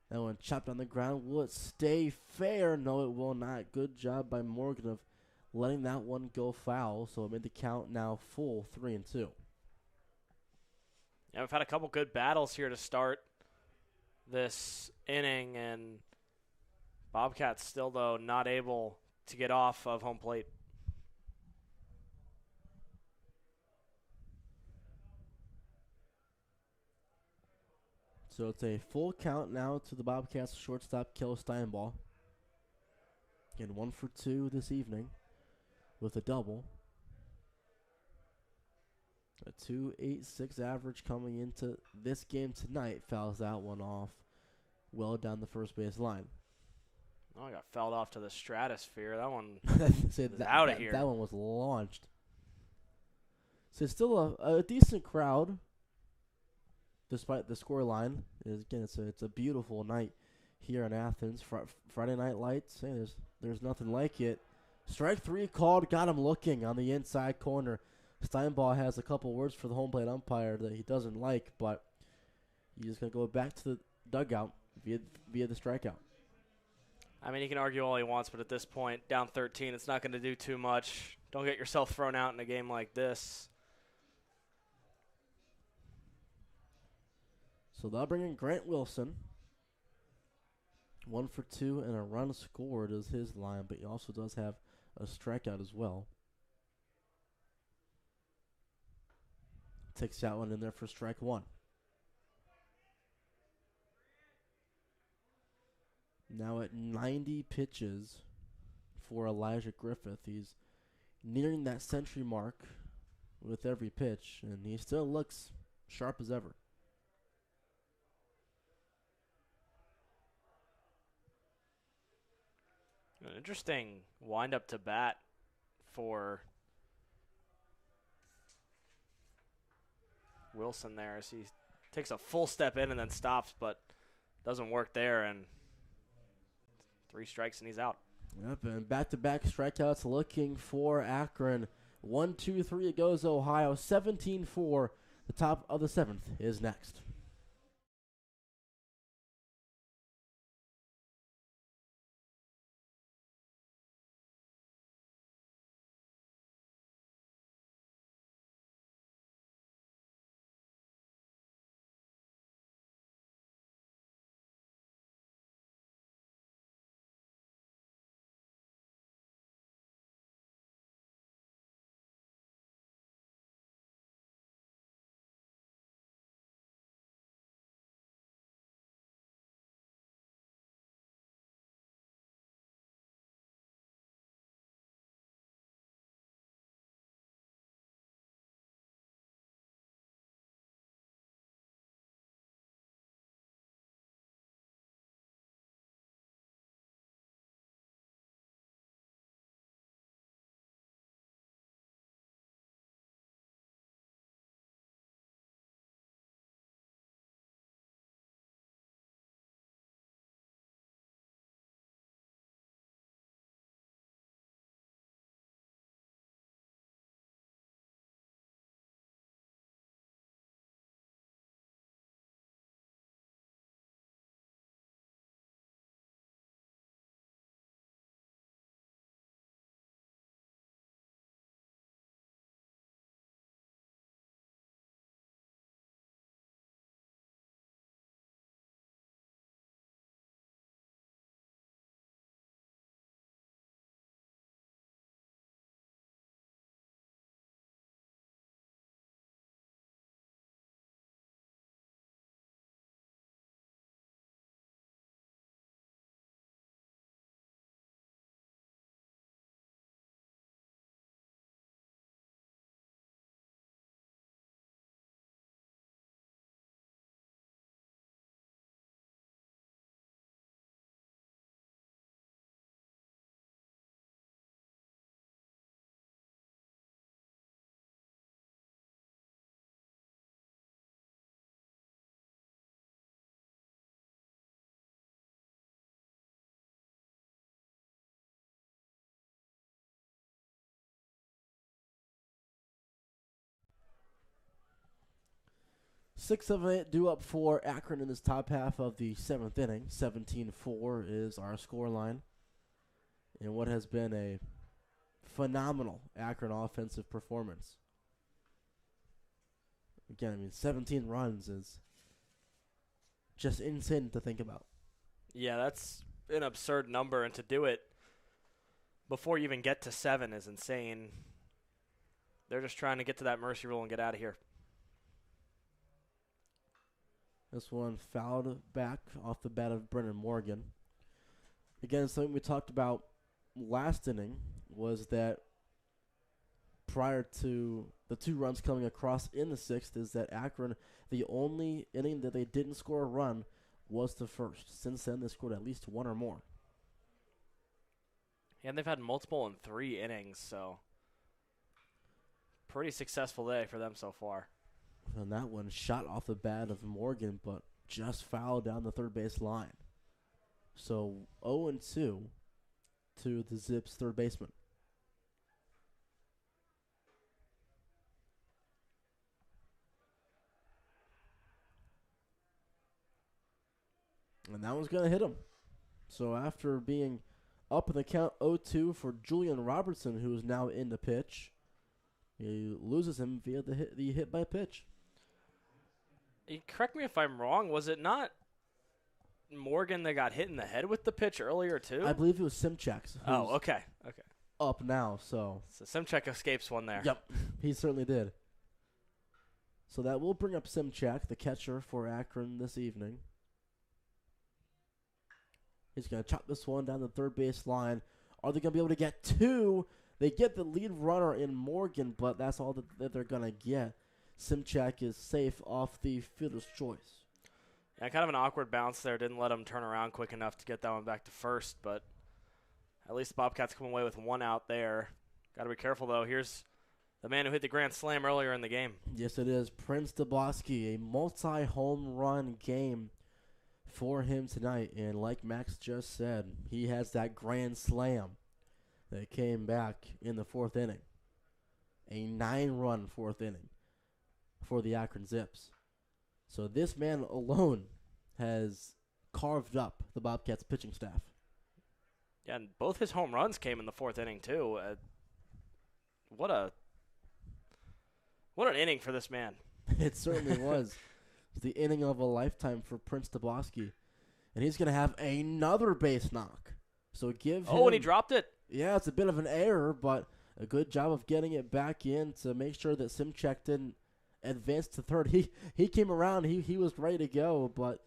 that one chopped on the ground. Will it stay fair? No, it will not. Good job by Morgan of letting that one go foul, so it made the count now full 3-2. Yeah, we've had a couple good battles here to start this inning, and Bobcats still, though, not able to get off of home plate. So it's a full count now to the Bobcats shortstop, Kel Steinball. Again, 1 for 2 this evening with a double. A 2.86 average coming into this game tonight. Fouls that one off well down the first base line. Oh, I got fouled off to the stratosphere. That one is out of here. That one was launched. So it's still a decent crowd, despite the score line. Again, it's a beautiful night here in Athens. Friday night lights. Hey, there's nothing like it. Strike 3 called. Got him looking on the inside corner. Steinball has a couple words for the home plate umpire that he doesn't like, but he's going to go back to the dugout via the strikeout. I mean, he can argue all he wants, but at this point, down 13, it's not going to do too much. Don't get yourself thrown out in a game like this. So they'll bring in Grant Wilson. 1 for 2 and a run scored is his line, but he also does have a strikeout as well. Takes that one in there for strike one. Now at 90 pitches for Elijah Griffith. He's nearing that century mark with every pitch, and he still looks sharp as ever. An interesting wind-up to bat for Wilson there as he takes a full step in and then stops, but doesn't work there, and 3 strikes and he's out. Yep, and back-to-back strikeouts looking for Akron. 1, 2, 3, it goes Ohio. 17-4. The top of the 7th is next. Six of it due up for Akron in this top half of the 7th inning. 17-4 is our score line. And what has been a phenomenal Akron offensive performance. Again, 17 runs is just insane to think about. Yeah, that's an absurd number, and to do it before you even get to 7 is insane. They're just trying to get to that mercy rule and get out of here. This one fouled back off the bat of Brennan Morgan. Again, something we talked about last inning was that prior to the 2 runs coming across in the 6th is that Akron, the only inning that they didn't score a run was the first. Since then, they scored at least 1 or more. Yeah, and they've had multiple in 3 innings, so pretty successful day for them so far. And that one shot off the bat of Morgan, but just fouled down the third base line. So 0-2 to the Zips third baseman. And that one's going to hit him. So after being up in the count 0-2 for Julian Robertson, who is now in the pitch, he loses him via the hit by pitch. Correct me if I'm wrong. Was it not Morgan that got hit in the head with the pitch earlier, too? I believe it was Simchak's. Oh, okay. Okay. up now. So Simchek escapes one there. Yep, he certainly did. So that will bring up Simchek, the catcher for Akron this evening. He's going to chop this one down the third base line. Are they going to be able to get two? They get the lead runner in Morgan, but that's all that they're going to get. Simchek is safe off the fielder's choice. Yeah, kind of an awkward bounce there. Didn't let him turn around quick enough to get that one back to first, but at least the Bobcats come away with one out there. Got to be careful, though. Here's the man who hit the grand slam earlier in the game. Yes, it is. Prince Daboski, a multi-home run game for him tonight. And like Max just said, he has that grand slam that came back in the fourth inning. A 9-run fourth inning for the Akron Zips. So this man alone has carved up the Bobcats pitching staff. Yeah, and both his home runs came in the fourth inning, too. What an inning for this man. It certainly was. The inning of a lifetime for Prince Daboski. And he's going to have another base knock. So give him... Oh, and he dropped it. Yeah, it's a bit of an error, but a good job of getting it back in to make sure that Simchek didn't advance to third. He came around. He was ready to go, but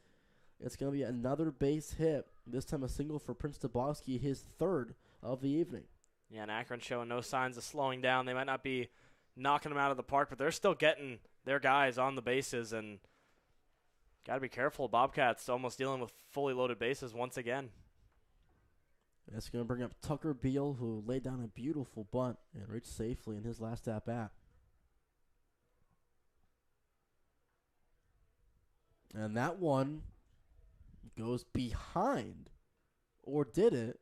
it's going to be another base hit. This time a single for Prince Daboski, his third of the evening. Yeah, and Akron showing no signs of slowing down. They might not be knocking them out of the park, but they're still getting their guys on the bases, and got to be careful. Bobcats almost dealing with fully loaded bases once again. That's going to bring up Tucker Beal, who laid down a beautiful bunt and reached safely in his last at-bat. And that one goes behind. Or did it?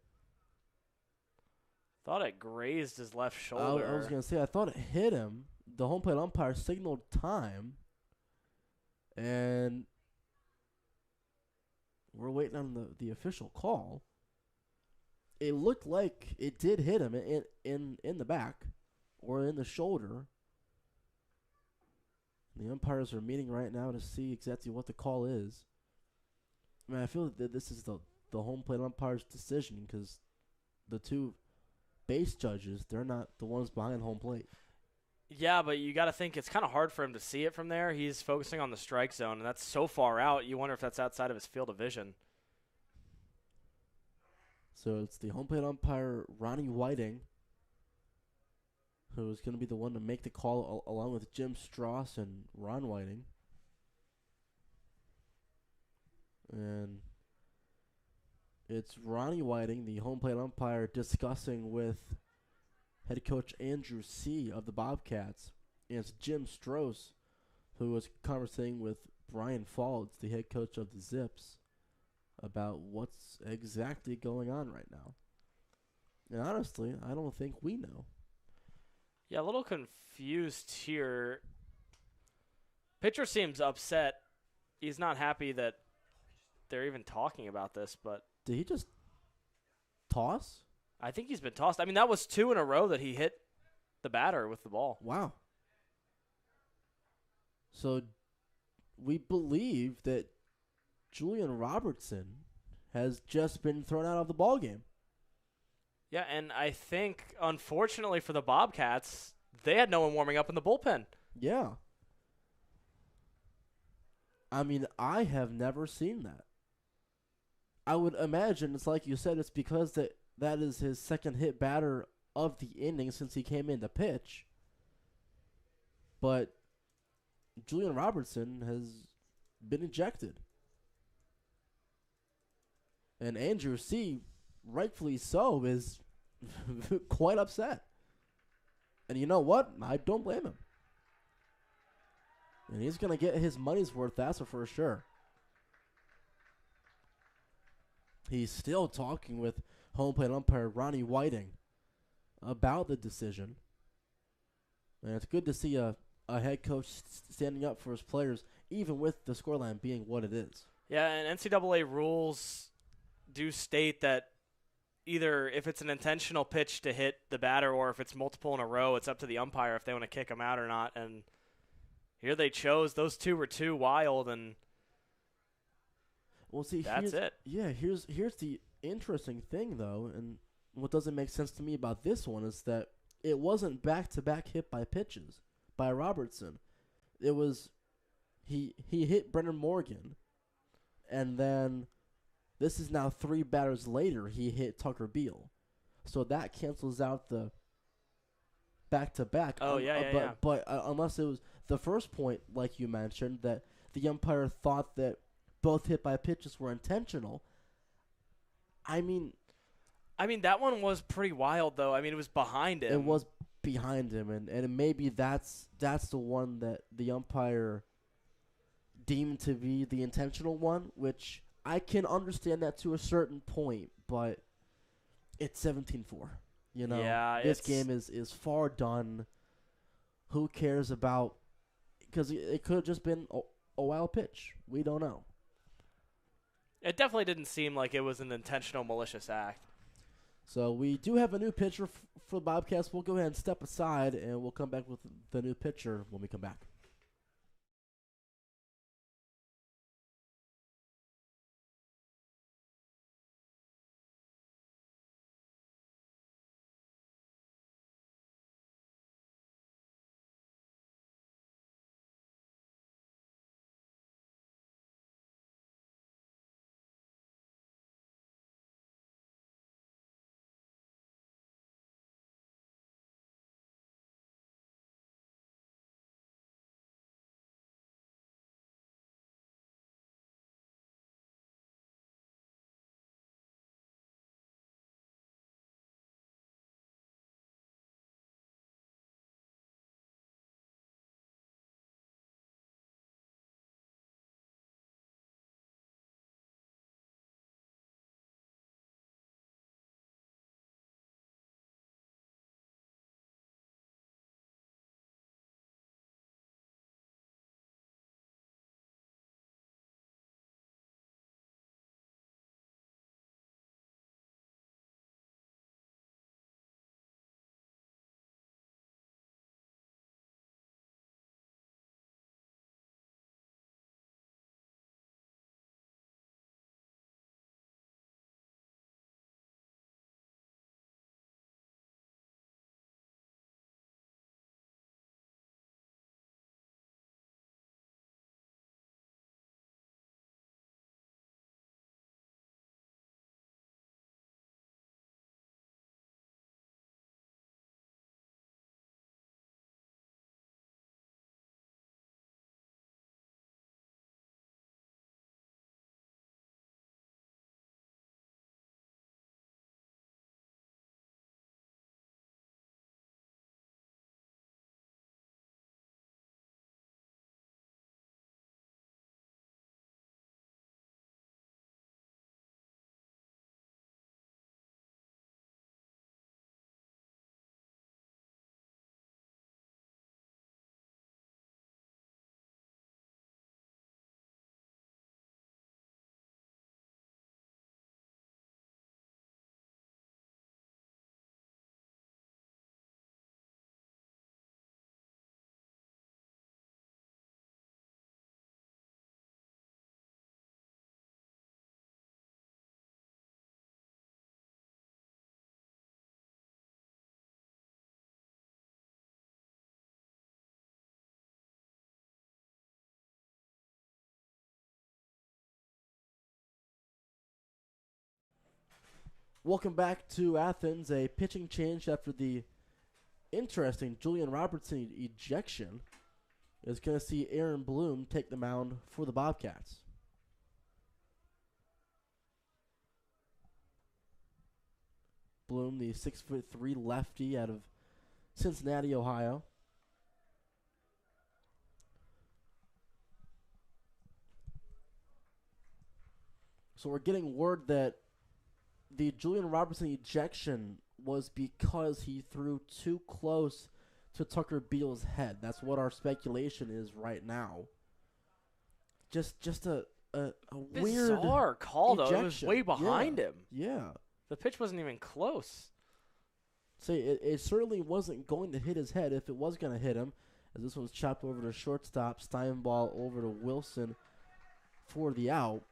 Thought it grazed his left shoulder. I was going to say, I thought it hit him. The home plate umpire signaled time. And we're waiting on the official call. It looked like it did hit him in the back or in the shoulder. The umpires are meeting right now to see exactly what the call is. I mean, I feel that this is the home plate umpire's decision because the two base judges, they're not the ones behind home plate. Yeah, but you got to think it's kind of hard for him to see it from there. He's focusing on the strike zone, and that's so far out, you wonder if that's outside of his field of vision. So it's the home plate umpire, Ronnie Whiting, who is going to be the one to make the call along with Jim Strauss and Ron Whiting. And it's Ronnie Whiting, the home plate umpire, discussing with head coach Andrew C. of the Bobcats. And it's Jim Strauss, who was conversing with Brian Faulds, the head coach of the Zips, about what's exactly going on right now. And honestly, I don't think we know. Yeah, a little confused here. Pitcher seems upset. He's not happy that they're even talking about this, but... Did he just toss? I think he's been tossed. I mean, that was 2 in a row that he hit the batter with the ball. Wow. So we believe that Julian Robertson has just been thrown out of the ballgame. Yeah, and I think, unfortunately for the Bobcats, they had no one warming up in the bullpen. Yeah. I mean, I have never seen that. I would imagine it's like you said, it's because that is his second hit batter of the inning since he came in to pitch. But Julian Robertson has been ejected. And Andrew C., rightfully so, is quite upset. And you know what? I don't blame him. And he's going to get his money's worth, that's for sure. He's still talking with home plate umpire Ronnie Whiting about the decision. And it's good to see a head coach standing up for his players, even with the scoreline being what it is. Yeah, and NCAA rules do state that either if it's an intentional pitch to hit the batter or if it's multiple in a row, it's up to the umpire if they want to kick him out or not. And here they chose. Those two were too wild, and well, see, that's it. Yeah, here's the interesting thing, though, and what doesn't make sense to me about this one is that it wasn't back-to-back hit by pitches by Robertson. It was he hit Brennan Morgan, and then this is now 3 batters later he hit Tucker Beal. So that cancels out the back-to-back. But unless it was the first point, like you mentioned, that the umpire thought that both hit by pitches were intentional. I mean, that one was pretty wild, though. I mean, it was behind him. It was behind him, and maybe that's the one that the umpire deemed to be the intentional one, which I can understand that to a certain point, but it's 17-4. You know, this game is far done. Who cares about? Because it could have just been a wild pitch. We don't know. It definitely didn't seem like it was an intentional malicious act. So we do have a new pitcher for the Bobcats. We'll go ahead and step aside, and we'll come back with the new pitcher when we come back. Welcome back to Athens. A pitching change after the interesting Julian Robertson ejection is going to see Aaron Bloom take the mound for the Bobcats. Bloom, the 6'3" lefty out of Cincinnati, Ohio. So we're getting word that the Julian Robertson ejection was because he threw too close to Tucker Beal's head. That's what our speculation is right now. Just a weird bizarre call, though. ejection. It was way behind him. Yeah. The pitch wasn't even close. So it certainly wasn't going to hit his head if it was going to hit him, as this one's chopped over to shortstop. Steinball over to Wilson for the out.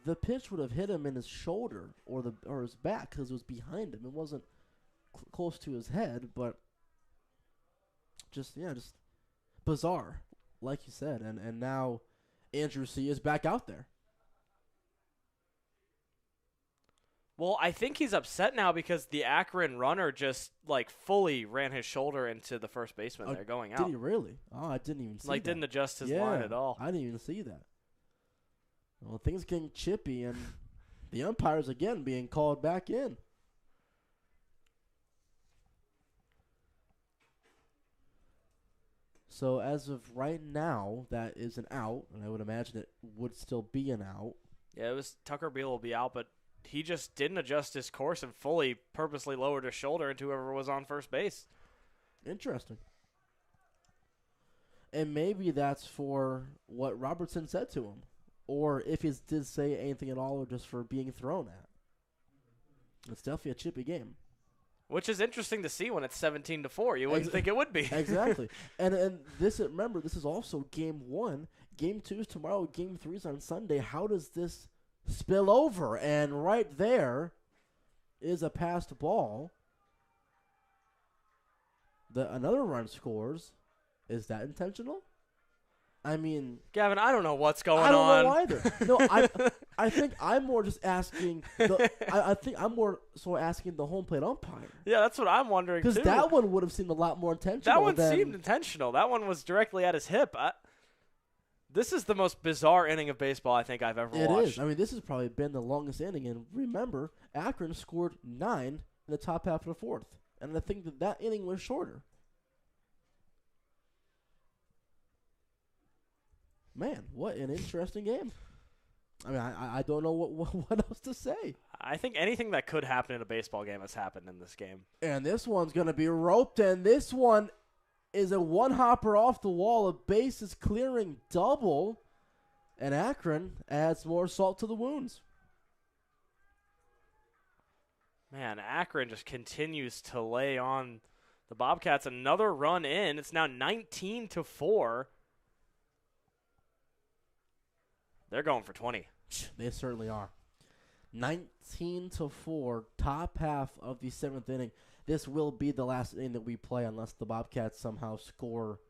the pitch would have hit him in his shoulder or his back because it was behind him. It wasn't close to his head, but just bizarre, like you said. And now Andrew C. is back out there. Well, I think he's upset now because the Akron runner just fully ran his shoulder into the first baseman there going out. Did he really? Oh, I didn't even see that. Didn't adjust his line at all. I didn't even see that. Well, things getting chippy, and the umpires again being called back in. So as of right now, that is an out, and I would imagine it would still be an out. Yeah, Tucker Beal will be out, but he just didn't adjust his course and fully purposely lowered his shoulder into whoever was on first base. Interesting. And maybe that's for what Robertson said to him, or if he did say anything at all, or just for being thrown at. It's definitely a chippy game. Which is interesting to see when it's 17-4. You wouldn't think it would be. Exactly. And this, remember, this is also game 1. Game 2 is tomorrow. Game 3 is on Sunday. How does this spill over? And right there is a passed ball. Another run scores. Is that intentional? I mean, Gavin, I don't know what's going on. I don't know either. No, I think I'm more just asking. I think I'm more so asking the home plate umpire. Yeah, that's what I'm wondering too. Because that one would have seemed a lot more intentional. That one seemed intentional. That one was directly at his hip. This is the most bizarre inning of baseball I think I've ever watched. It is. I mean, this has probably been the longest inning. And remember, Akron scored 9 in the top half of the 4th, and I think that inning was shorter. Man, what an interesting game. I mean, I don't know what else to say. I think anything that could happen in a baseball game has happened in this game. And this one's going to be roped, and this one is a one-hopper off the wall, a bases clearing double, and Akron adds more salt to the wounds. Man, Akron just continues to lay on the Bobcats. Another run in. It's now 19-4. They're going for 20. They certainly are. 19-4, top half of the 7th inning. This will be the last inning that we play unless the Bobcats somehow score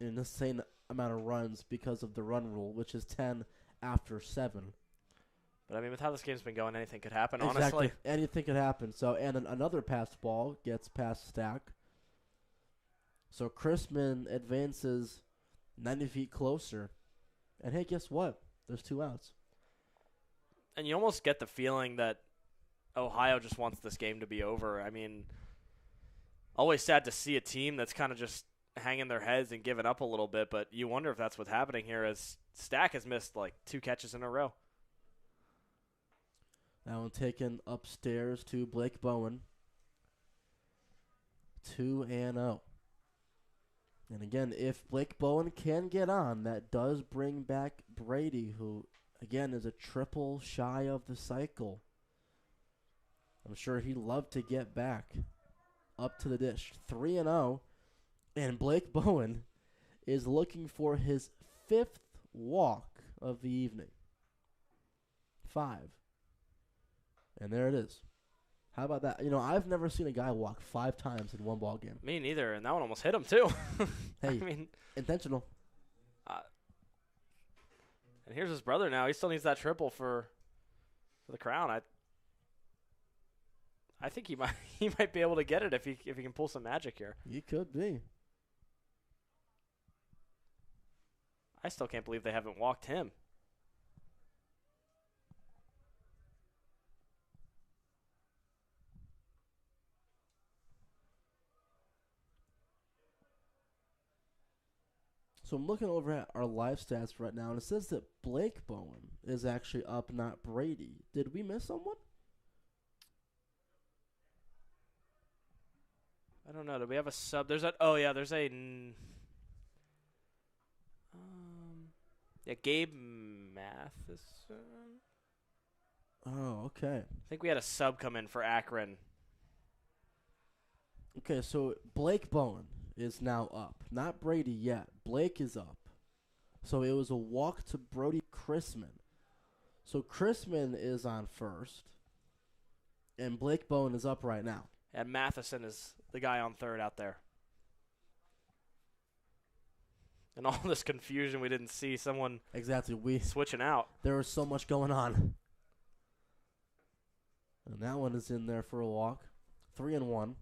an insane amount of runs because of the run rule, which is 10 after 7. But, I mean, with how this game's been going, anything could happen, Exactly. Honestly. Anything could happen. So, and another passed ball gets past Stack. So, Chrisman advances 90 feet closer. And, hey, guess what? There's 2 outs. And you almost get the feeling that Ohio just wants this game to be over. I mean, always sad to see a team that's kind of just hanging their heads and giving up a little bit, but you wonder if that's what's happening here as Stack has missed 2 catches in a row. That one taken upstairs to Blake Bowen. 2-0. And again, if Blake Bowen can get on, that does bring back Brady, who, again, is a triple shy of the cycle. I'm sure he'd love to get back up to the dish. 3-0. And Blake Bowen is looking for his 5th walk of the evening. 5. And there it is. How about that? You know, I've never seen a guy walk 5 times in one ball game. Me neither, and that one almost hit him too. Hey, I mean, intentional. And here's his brother now. He still needs that triple for the crown. I think he might be able to get it if he can pull some magic here. He could be. I still can't believe they haven't walked him. So I'm looking over at our live stats right now, and it says that Blake Bowen is actually up, not Brady. Did we miss someone? I don't know. Do we have a sub? There's a Gabe Matheson. Oh, okay. I think we had a sub come in for Akron. Okay, so Blake Bowen is now up. Not Brady yet. Blake is up. So it was a walk to Brody Chrisman. So Chrisman is on first, and Blake Bowen is up right now. And Matheson is the guy on third out there. And all this confusion, we didn't see someone switching out. There was so much going on. And that one is in there for a walk. 3-1.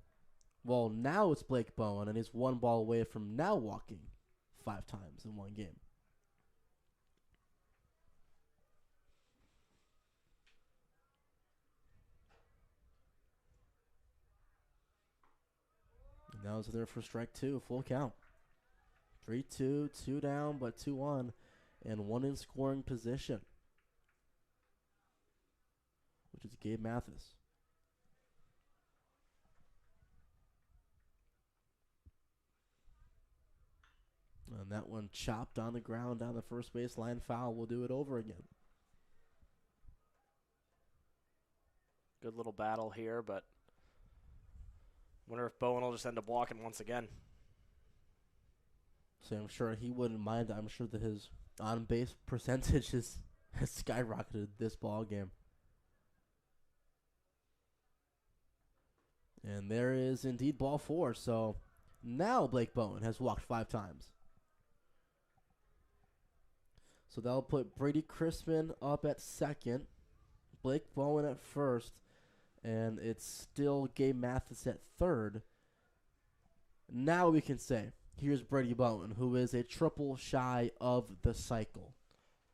Well, now it's Blake Bowen, and he's one ball away from now walking 5 times in one game. And now it's there for strike 2, full count. 3-2, 2 down, but 2-1, and 1 in scoring position, which is Gabe Mathis. And that one chopped on the ground down the first baseline, foul. We'll do it over again. Good little battle here, but wonder if Bowen will just end up walking once again. So I'm sure he wouldn't mind. I'm sure that his on-base percentage has skyrocketed this ball game. And there is indeed ball 4. So now Blake Bowen has walked 5 times. So that'll put Brady Chrisman up at second, Blake Bowen at first, and it's still Gabe Mathis at third. Now we can say, here's Brady Bowen, who is a triple shy of the cycle.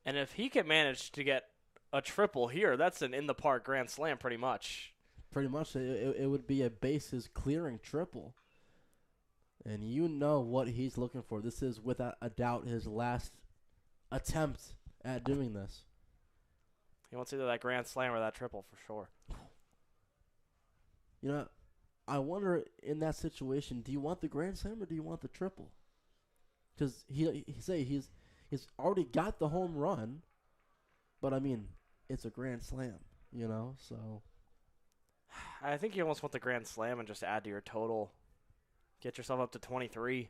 And if he can manage to get a triple here, that's an in-the-park grand slam pretty much. Pretty much. It would be a bases-clearing triple. And you know what he's looking for. This is, without a doubt, his last attempt at doing this. He wants either that grand slam or that triple for sure. You know, I wonder in that situation, do you want the grand slam or do you want the triple? Because he's already got the home run, but I mean, it's a grand slam, you know. So I think you almost want the grand slam and just add to your total, get yourself up to 23.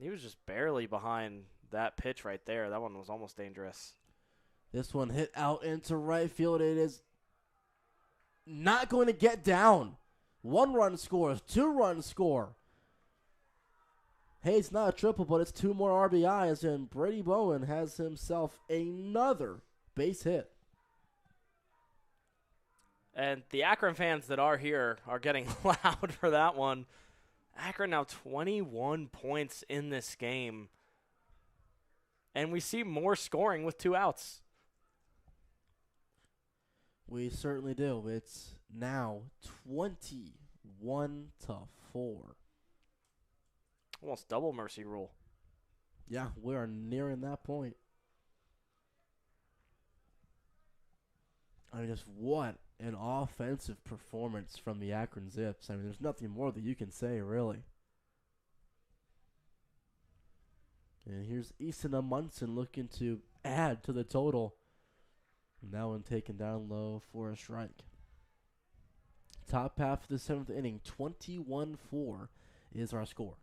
He was just barely behind that pitch right there. That one was almost dangerous. This one hit out into right field. It is not going to get down. 1 run scores, 2 run score. Hey, it's not a triple, but it's 2 more RBIs, and Brady Bowen has himself another base hit. And the Akron fans that are here are getting loud for that one. Akron now 21 points in this game. And we see more scoring with 2 outs. We certainly do. It's now 21-4. Almost double mercy rule. Yeah, we are nearing that point. I mean, just what an offensive performance from the Akron Zips. I mean, there's nothing more that you can say, really. And here's Easton Amundsen looking to add to the total. And that one taken down low for a strike. Top half of the 7th inning, 21-4 is our score.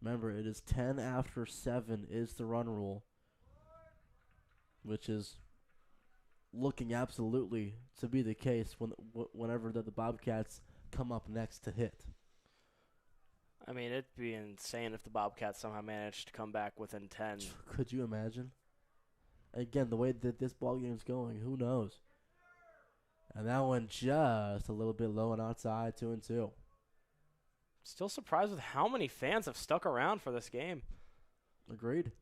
Remember, it is 10 after 7 is the run rule, which is looking absolutely to be the case whenever the Bobcats come up next to hit. I mean, it'd be insane if the Bobcats somehow managed to come back within 10. Could you imagine? Again, the way that this ball game is going, who knows? And that one just a little bit low and outside, 2-2. Still surprised with how many fans have stuck around for this game. Agreed.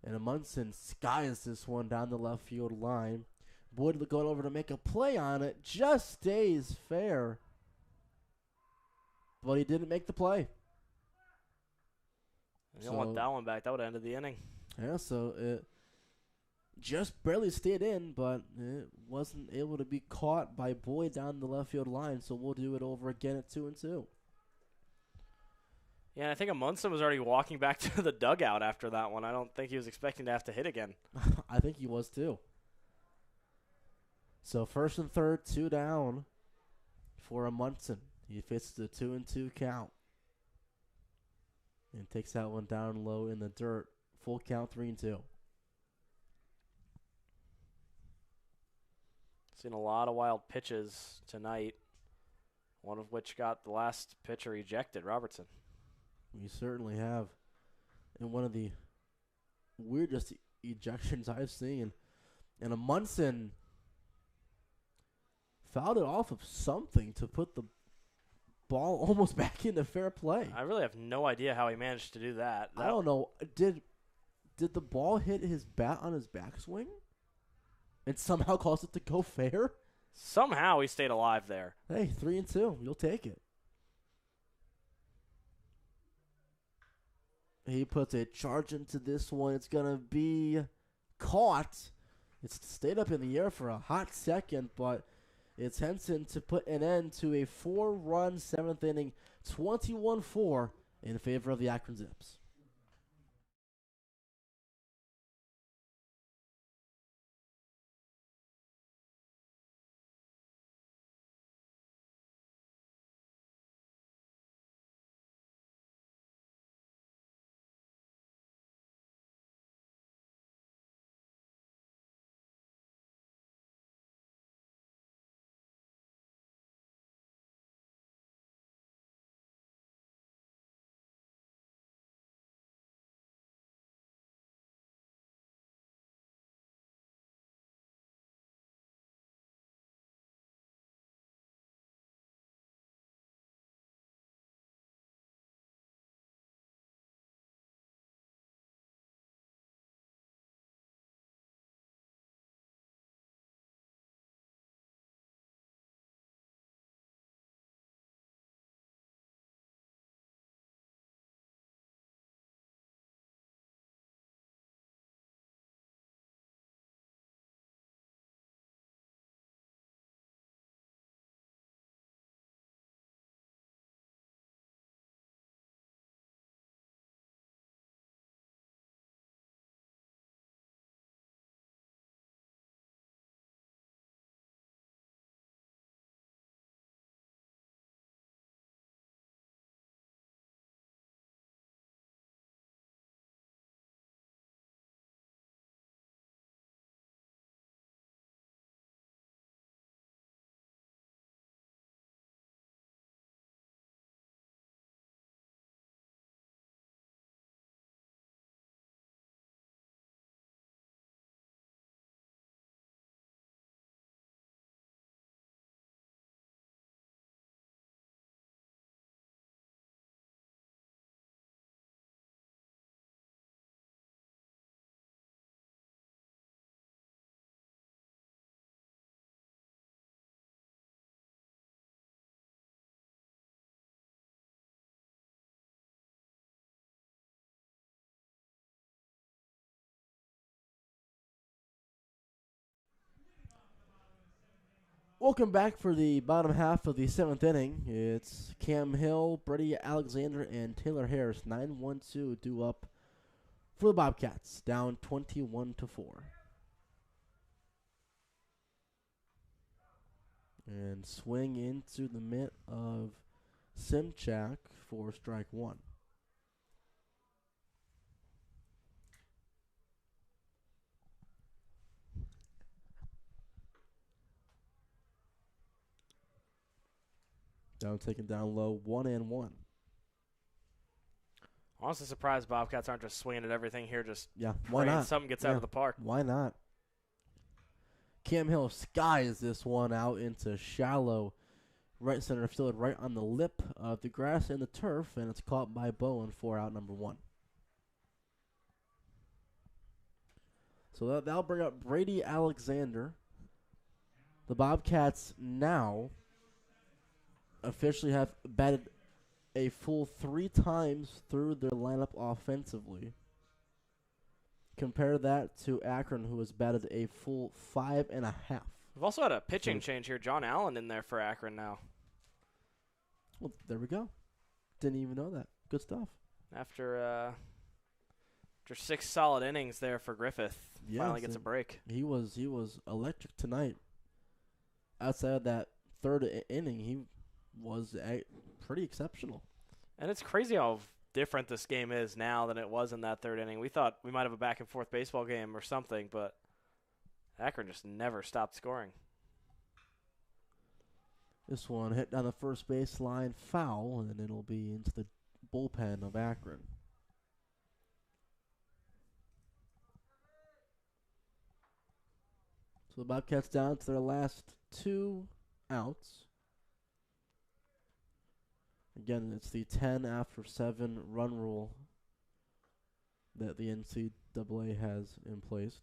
And Amundsen skies this one down the left field line. Boyd going over to make a play on it. Just stays fair. But he didn't make the play. You don't want that one back. That would have ended the inning. Yeah, so it just barely stayed in, but it wasn't able to be caught by Boyd down the left field line. So we'll do it over again at 2-2. Yeah, and I think Amundsen was already walking back to the dugout after that one. I don't think he was expecting to have to hit again. I think he was too. So first and third, 2 down for Amundsen. He faces a 2-2 count. And takes that one down low in the dirt. Full count, 3-2. Seen a lot of wild pitches tonight, one of which got the last pitcher ejected, Robertson. We certainly have. And one of the weirdest ejections I've seen. And a Munson fouled it off of something to put the ball almost back into fair play. I really have no idea how he managed to do that. I don't know. Did the ball hit his bat on his backswing and somehow caused it to go fair? Somehow he stayed alive there. Hey, 3-2. You'll take it. He puts a charge into this one. It's going to be caught. It's stayed up in the air for a hot second, but it's Henson to put an end to a 4-run 7th inning, 21-4 in favor of the Akron Zips. Welcome back for the bottom half of the 7th inning. It's Cam Hill, Brady Alexander, and Taylor Harris. 9-1-2 due up for the Bobcats, down 21-4. And swing into the mitt of Simchak for strike one. Down, taken down low, 1-1. Honestly surprised Bobcats aren't just swinging at everything here, just why not? Something gets out of the park. Why not? Cam Hill skies this one out into shallow right center field, right on the lip of the grass and the turf, and it's caught by Bowen for out number one. So that'll bring up Brady Alexander. The Bobcats now officially have batted a full 3 times through their lineup offensively. Compare that to Akron, who has batted a full 5.5. We've also had a pitching change here. John Allen in there for Akron now. Well, there we go. Didn't even know that. Good stuff. After 6 solid innings there for Griffith, finally gets a break. He was electric tonight. Outside of that third inning, he was pretty exceptional. And it's crazy how different this game is now than it was in that third inning. We thought we might have a back-and-forth baseball game or something, but Akron just never stopped scoring. This one hit down the first baseline, foul, and it'll be into the bullpen of Akron. So the Bobcats down to their last 2 outs. Again, it's the 10 after 7 run rule that the NCAA has in place.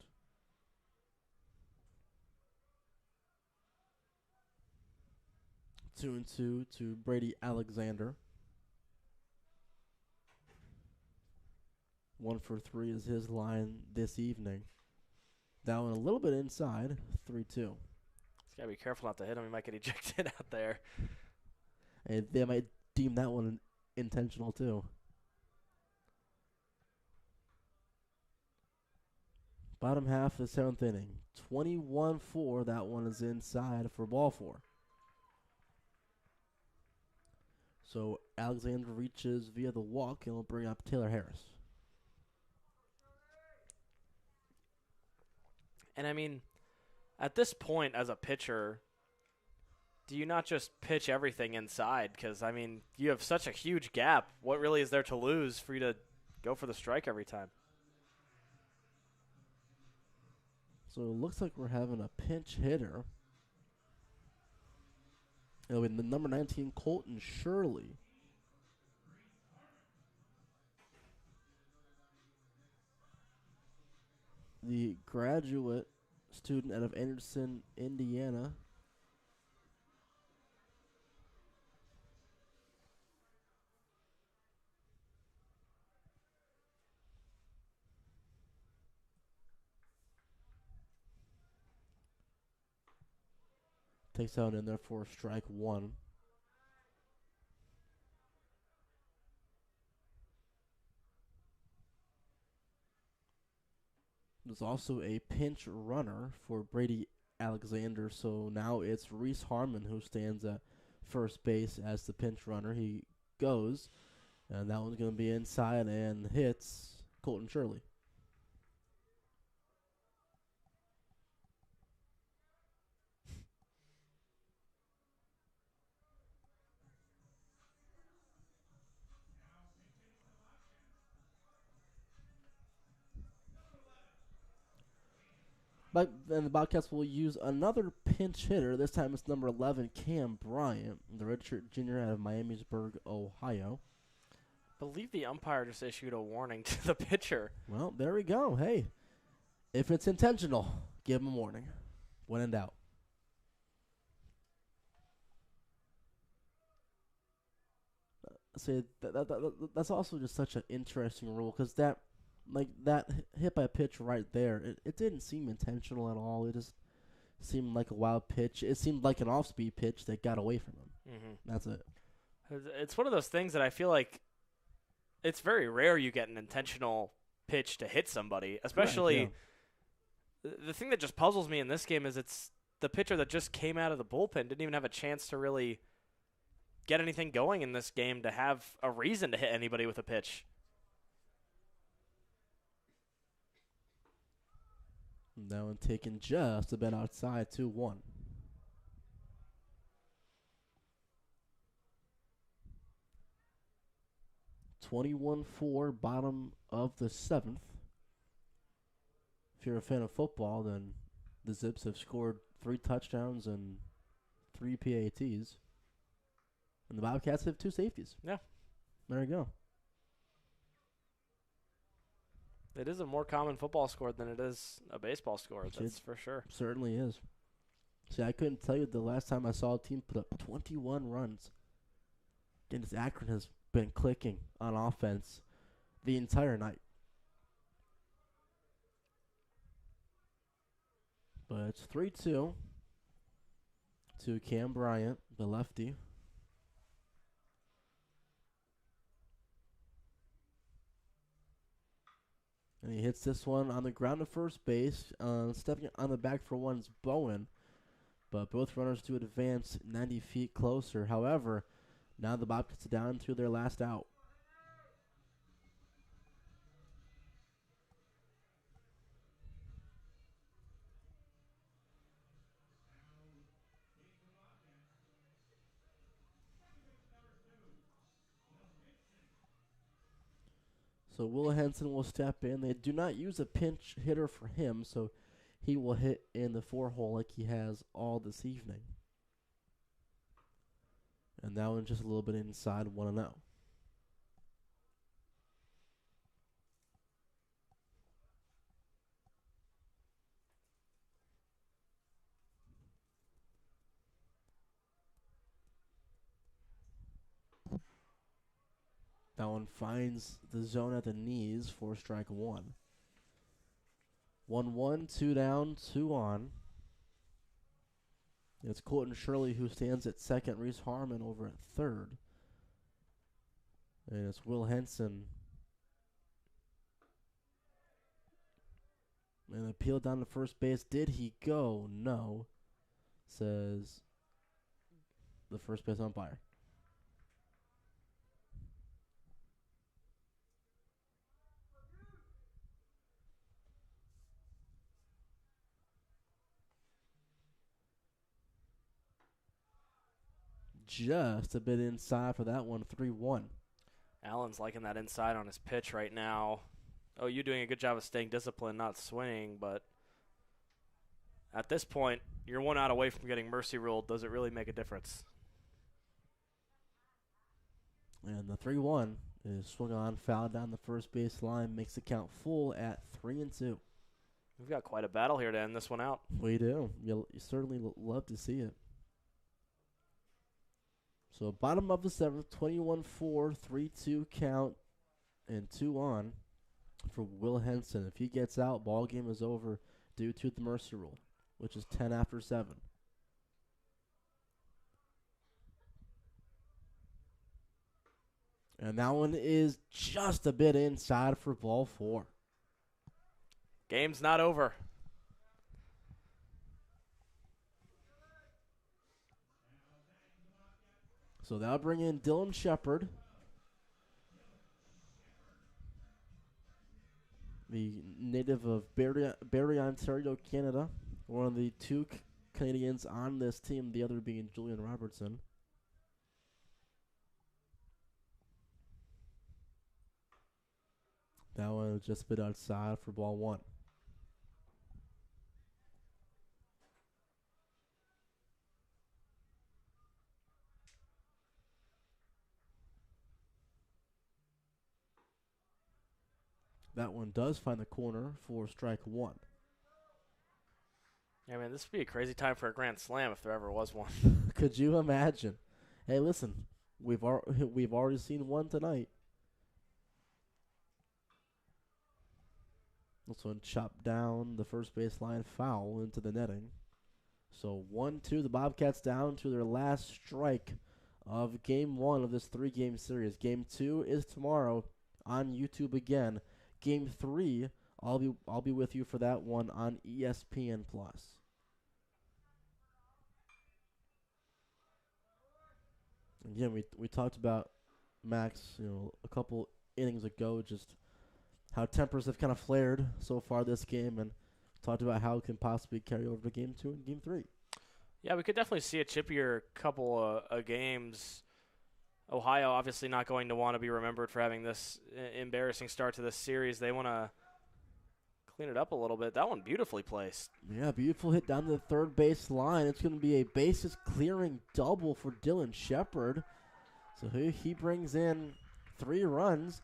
2-2 to Brady Alexander. 1 for 3 is his line this evening. That one a little bit inside, 3-2. He's got to be careful not to hit him. He might get ejected out there. And they might deem that one intentional too. Bottom half of the 7th inning. 21-4. That one is inside for ball 4. So Alexander reaches via the walk and will bring up Taylor Harris. And, I mean, at this point as a pitcher, do you not just pitch everything inside? Because, I mean, you have such a huge gap. What really is there to lose for you to go for the strike every time? So it looks like we're having a pinch hitter. It'll be the number 19, Colton Shirley. The graduate student out of Anderson, Indiana. Takes out in there for strike 1. There's also a pinch runner for Brady Alexander, so now it's Reese Harmon who stands at first base as the pinch runner. He goes, and that one's going to be inside and hits Colton Shirley. But then the Bobcats will use another pinch hitter. This time it's number 11, Cam Bryant, the redshirt junior out of Miamisburg, Ohio. I believe the umpire just issued a warning to the pitcher. Well, there we go. Hey, if it's intentional, give him a warning. When in doubt. That's also just such an interesting rule because that hit by pitch right there, it didn't seem intentional at all. It just seemed like a wild pitch. It seemed like an off-speed pitch that got away from him. Mm-hmm. That's it. It's one of those things that I feel like it's very rare you get an intentional pitch to hit somebody, especially right, yeah. The thing that just puzzles me in this game is it's the pitcher that just came out of the bullpen didn't even have a chance to really get anything going in this game to have a reason to hit anybody with a pitch. That one taken just a bit outside, 2-1. (21-4), bottom of the 7th. If you're a fan of football, then the Zips have scored 3 touchdowns and 3 PATs. And the Bobcats have 2 safeties. Yeah. There you go. It is a more common football score than it is a baseball score. That's for sure. Certainly is. See, I couldn't tell you the last time I saw a team put up 21 runs. Dennis Akron has been clicking on offense the entire night. But it's 3-2 to Cam Bryant, the lefty. And he hits this one on the ground to first base. Stepping on the back for one is Bowen. but both runners do advance 90 feet closer. However, now the Bobcats are down to their last out. So Will Henson will step in. They do not use a pinch hitter for him, so he will hit in the 4-hole like he has all this evening. And that one just a little bit inside 1-0. That one finds the zone at the knees for strike one. 1-1, 2 down, 2 on. It's Colton Shirley who stands at second, Reese Harmon over at third. And it's Will Henson. An appeal down to first base. Did he go? No, says the first base umpire. Just a bit inside for that one, 3-1. Allen's liking that inside on his pitch right now. Oh, you doing a good job of staying disciplined, not swinging, but at this point, you're 1 out away from getting mercy ruled. Does it really make a difference? And the 3-1 is swung on, foul down the first base line, makes the count full at 3-2. We've got quite a battle here to end this one out. We do. You certainly love to see it. So bottom of the seventh, 21-4, 3-2 count, and 2 on for Will Henson. If he gets out, ball game is over due to the mercy rule, which is 10 after 7. And that one is just a bit inside for ball 4. Game's not over. So that'll bring in Dylan Shepard, the native of Barrie, Ontario, Canada. One of the 2 Canadians on this team, the other being Julian Robertson. That one was just a bit outside for ball 1. That one does find the corner for strike 1. Yeah, man, this would be a crazy time for a grand slam if there ever was one. Could you imagine? Hey, listen, we've already seen one tonight. This one chopped down the first baseline, foul into the netting. So 1-2, the Bobcats down to their last strike of Game 1 of this 3-game series. Game 2 is tomorrow on YouTube again. Game 3, I'll be with you for that one on ESPN+. Again, we talked about Max, a couple innings ago, just how tempers have kind of flared so far this game, and talked about how it can possibly carry over to Game 2 and Game 3. Yeah, we could definitely see a chippier couple of games. Ohio obviously not going to want to be remembered for having this embarrassing start to this series. They want to clean it up a little bit. That one beautifully placed. Yeah, beautiful hit down the third base line. It's going to be a bases clearing double for Dylan Shepard. So he brings in 3 runs.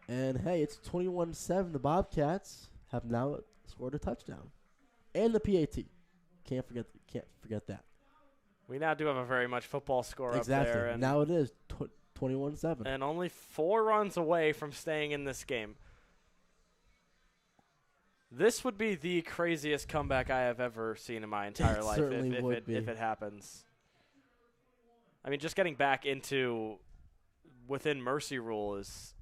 And, hey, it's 21-7. The Bobcats have now scored a touchdown. And the PAT. Can't forget that. We now do have a very much football score exactly. up there. And now it is 21-7. And only 4 runs away from staying in this game. This would be the craziest comeback I have ever seen in my entire life if it happens. I mean, just getting back into within mercy rule is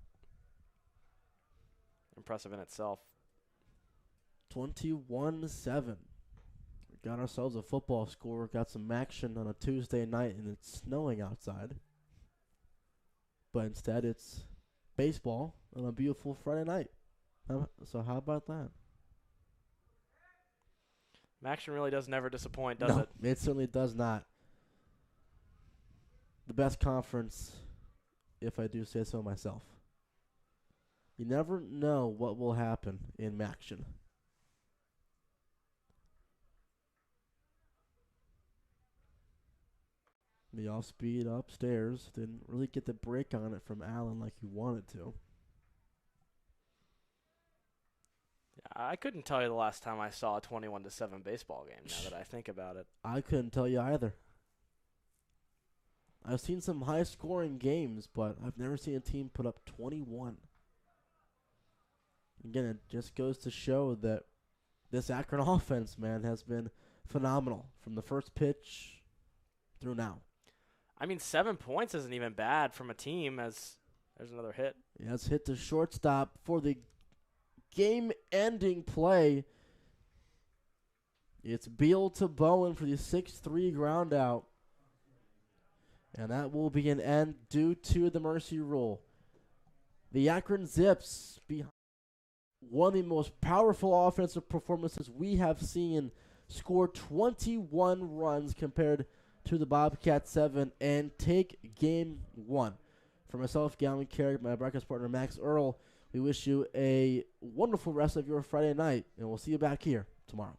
impressive in itself. 21-7. got ourselves a football score, got some action on a Tuesday night, and it's snowing outside. But instead, it's baseball on a beautiful Friday night. So how about that? Action really does never disappoint, does it? It certainly does not. The best conference, if I do say so myself. You never know what will happen in action. The off-speed upstairs didn't really get the break on it from Allen like he wanted to. I couldn't tell you the last time I saw a 21-7 baseball game, now that I think about it. I couldn't tell you either. I've seen some high-scoring games, but I've never seen a team put up 21. Again, it just goes to show that this Akron offense, man, has been phenomenal from the first pitch through now. I mean, 7 points isn't even bad from a team, as there's another hit. Yeah, it's hit to shortstop for the game-ending play. It's Beal to Bowen for the 6-3 ground out. And that will be an end due to the mercy rule. The Akron Zips, behind one of the most powerful offensive performances we have seen, scored 21 runs compared to the Bobcats 7 and take game one. For myself, Gavin Carrick, my broadcast partner Max Earl, we wish you a wonderful rest of your Friday night, and we'll see you back here tomorrow.